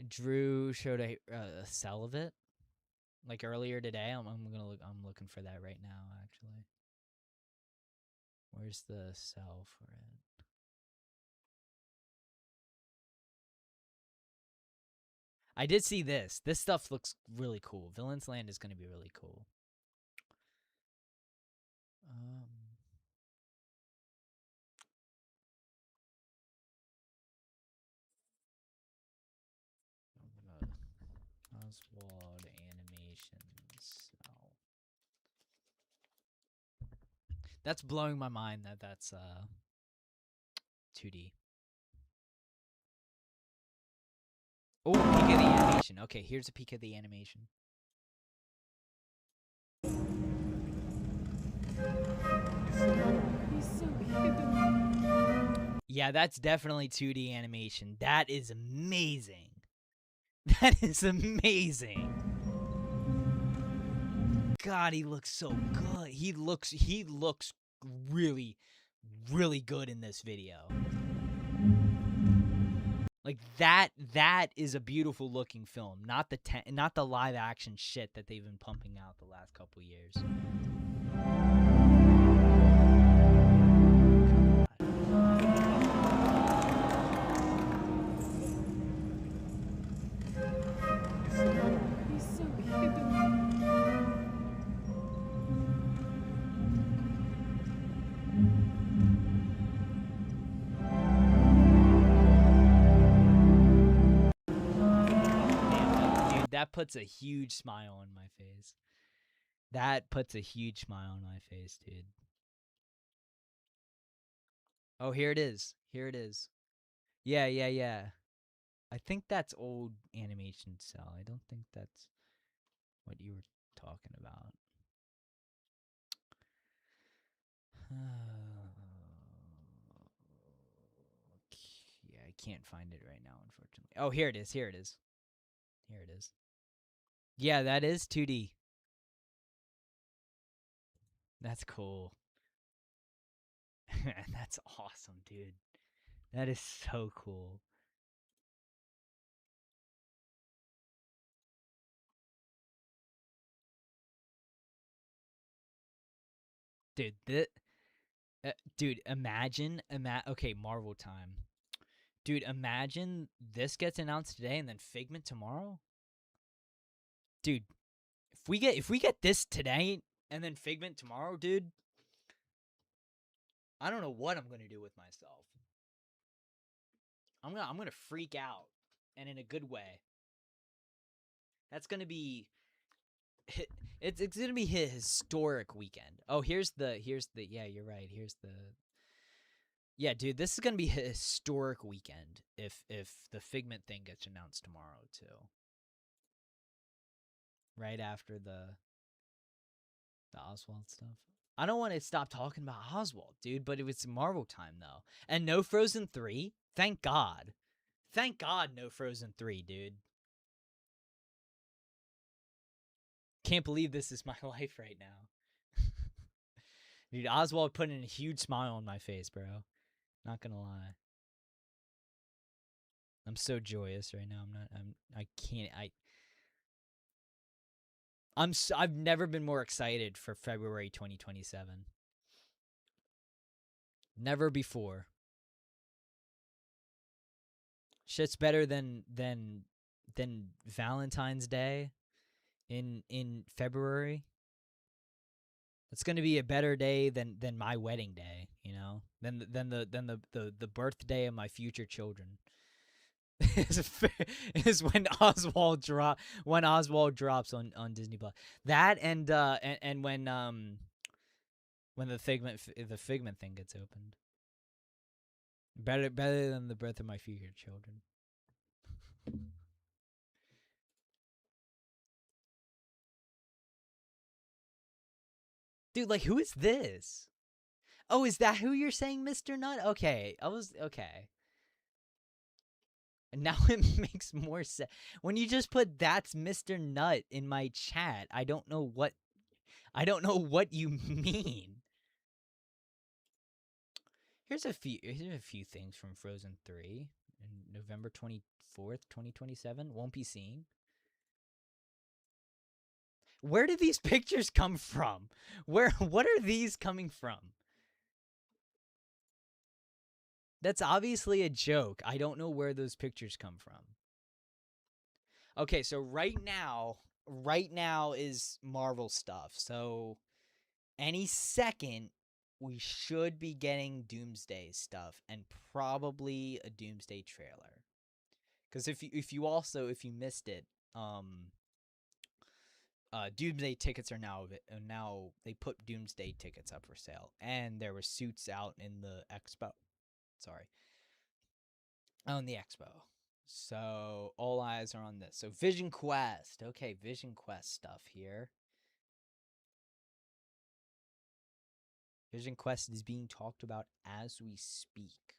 Drew showed a cell of it, like earlier today. I'm looking for that right now, actually. Where's the cell for it? I did see this. This stuff looks really cool. Villain's Land is going to be really cool. Oswald animations. Oh. That's blowing my mind that's 2D. Oh, peek of the animation. Okay, here's a peek of the animation.
He's so cute.
Yeah, that's definitely 2D animation. That is amazing. That is amazing. God, he looks so good. He looks really, really good in this video. Like that is a beautiful looking film, not the live action shit that they've been pumping out the last couple years.
He's so cute.
Dude, that puts a huge smile on my face. That puts a huge smile on my face, dude. Oh, here it is. Here it is. Yeah. I think that's old animation cell. I don't think that's what you were talking about. can't find it right now, unfortunately. Oh, here it is. Here it is. Here it is. Yeah, that is 2D. That's cool. That's awesome, dude. That is so cool. Dude, dude, imagine, okay, Marvel time. Dude, imagine this gets announced today and then Figment tomorrow. Dude, if we get this today and then Figment tomorrow, dude, I don't know what I'm gonna do with myself. I'm gonna freak out, and in a good way. That's gonna be. It's gonna be a historic weekend. Oh, here's the yeah, you're right. Here's the. Yeah, dude, this is gonna be a historic weekend if the Figment thing gets announced tomorrow too. Right after the Oswald stuff. I don't want to stop talking about Oswald, dude, but it was Marvel time though, and no Frozen 3. Thank God. Thank God, no Frozen 3, dude. Can't believe this is my life right now. Dude, Oswald put in a huge smile on my face, bro. Not gonna lie. I'm so joyous right now. I've never been more excited for February 2027. Never before. Shit's better than Valentine's Day in February. It's gonna be a better day than my wedding day, you know, than the birthday of my future children. is when Oswald drops on Disney Plus. That and when the Figment thing gets opened. Better than the birth of my future children. Dude, like, who is this? Oh, is that who you're saying, Mr. Nut? Okay, okay. And now it makes more sense. When you just put "that's Mr. Nut" in my chat, I don't know what you mean. Here's a few things from Frozen 3 in November 24th, 2027. Won't be seen. Where did these pictures come from? What are these coming from? That's obviously a joke. I don't know where those pictures come from. Okay, so right now is Marvel stuff. So any second we should be getting Doomsday stuff and probably a Doomsday trailer. Cuz if you missed it, Doomsday tickets are now they put Doomsday tickets up for sale, and there were suits out in the expo. Sorry. On the expo. So all eyes are on this. So Vision Quest. Okay, Vision Quest stuff here. Vision Quest is being talked about as we speak.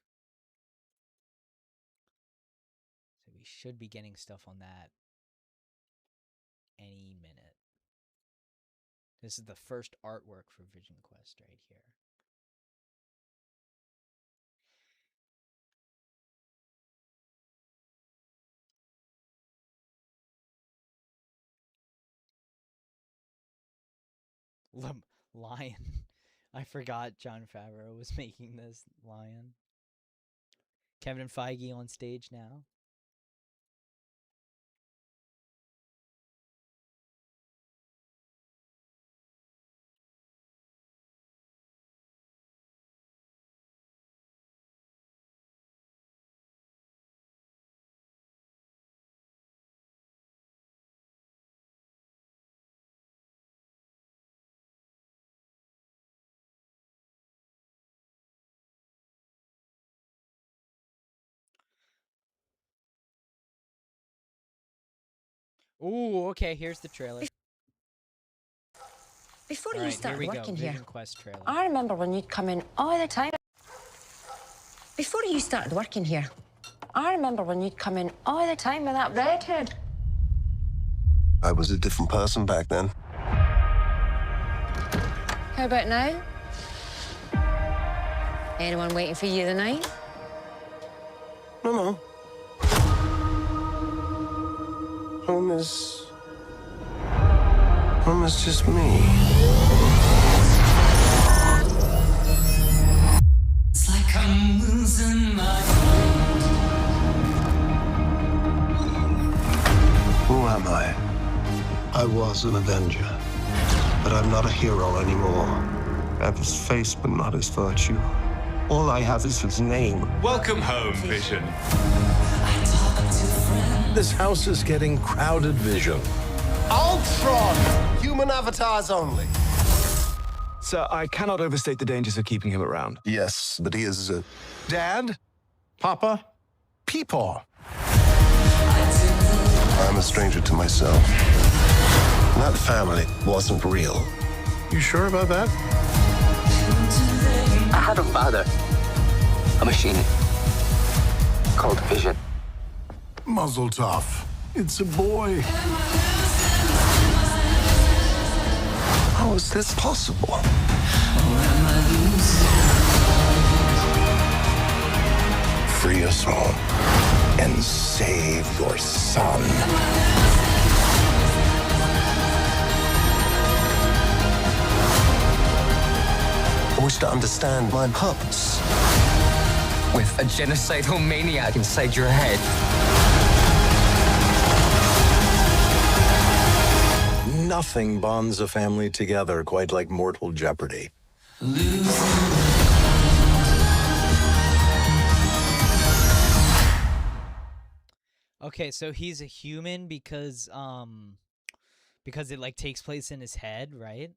So we should be getting stuff on that any minute. This is the first artwork for Vision Quest right here. Lion. I forgot Jon Favreau was making this Lion. Kevin Feige on stage now. Ooh, okay, here's the trailer.
Before you started working here,
Vision Quest trailer.
I remember when you'd come in all the time. Before you started working here,
I remember when you'd come in all the time with that redhead.
I was a different person back then.
How about now? Anyone waiting for you tonight?
No. Home is just me.
It's like I'm losing my
Who am I? I was an Avenger, but I'm not a hero anymore. I have his face, but not his virtue. All I have is his name.
Welcome home, Vision.
This house is getting crowded, Vision. Ultron! Human avatars only.
Sir, I cannot overstate the dangers of keeping him around.
Yes, but he is
Dad? Papa? Peepaw?
I'm a stranger to myself. That family wasn't real. You sure about that?
I had a father, a machine called Vision.
Muzzle tough. It's a boy. How is this possible? Free us all and save your son. I wish to understand my purpose.
With a genocidal maniac inside your head.
Nothing bonds a family together quite like mortal jeopardy.
Okay, so he's a human because it like takes place in his head, right?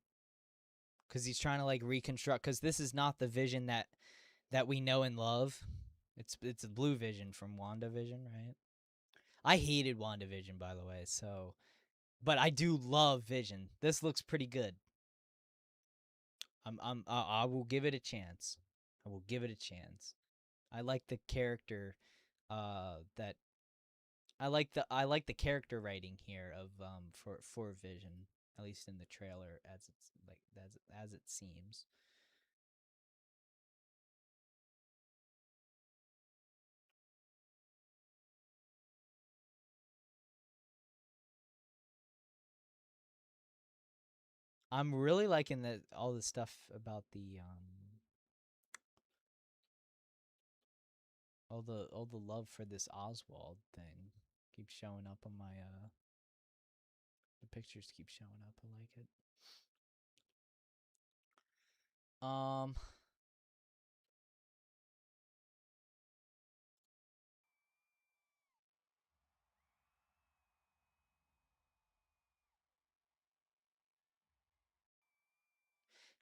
Because he's trying to like reconstruct. Because this is not the Vision that we know and love. It's a blue Vision from WandaVision, right? I hated WandaVision, by the way. So, but I do love Vision. This looks pretty good. I will give it a chance. I will give it a chance. I like the character, that I like the character writing here of for Vision, at least in the trailer, as it's like as it seems. I'm really liking all the stuff about the all the love for this Oswald thing keeps showing up on my the pictures keep showing up. I like it.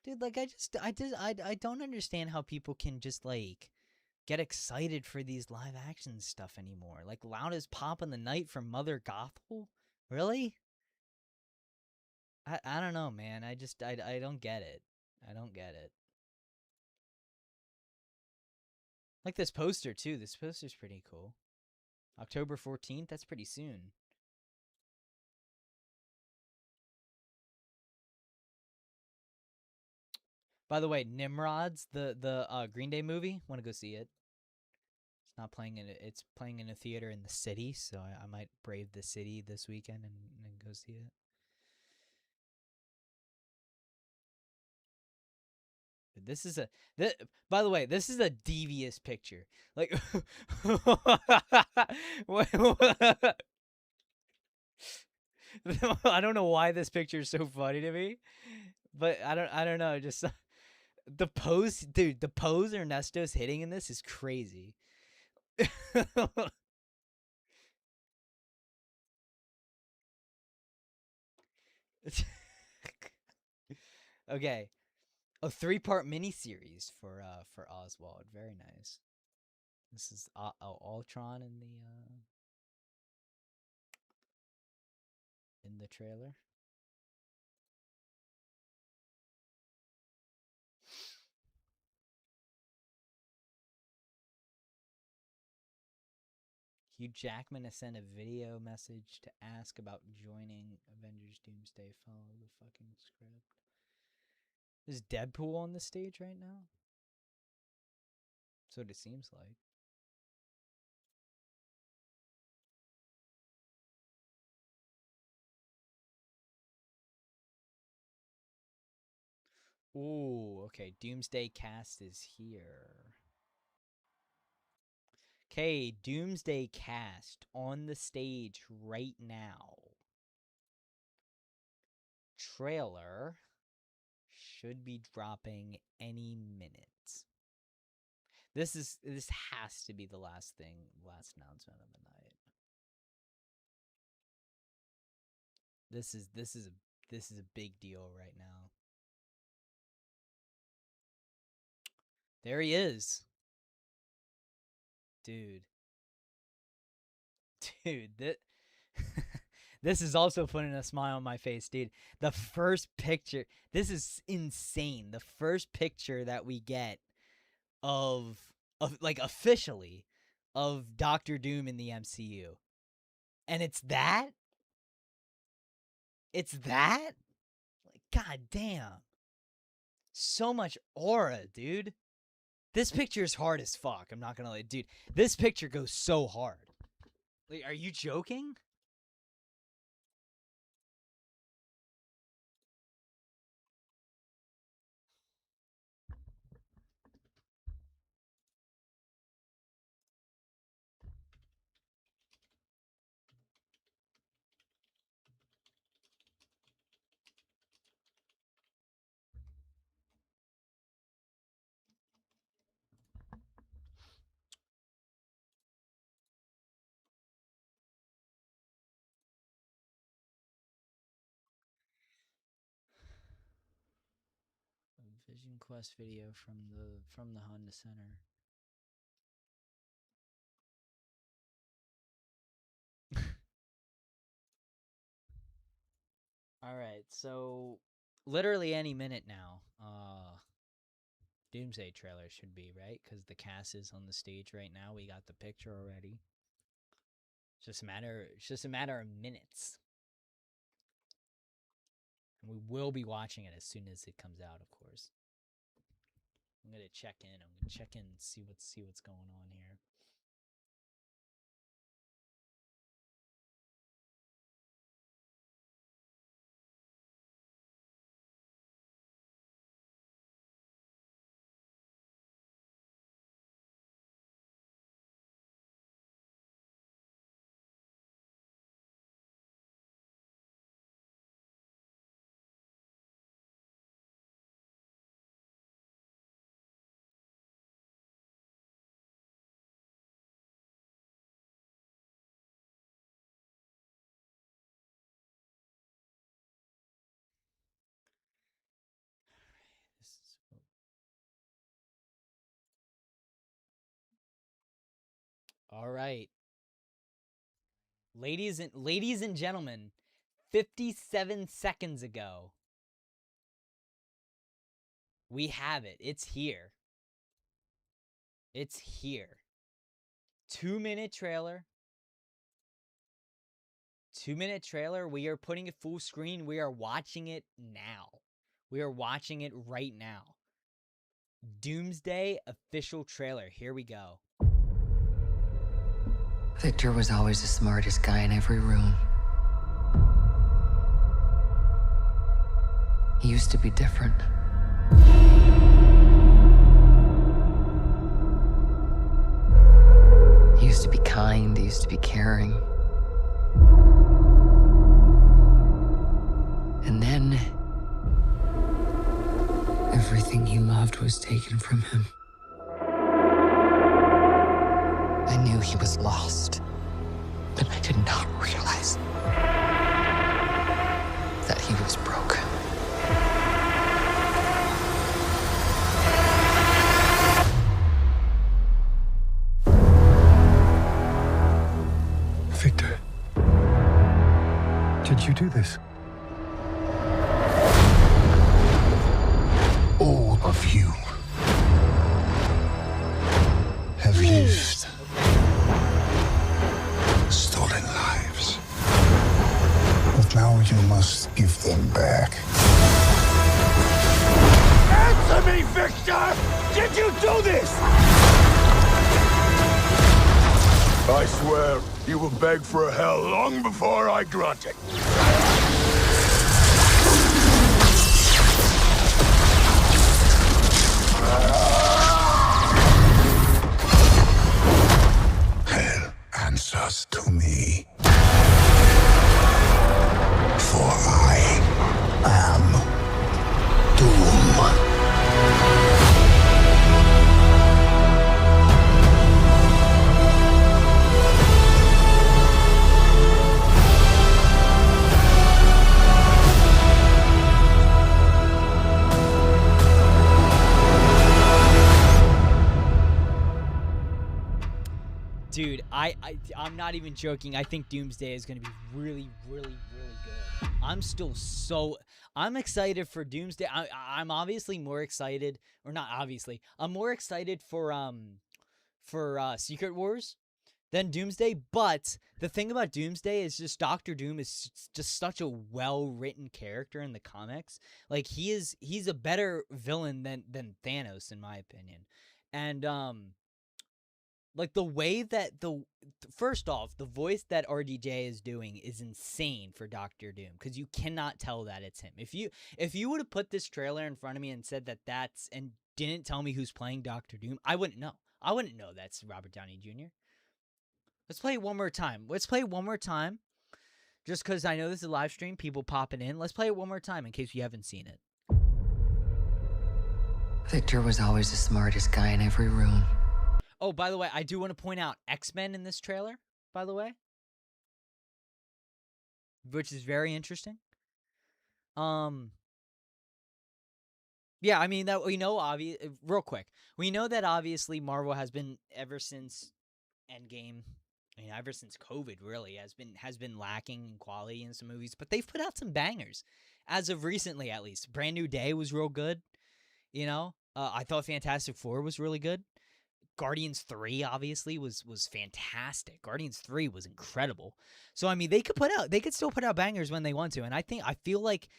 Dude, like I don't understand how people can just like get excited for these live action stuff anymore. Like Loudest Pop in the Night from Mother Gothel? Really? I don't know, man. I don't get it. I don't get it. Like this poster too. This poster's pretty cool. October 14th, that's pretty soon. By the way, Nimrods, the Green Day movie, want to go see it. It's playing in a theater in the city, so I might brave the city this weekend and go see it. By the way, this is a devious picture. Like I don't know why this picture is so funny to me, but I don't know, just the pose, dude, the pose Ernesto's hitting in this is crazy. Okay. A 3-part miniseries for Oswald. Very nice. This is Ultron in the trailer. Hugh Jackman has sent a video message to ask about joining Avengers Doomsday. Follow the fucking script. Is Deadpool on the stage right now? That's what it seems like. Ooh, okay. Doomsday cast is here. Okay, Doomsday cast on the stage right now. Trailer should be dropping any minute. This has to be the last announcement of the night. This is a big deal right now. There he is. Dude, this is also putting a smile on my face, dude. The first picture, this is insane. The first picture that we get of like officially of Doctor Doom in the MCU. And it's that? It's that? Like, god damn. So much aura, dude. This picture is hard as fuck. I'm not gonna lie. Dude, this picture goes so hard. Like, are you joking? A Vision Quest video from the Honda Center. Alright, so literally any minute now, Doomsday trailer should be, right? Because the cast is on the stage right now. We got the picture already. It's just a matter of minutes. And we will be watching it as soon as it comes out, of course. I'm gonna check in. And see what's going on here. All right. Ladies and gentlemen, 57 seconds ago, we have it. It's here. It's here. 2-minute trailer. 2-minute trailer. We are putting it full screen. We are watching it now. We are watching it right now. Doomsday official trailer. Here we go.
Victor was always the smartest guy in every room. He used to be different. He used to be kind, he used to be caring. And then, everything he loved was taken from him. I knew he was lost, but I did not realize that he was broken.
Victor, did you do this?
All of you have lived Now you must give them back.
Answer me, Victor! Did you do this?
I swear, you will beg for hell long before I grant it. Hell answers to me. For I am Doom.
Dude, I'm not even joking. I think Doomsday is going to be really, really, really good. I'm excited for Doomsday. I'm obviously more excited, or not obviously. I'm more excited for Secret Wars than Doomsday. But the thing about Doomsday is just Doctor Doom is just such a well-written character in the comics. Like he's a better villain than Thanos in my opinion. And like the way that first off, the voice that RDJ is doing is insane for Doctor Doom because you cannot tell that it's him. If you would have put this trailer in front of me and said that's and didn't tell me who's playing Doctor Doom, I wouldn't know. I wouldn't know that's Robert Downey Jr. Let's play it one more time. Just because I know this is a live stream, people popping in. Let's play it one more time in case you haven't seen it.
Victor was always the smartest guy in every room.
Oh, by the way, I do want to point out X-Men in this trailer, by the way. Which is very interesting. Yeah, I mean, that we know, real quick. We know that obviously Marvel has been, ever since Endgame, I mean, ever since COVID, really, has been lacking in quality in some movies. But they've put out some bangers, as of recently at least. Brand New Day was real good, you know? I thought Fantastic Four was really good. Guardians 3 obviously was fantastic. Guardians 3 was incredible. So I mean, they could still put out bangers when they want to, and I feel like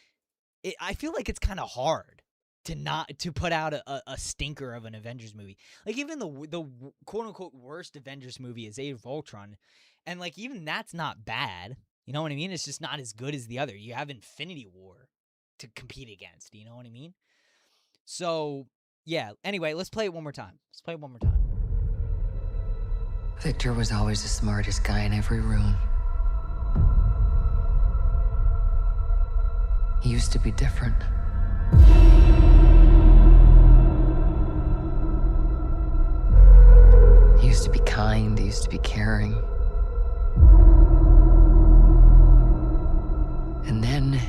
it's kind of hard to put out a stinker of an Avengers movie. Like even the quote unquote worst Avengers movie is Age of Ultron, and like even that's not bad. You know what I mean? It's just not as good as the other. You have Infinity War to compete against. You know what I mean? So yeah. Anyway, let's play it one more time.
Victor was always the smartest guy in every room. He used to be different. He used to be kind, he used to be caring. And then,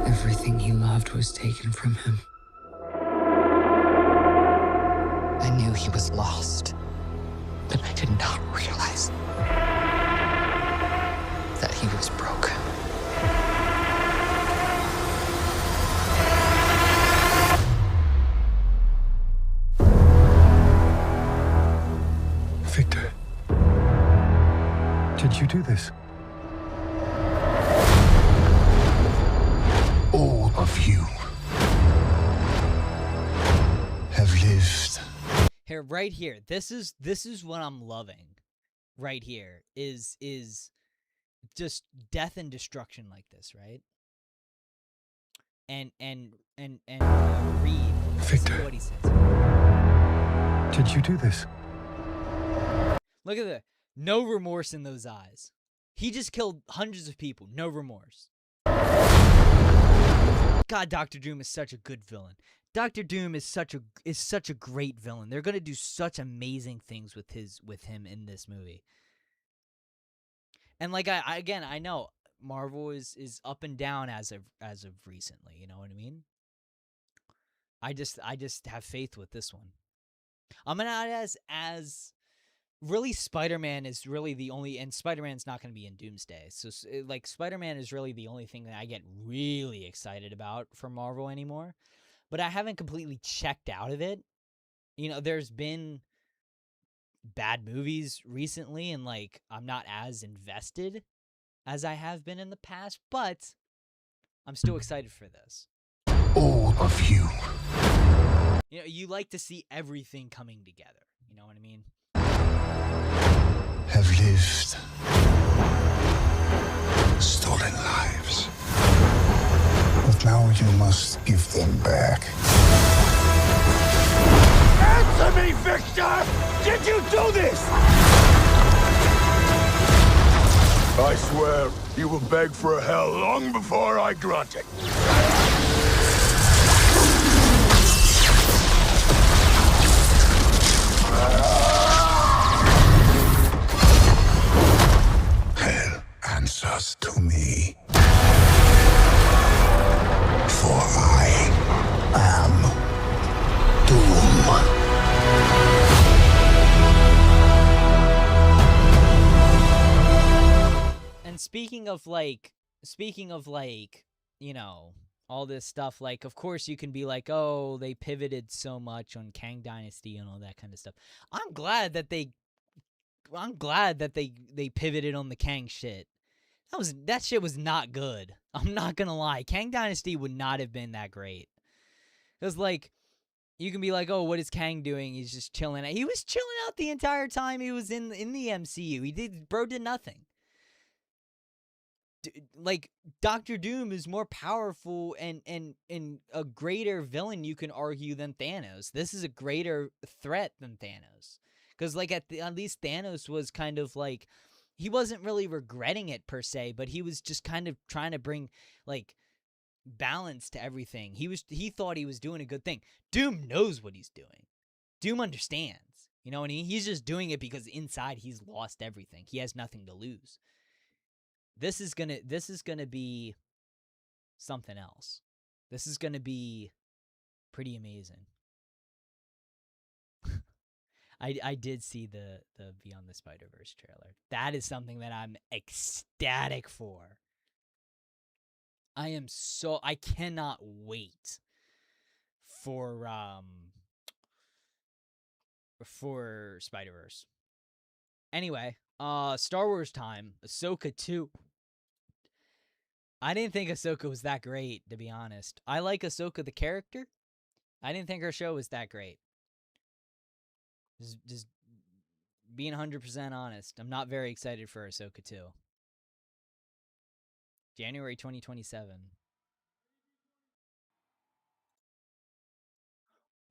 everything he loved was taken from him. I knew he was lost, but I did not realize that he was broken.
Victor, did you do this?
All of you have lived.
Here, right here. This is what I'm loving. Right here is just death and destruction like this, right? And Reed.
Victor,
What he says.
did you do this?
Look at that. No remorse in those eyes. He just killed hundreds of people. No remorse. God, Doctor Doom is such a good villain. Doctor Doom is such a great villain. They're gonna do such amazing things with him in this movie. And like I know Marvel is up and down as of recently. You know what I mean? I just have faith with this one. I'm gonna add as really Spider-Man is really the only, and Spider-Man's not going to be in Doomsday. So like Spider-Man is really the only thing that I get really excited about for Marvel anymore. But I haven't completely checked out of it. You know, there's been bad movies recently and like I'm not as invested as I have been in the past, but I'm still excited for this.
All of you.
You know, you like to see everything coming together. You know what I mean?
Have lived. Stolen lives. But now you must give them back.
Answer me, Victor! Did you do this? I swear, you will beg for hell long before I grant it.
Hell answers to me. For I am Doom.
And speaking of like, you know, all this stuff, like, of course you can be like, oh, they pivoted so much on Kang Dynasty and all that kind of stuff. I'm glad that they pivoted on the Kang shit. That shit was not good. I'm not gonna lie. Kang Dynasty would not have been that great. Because, like, you can be like, oh, what is Kang doing? He's just chilling. He was chilling out the entire time he was in the MCU. Bro did nothing. Like, Doctor Doom is more powerful and a greater villain, you can argue, than Thanos. This is a greater threat than Thanos. Because, like, at least Thanos was kind of like, he wasn't really regretting it per se, but he was just kind of trying to bring, like, balance to everything. He thought he was doing a good thing. Doom knows what he's doing. Doom understands. You know what I mean? He's just doing it because inside he's lost everything. He has nothing to lose. This is gonna be something else. This is gonna be pretty amazing. I did see the Beyond the Spider-Verse trailer. That is something that I'm ecstatic for. I cannot wait for Spider-Verse. Anyway, Star Wars time. Ahsoka 2. I didn't think Ahsoka was that great, to be honest. I like Ahsoka the character. I didn't think her show was that great. Just being 100% honest. I'm not very excited for Ahsoka 2. January 2027.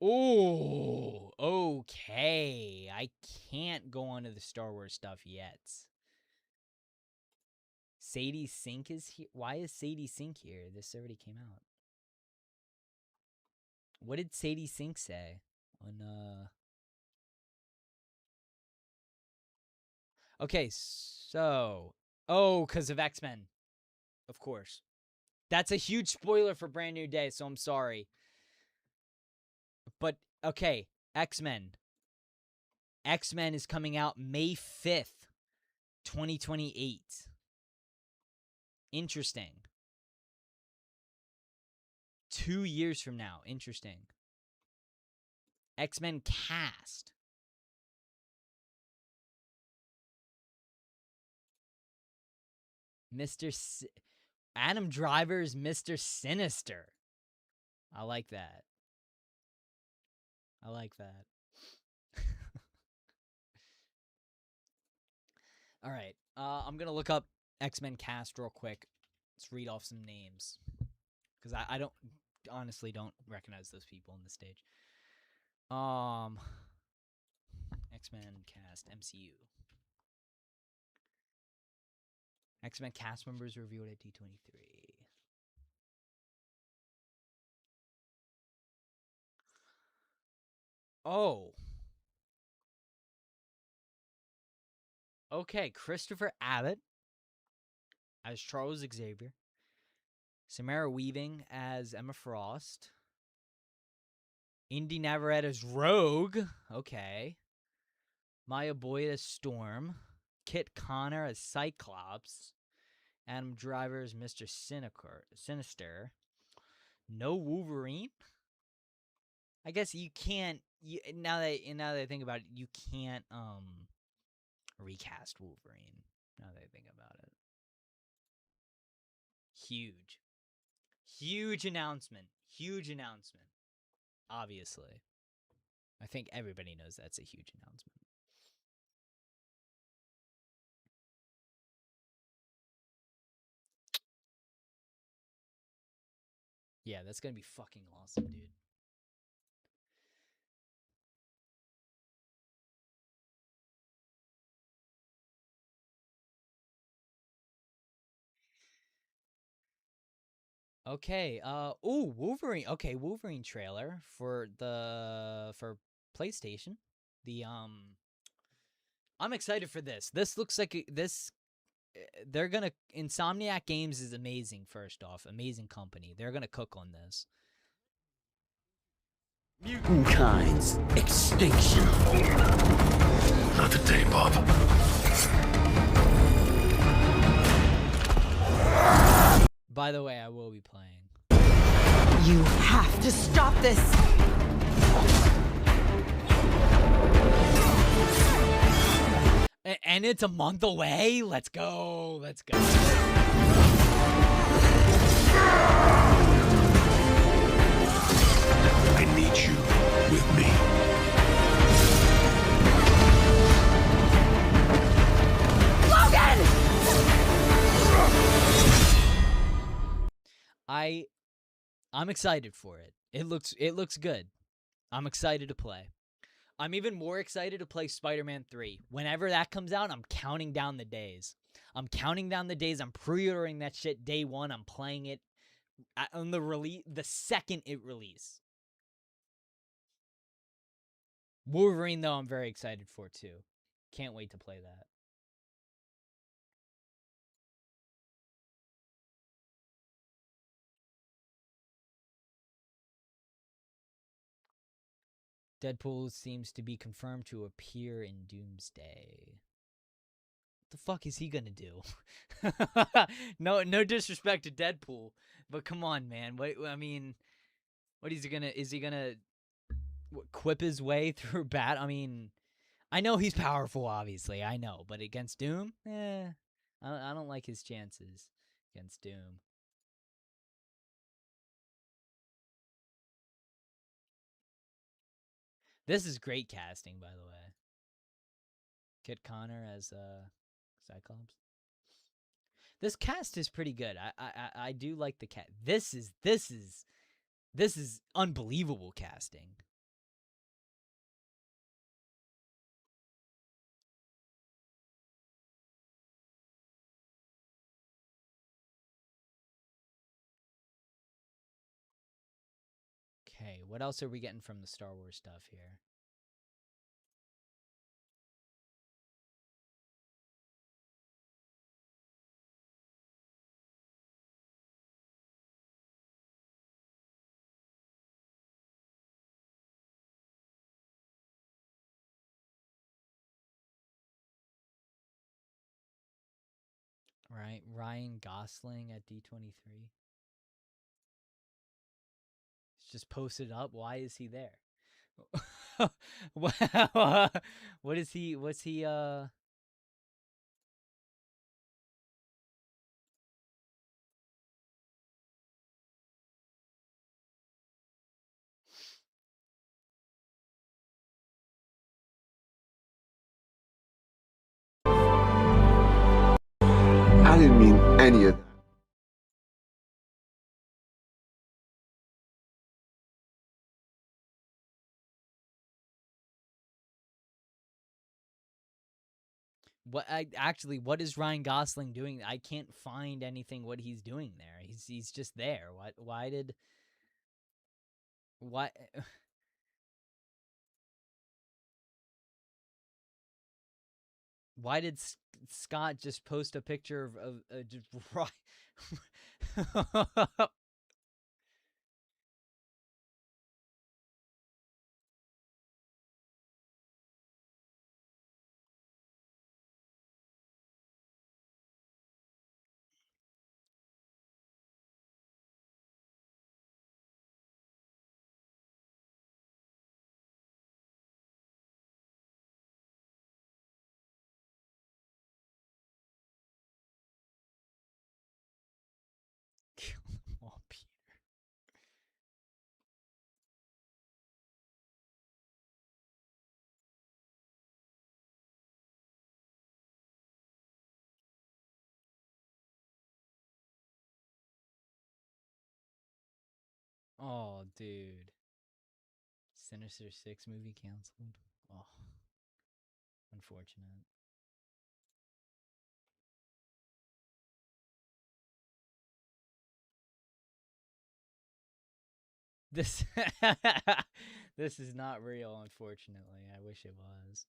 Oh, okay. I can't go on to the Star Wars stuff yet. Sadie Sink is here. Why is Sadie Sink here? This already came out. What did Sadie Sink say on Okay, so because of X-Men. Of course. That's a huge spoiler for Brand New Day, so I'm sorry. But okay, X-Men. X-Men is coming out May 5th, 2028. Interesting. 2 years from now. Interesting. X-Men cast. Adam Driver's Mr. Sinister. I like that. I like that. All right. I'm going to look up X-Men cast real quick. Let's read off some names. Because I don't, honestly don't recognize those people on the stage. X-Men cast, MCU. X-Men cast members revealed at D23. Oh. Okay, Christopher Abbott as Charles Xavier. Samara Weaving as Emma Frost. Indy Navarrete as Rogue. Okay. Maya Boyd as Storm. Kit Connor as Cyclops. Adam Driver as Mr. Sinister. No Wolverine? I guess you can't. Now that I think about it, you can't recast Wolverine. Now that I think about it, huge. Huge announcement. Huge announcement. Obviously. I think everybody knows that's a huge announcement. Yeah, that's gonna be fucking awesome, dude. Okay, ooh, Wolverine. Okay, Wolverine trailer for PlayStation. I'm excited for this. This looks like they're gonna Insomniac Games is amazing. First off, amazing company. They're gonna cook on this.
Mutant kind's extinction. Not today, Bob.
By the way, I will be playing.
You have to stop this!
And it's a month away? Let's go. Let's go.
I need you with me.
Logan!
I'm excited for it. It looks good. I'm excited to play. I'm even more excited to play Spider-Man 3. Whenever that comes out, I'm counting down the days. I'm pre-ordering that shit day one. I'm playing it on the second it release. Wolverine, though, I'm very excited for, too. Can't wait to play that. Deadpool seems to be confirmed to appear in Doomsday. What the fuck is he gonna do? No disrespect to Deadpool, but come on, man. What is he gonna quip his way through bat? I mean, I know he's powerful, obviously. I know, but against Doom, I don't like his chances against Doom. This is great casting, by the way. Kit Connor as Cyclops. This cast is pretty good. I do like the cat. This is unbelievable casting. Okay, what else are we getting from the Star Wars stuff here? Right, Ryan Gosling at D23. It's just posted up. Why is he there? What is he? What's he?
I didn't mean any of that.
What is Ryan Gosling doing? I can't find anything what he's doing there. He's just there. Why why did Scott just post a picture of just Kill them all, Peter. Oh, dude. Sinister 6 movie canceled. Oh, unfortunate. This this is not real, unfortunately. I wish it was.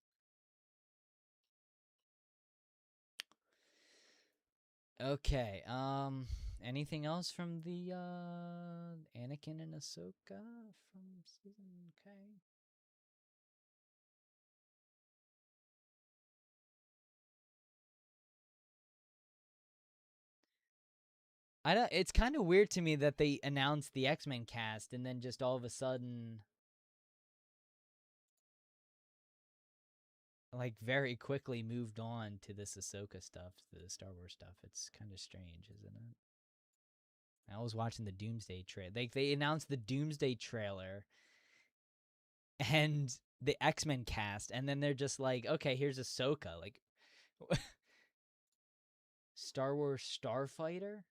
Okay, anything else from the Anakin and Ahsoka from season? Okay. I don't. It's kind of weird to me that they announced the X-Men cast and then just all of a sudden, like, very quickly moved on to this Ahsoka stuff, the Star Wars stuff. It's kind of strange, isn't it? I was watching the Doomsday trailer. They announced the Doomsday trailer and the X-Men cast, and then they're just like, okay, here's Ahsoka. Like, Star Wars Starfighter?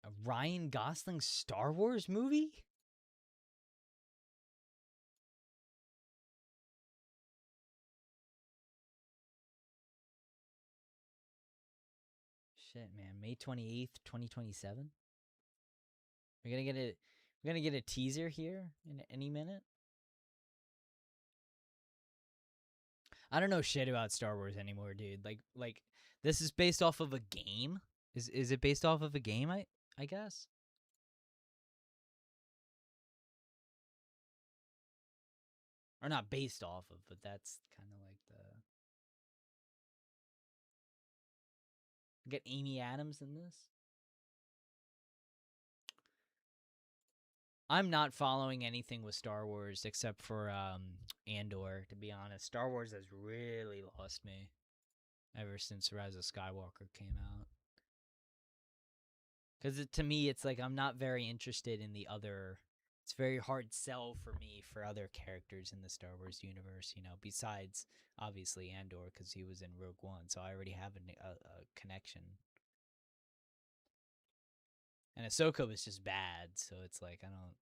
A Ryan Gosling Star Wars movie? Shit, man. May 28th, 2027? We're gonna get a teaser here in any minute. I don't know shit about Star Wars anymore, dude. Like this is based off of a game? Is it based off of a game, I guess? Or not based off of, but that's kind of like the... Get Amy Adams in this? I'm not following anything with Star Wars except for Andor, to be honest. Star Wars has really lost me ever since Rise of Skywalker came out. Because to me, it's like I'm not very interested in the other... It's very hard sell for me for other characters in the Star Wars universe, you know, besides, obviously, Andor, because he was in Rogue One, so I already have a connection. And Ahsoka was just bad, so it's like, I don't...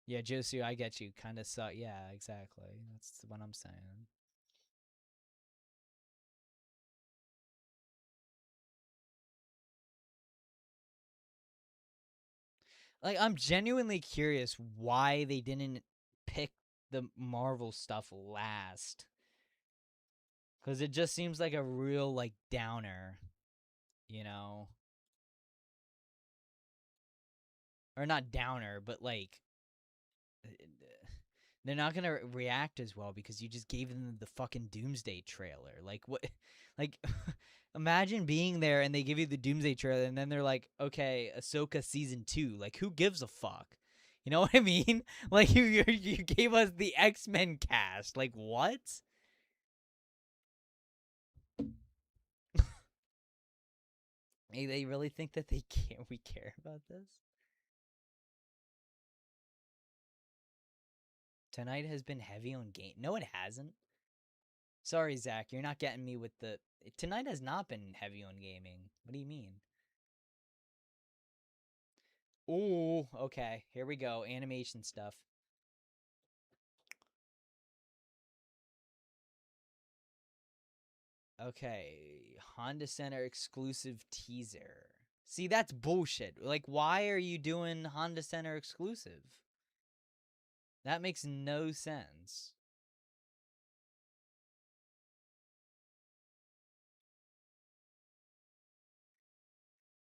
Yeah, Josu, I get you. Kind of suck. Yeah, exactly. That's what I'm saying. Like, I'm genuinely curious why they didn't pick the Marvel stuff last. Because it just seems like a real, like, downer, you know? Or not downer, but, like, they're not gonna react as well because you just gave them the fucking Doomsday trailer. Like, what? Like, imagine being there and they give you the Doomsday trailer and then they're like, okay, Ahsoka season 2. Like, who gives a fuck? You know what I mean? Like, you gave us the X-Men cast. Like, what? Hey, they really think that we care about this? Tonight has been heavy on game. No, it hasn't. Sorry, Zach, you're not getting me with the... Tonight has not been heavy on gaming. What do you mean? Ooh, okay. Here we go. Animation stuff. Okay. Honda Center exclusive teaser. See, that's bullshit. Like, why are you doing Honda Center exclusive? That makes no sense.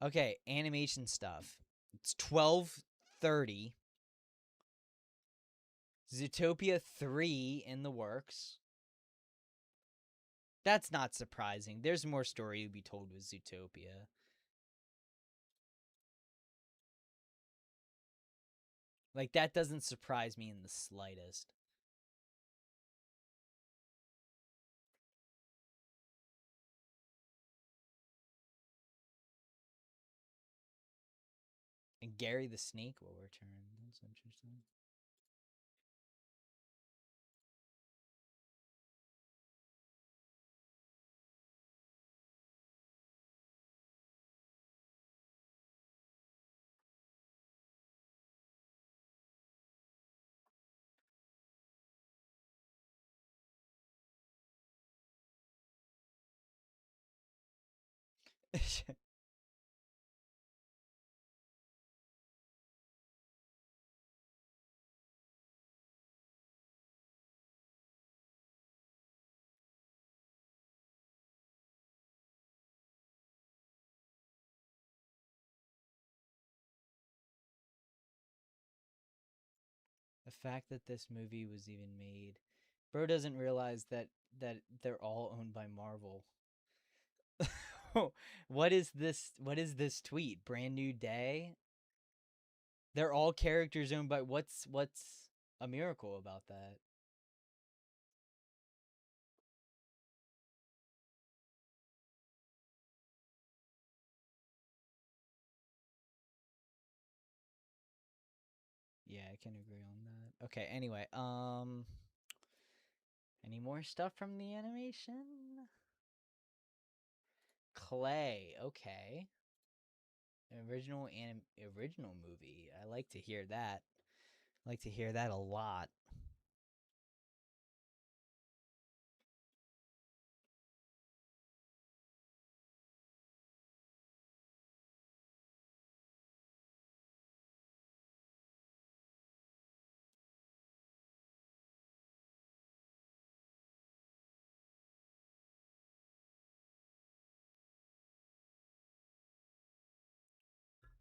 Okay, animation stuff. It's 12:30. Zootopia 3 in the works. That's not surprising. There's more story to be told with Zootopia. Like, that doesn't surprise me in the slightest. And Gary the Snake will return. That's interesting. The fact that this movie was even made. Bro doesn't realize that they're all owned by Marvel. What is this? What is this tweet? Brand new day? They're all characters owned by what's a miracle about that? Yeah, I can agree on that. Okay, anyway, any more stuff from the animation? Clay, okay. Original movie. I like to hear that. I like to hear that a lot.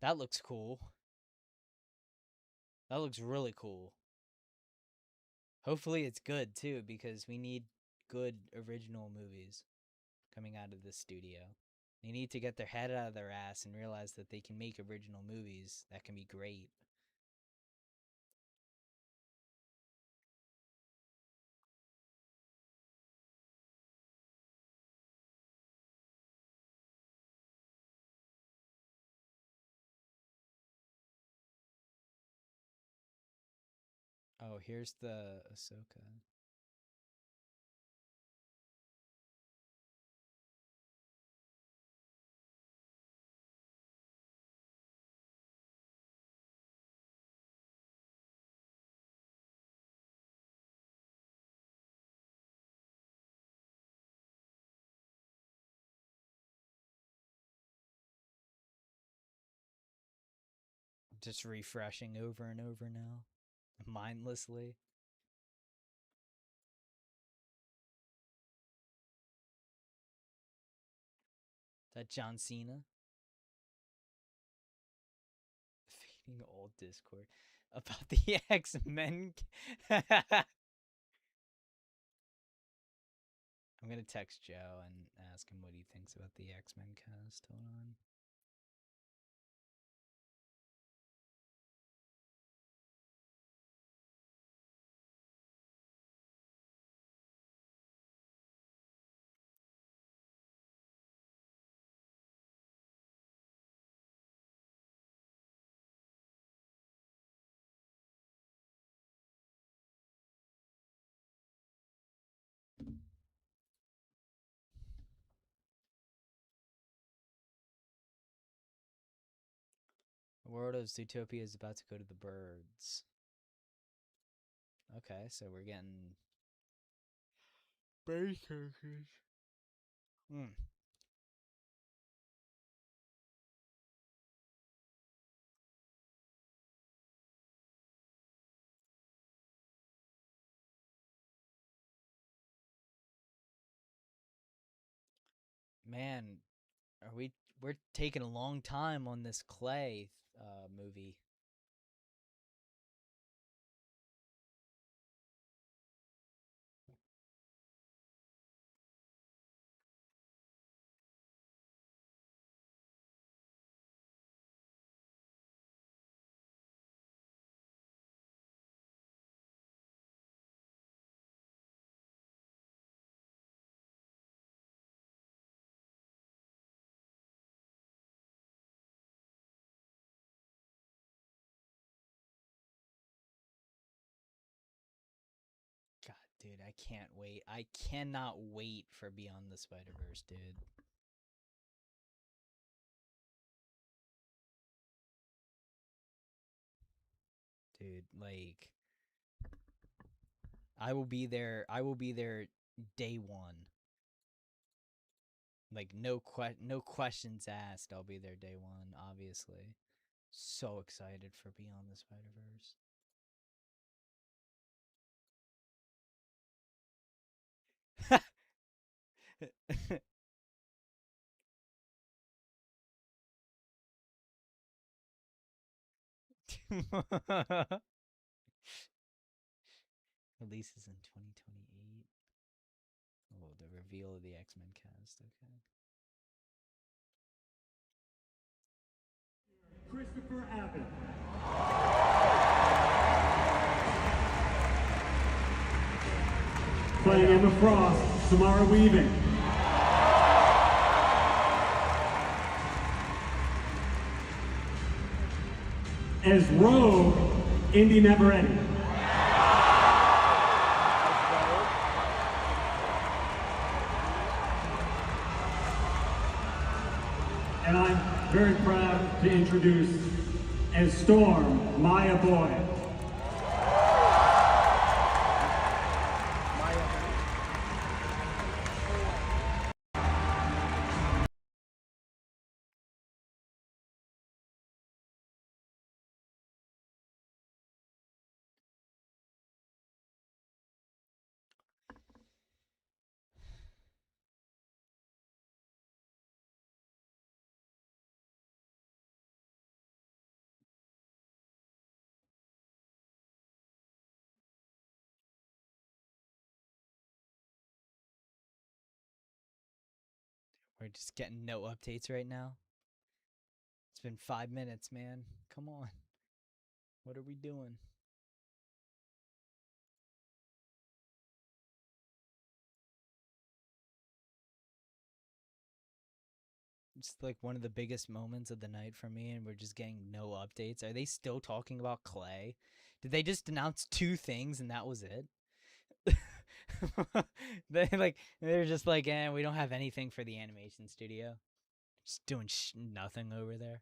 That looks cool. That looks really cool. Hopefully it's good too, because we need good original movies coming out of this studio. They need to get their head out of their ass and realize that they can make original movies that can be great. Oh, here's the Ahsoka. Just refreshing over and over now, mindlessly. That John Cena? Feeding old Discord about the X-Men. I'm gonna text Joe and ask him what he thinks about the X-Men cast. Hold on. The world of Zootopia is about to go to the birds. Okay, so we're getting bird characters. Man, we're taking a long time on this Clay movie. Dude, I can't wait. I cannot wait for Beyond the Spider-Verse, dude. Dude, like I will be there. I will be there day one. Like no questions asked. I'll be there day one, obviously. So excited for Beyond the Spider-Verse. Releases in 2028. Oh, the reveal of the X-Men cast. Okay.
Christopher Abbott. Playing Emma Frost, Samara Weaving. As Rogue, Indy Neveretti. And I'm very proud to introduce as Storm, Maya Boyd.
We're just getting no updates right now. It's been 5 minutes, man. Come on. What are we doing? It's like one of the biggest moments of the night for me, and we're just getting no updates. Are they still talking about Clay? Did they just announce 2 things and that was it? They're just like, we don't have anything for the animation studio. Just doing nothing over there.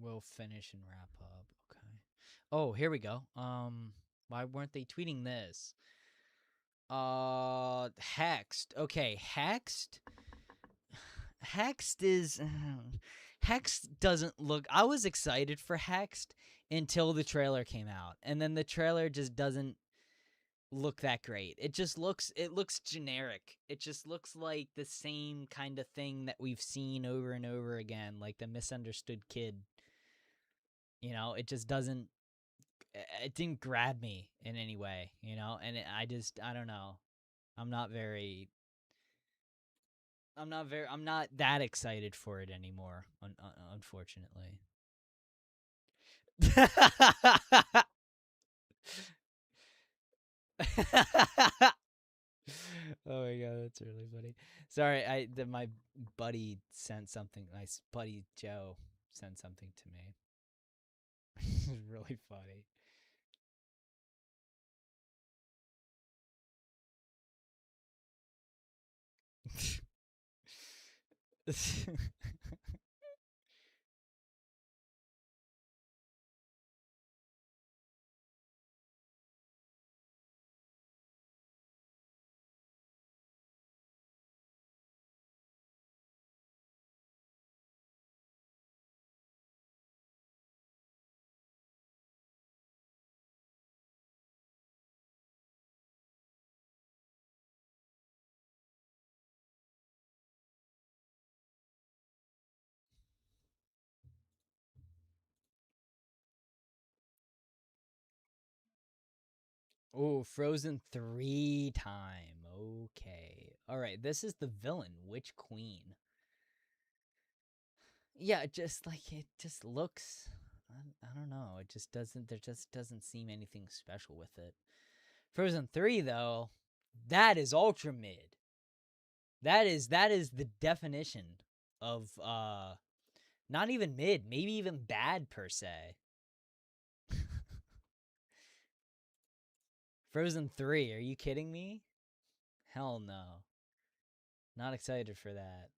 We'll finish and wrap up. Okay. Oh, here we go. Why weren't they tweeting this? Hexed. Okay, Hexed. Hexed is Hexed doesn't look. I was excited for Hexed until the trailer came out, and then the trailer just doesn't look that great. It looks generic. It just looks like the same kind of thing that we've seen over and over again, like the misunderstood kid. You know, it just doesn't. It didn't grab me in any way, you know, and I don't know. I'm not that excited for it anymore, unfortunately. Oh my god, that's really funny. Sorry, my buddy sent something. My buddy Joe sent something to me. It's really funny. Oh, Frozen 3 time. Okay. All right, this is the villain, Witch Queen. Yeah, just like it just looks. I don't know. It just doesn't. There just doesn't seem anything special with it. Frozen 3 though, that is ultra mid. That is the definition of not even mid, maybe even bad per se. Frozen 3, are you kidding me? Hell no. Not excited for that.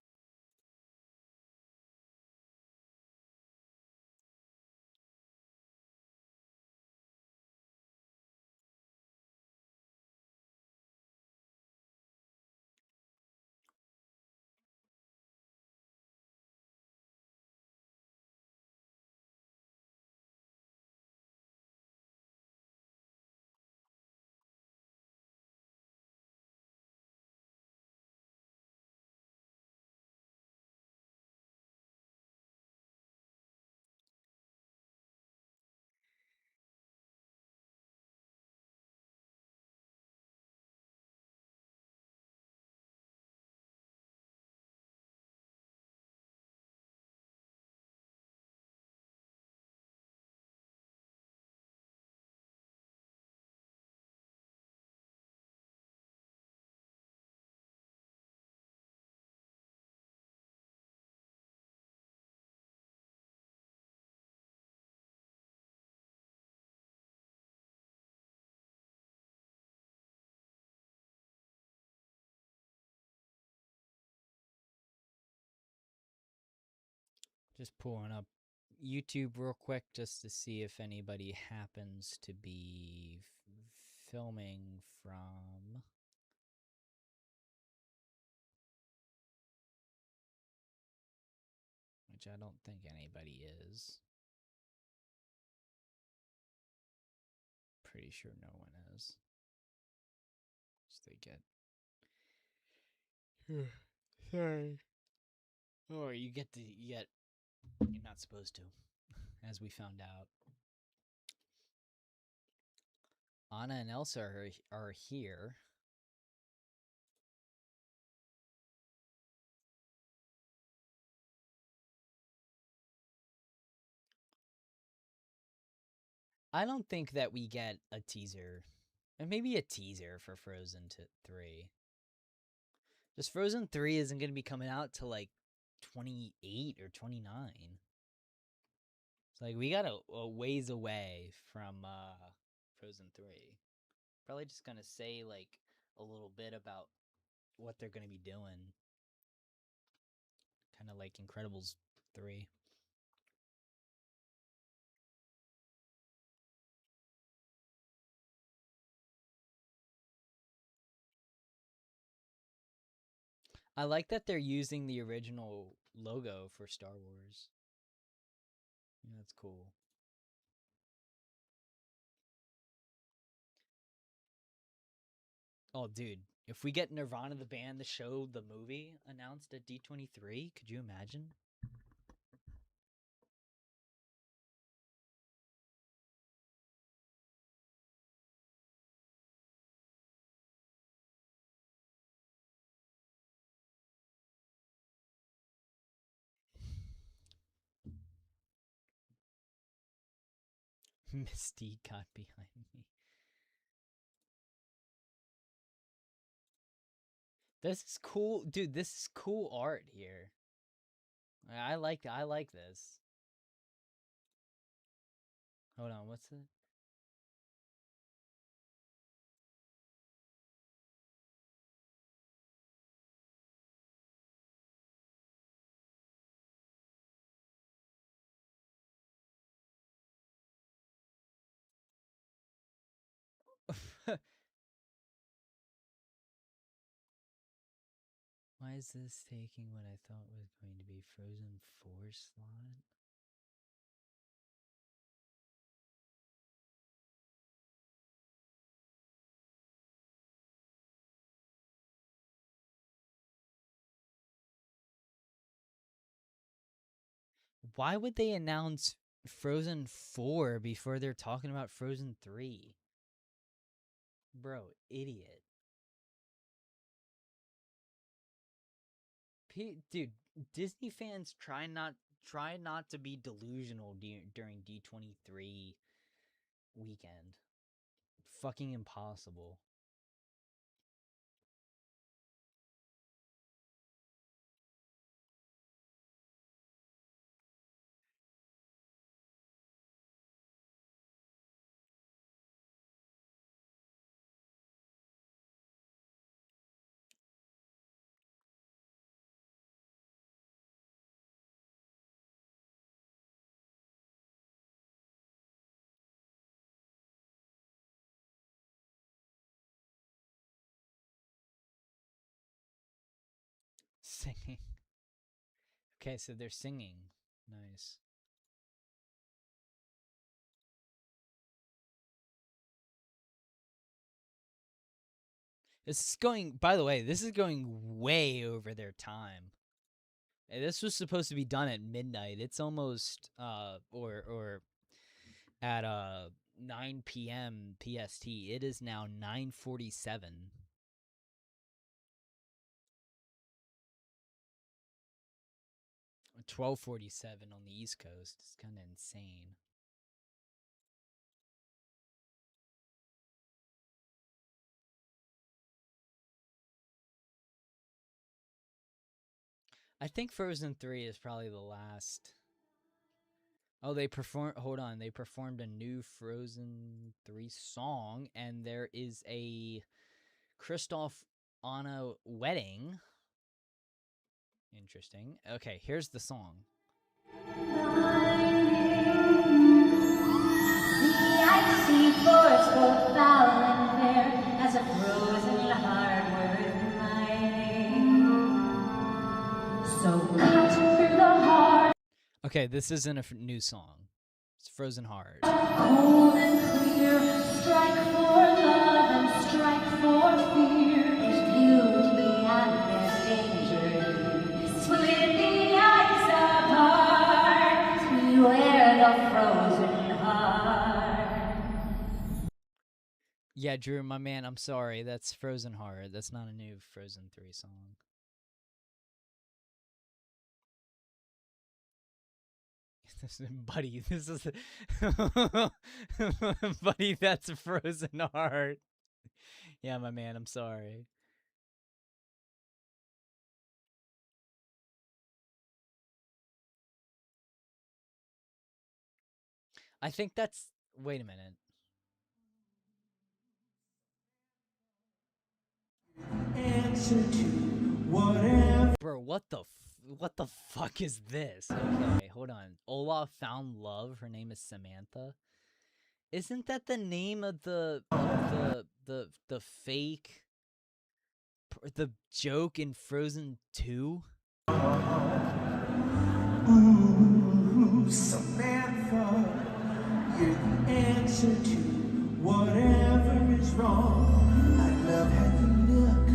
Just pulling up YouTube real quick just to see if anybody happens to be filming from. Which I don't think anybody is. Pretty sure no one is. So they get. Sorry. Or you get. You're not supposed to, as we found out. Anna and Elsa are here. I don't think that we get a teaser. And maybe a teaser for Frozen 3. Just Frozen 3 isn't going to be coming out till like 28 or 29. It's like we got a ways away from Frozen 3. Probably just going to say like a little bit about what they're going to be doing. Kind of like Incredibles 3. I like that they're using the original logo for Star Wars. Yeah, that's cool. Oh, dude. If we get Nirvana the band, the show, the movie announced at D23, could you imagine? Mystique got behind me. This is cool, dude. This is cool art here. I like this. Hold on, what's it? Why is this taking what I thought was going to be Frozen 4 slot? Why would they announce Frozen 4 before they're talking about Frozen 3? Bro, idiot. Dude, Disney fans try not try not to be delusional during D23 weekend. Fucking impossible. Singing. Okay, so they're singing. Nice. This is going, by the way, this is going way over their time. This was supposed to be done at midnight. It's almost, or at 9 p.m. PST. It is now 9:47. 12:47 on the East Coast. It's kind of insane. I think Frozen 3 is probably the last. Oh, they performed. Hold on, they performed a new Frozen 3 song, and there is a Kristoff Anna wedding. Interesting. Okay, here's the song.
The icy forest both foul and fair has a frozen heart worth mining. So cut through the heart.
Okay, this isn't a new song. It's Frozen Heart.
Cold and clear, strike for love and strike for fear. There's beauty and there's danger. Split the ice apart. Beware the frozen heart.
Yeah, Drew, my man, I'm sorry. That's Frozen Heart. That's not a new Frozen 3 song. Buddy, this is buddy, that's a Frozen Heart. Yeah, my man, I'm sorry. I think that's, wait a minute.
Answer to whatever.
Bro, what the fuck is this? Okay, hold on. Olaf found love. Her name is Samantha. Isn't that the name of the fake, the joke in Frozen 2?
Ooh, Samantha, you're the answer to whatever is wrong. I love how you look,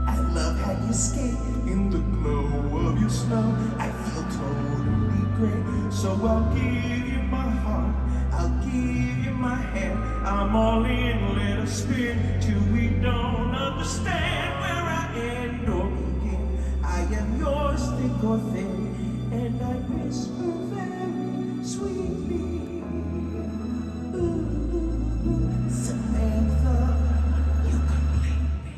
I love how you skate in the glow of your snow. I feel totally great, so I'll give you my heart, I'll give you my hand. I'm all in, let us spin till we don't understand where I end or begin. I am yours, thick or thin, and I whisper very sweetly. Ooh, Samantha, you complete me.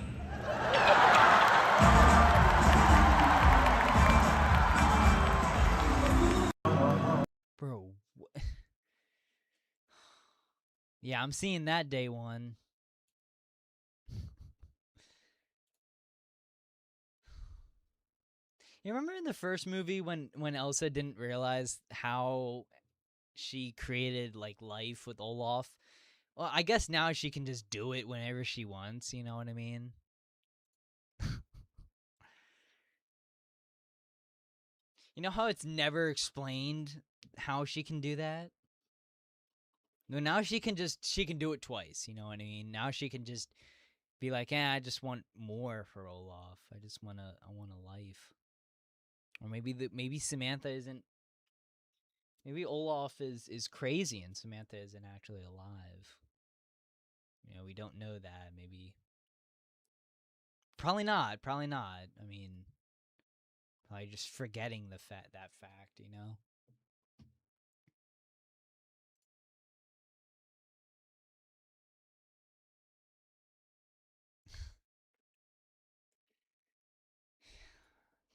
Bro, yeah, I'm seeing that day one. You remember in the first movie when Elsa didn't realize how she created like life with Olaf? Well, I guess now she can just do it whenever she wants, you know what I mean? You know how it's never explained how she can do that? No, now she can do it twice, you know what I mean? Now she can just be like, I just want more for Olaf. I want a life. Or maybe Samantha isn't. Maybe Olaf is crazy and Samantha isn't actually alive. You know, we don't know that. Maybe. Probably not. Probably not. I mean, probably just forgetting that fact. You know.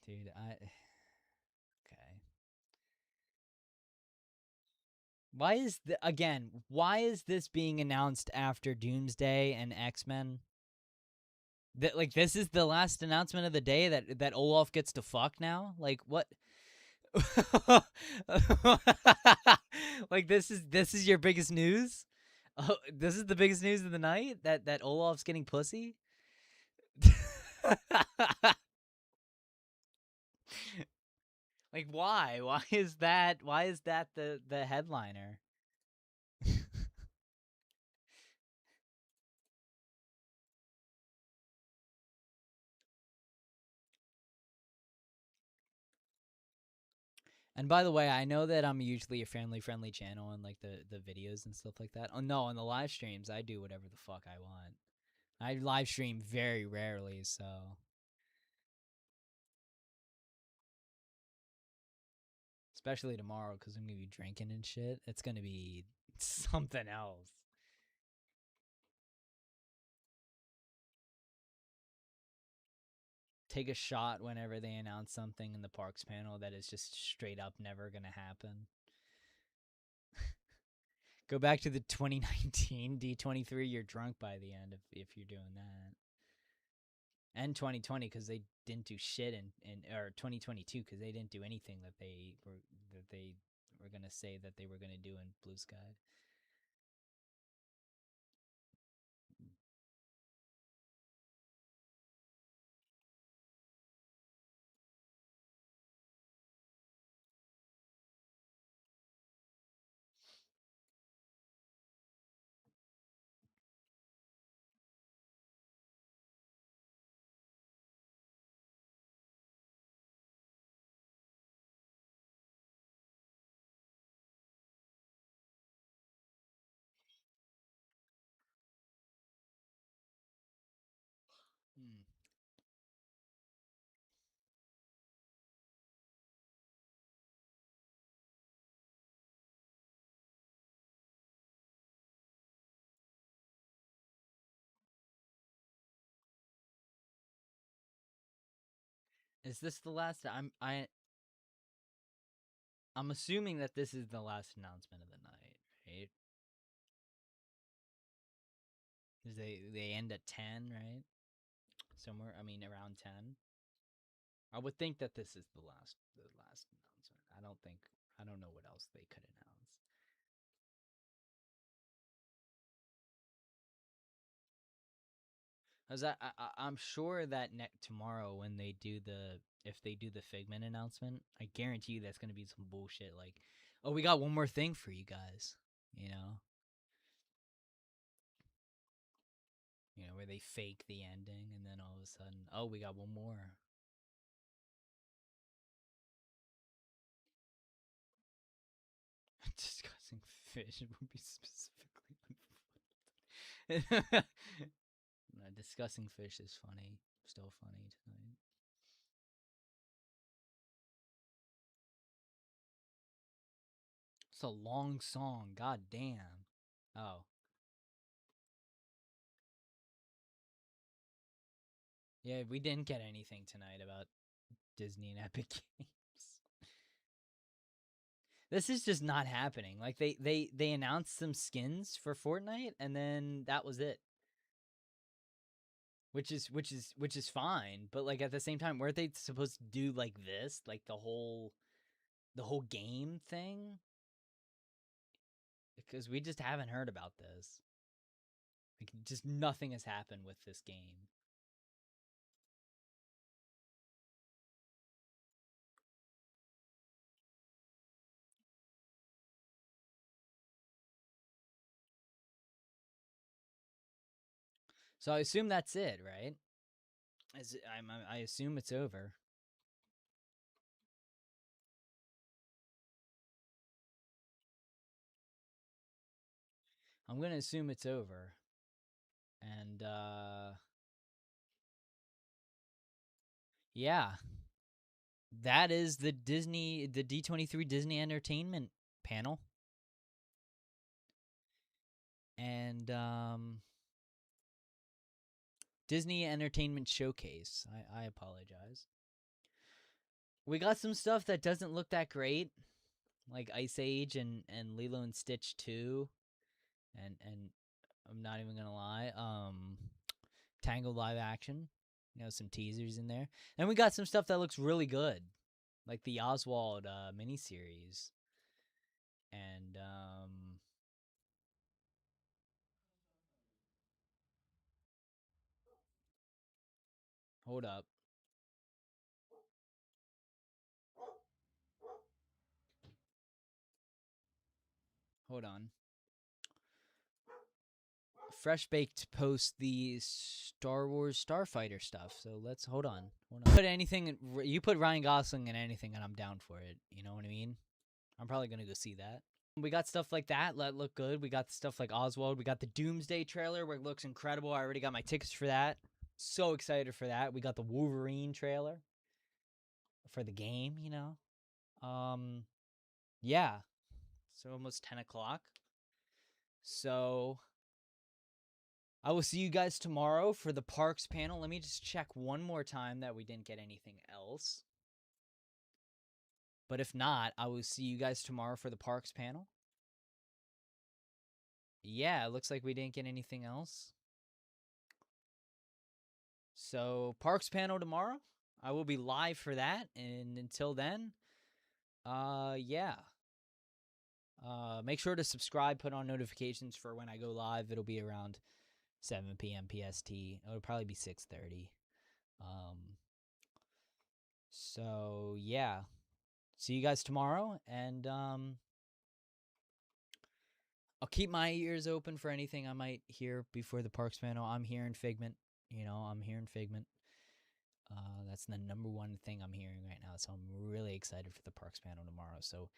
Dude, okay. Why is why is this being announced after Doomsday and X-Men? That like this is the last announcement of the day that Olaf gets to fuck now? Like what? Like this is your biggest news? Oh, this is the biggest news of the night? That Olaf's getting pussy? Like why? Why is that the headliner? And by the way, I know that I'm usually a family-friendly channel and like the videos and stuff like that. Oh no, on the live streams, I do whatever the fuck I want. I live stream very rarely, so especially tomorrow because I'm gonna be drinking and shit. It's gonna be something else. Take a shot whenever they announce something in the parks panel that is just straight up never gonna happen. Go back to the 2019 D23. You're drunk by the end if you're doing that. And 2020 because they didn't do shit in or 2022 because they didn't do anything that they were gonna say that they were gonna do in Blue Sky. Hmm. Is this the last? I'm assuming that this is the last announcement of the night, right? Because they end at 10, right? Somewhere, I mean, around 10. I would think that this is the last announcement. I don't know what else they could announce. Cause I'm sure that tomorrow when they do if they do the Figment announcement, I guarantee you that's gonna be some bullshit like, oh, we got one more thing for you guys, you know, where they fake the ending and then all of a sudden, oh, we got one more. Discussing fish would be specifically unfunny. Discussing fish is funny, still funny tonight. It's a long song, god damn. Oh. Yeah, we didn't get anything tonight about Disney and Epic Games. This is just not happening. Like they announced some skins for Fortnite and then that was it. Which is fine, but like at the same time, weren't they supposed to do like this, like the whole game thing? Because we just haven't heard about this. Like just nothing has happened with this game. So I assume that's it, right? I assume it's over. I'm gonna assume it's over. And yeah. That is the D23 Disney Entertainment panel. And Disney Entertainment Showcase. I apologize. We got some stuff that doesn't look that great, like Ice Age and Lilo and Stitch 2, and I'm not even gonna lie, Tangled live action, some teasers in there, and we got some stuff that looks really good, like the Oswald miniseries, and hold up. Hold on. Fresh Baked post the Star Wars Starfighter stuff, so let's hold on. Put anything. You put Ryan Gosling in anything, and I'm down for it. You know what I mean? I'm probably gonna go see that. We got stuff like that look good. We got stuff like Oswald. We got the Doomsday trailer where it looks incredible. I already got my tickets for that. So excited for that. We got the Wolverine trailer for the game. Yeah. So almost 10 o'clock. So I will see you guys tomorrow for the parks panel. Let me just check one more time that we didn't get anything else. But if not, I will see you guys tomorrow for the parks panel. Yeah, it looks like we didn't get anything else. So, parks panel tomorrow. I will be live for that. And until then, yeah. Make sure to subscribe, put on notifications for when I go live. It'll be around 7 p.m. PST. It'll probably be 6:30. So, yeah. See you guys tomorrow, and I'll keep my ears open for anything I might hear before the parks panel. I'm hearing Figment. I'm hearing Figment. That's the number one thing I'm hearing right now, so I'm really excited for the parks panel tomorrow. So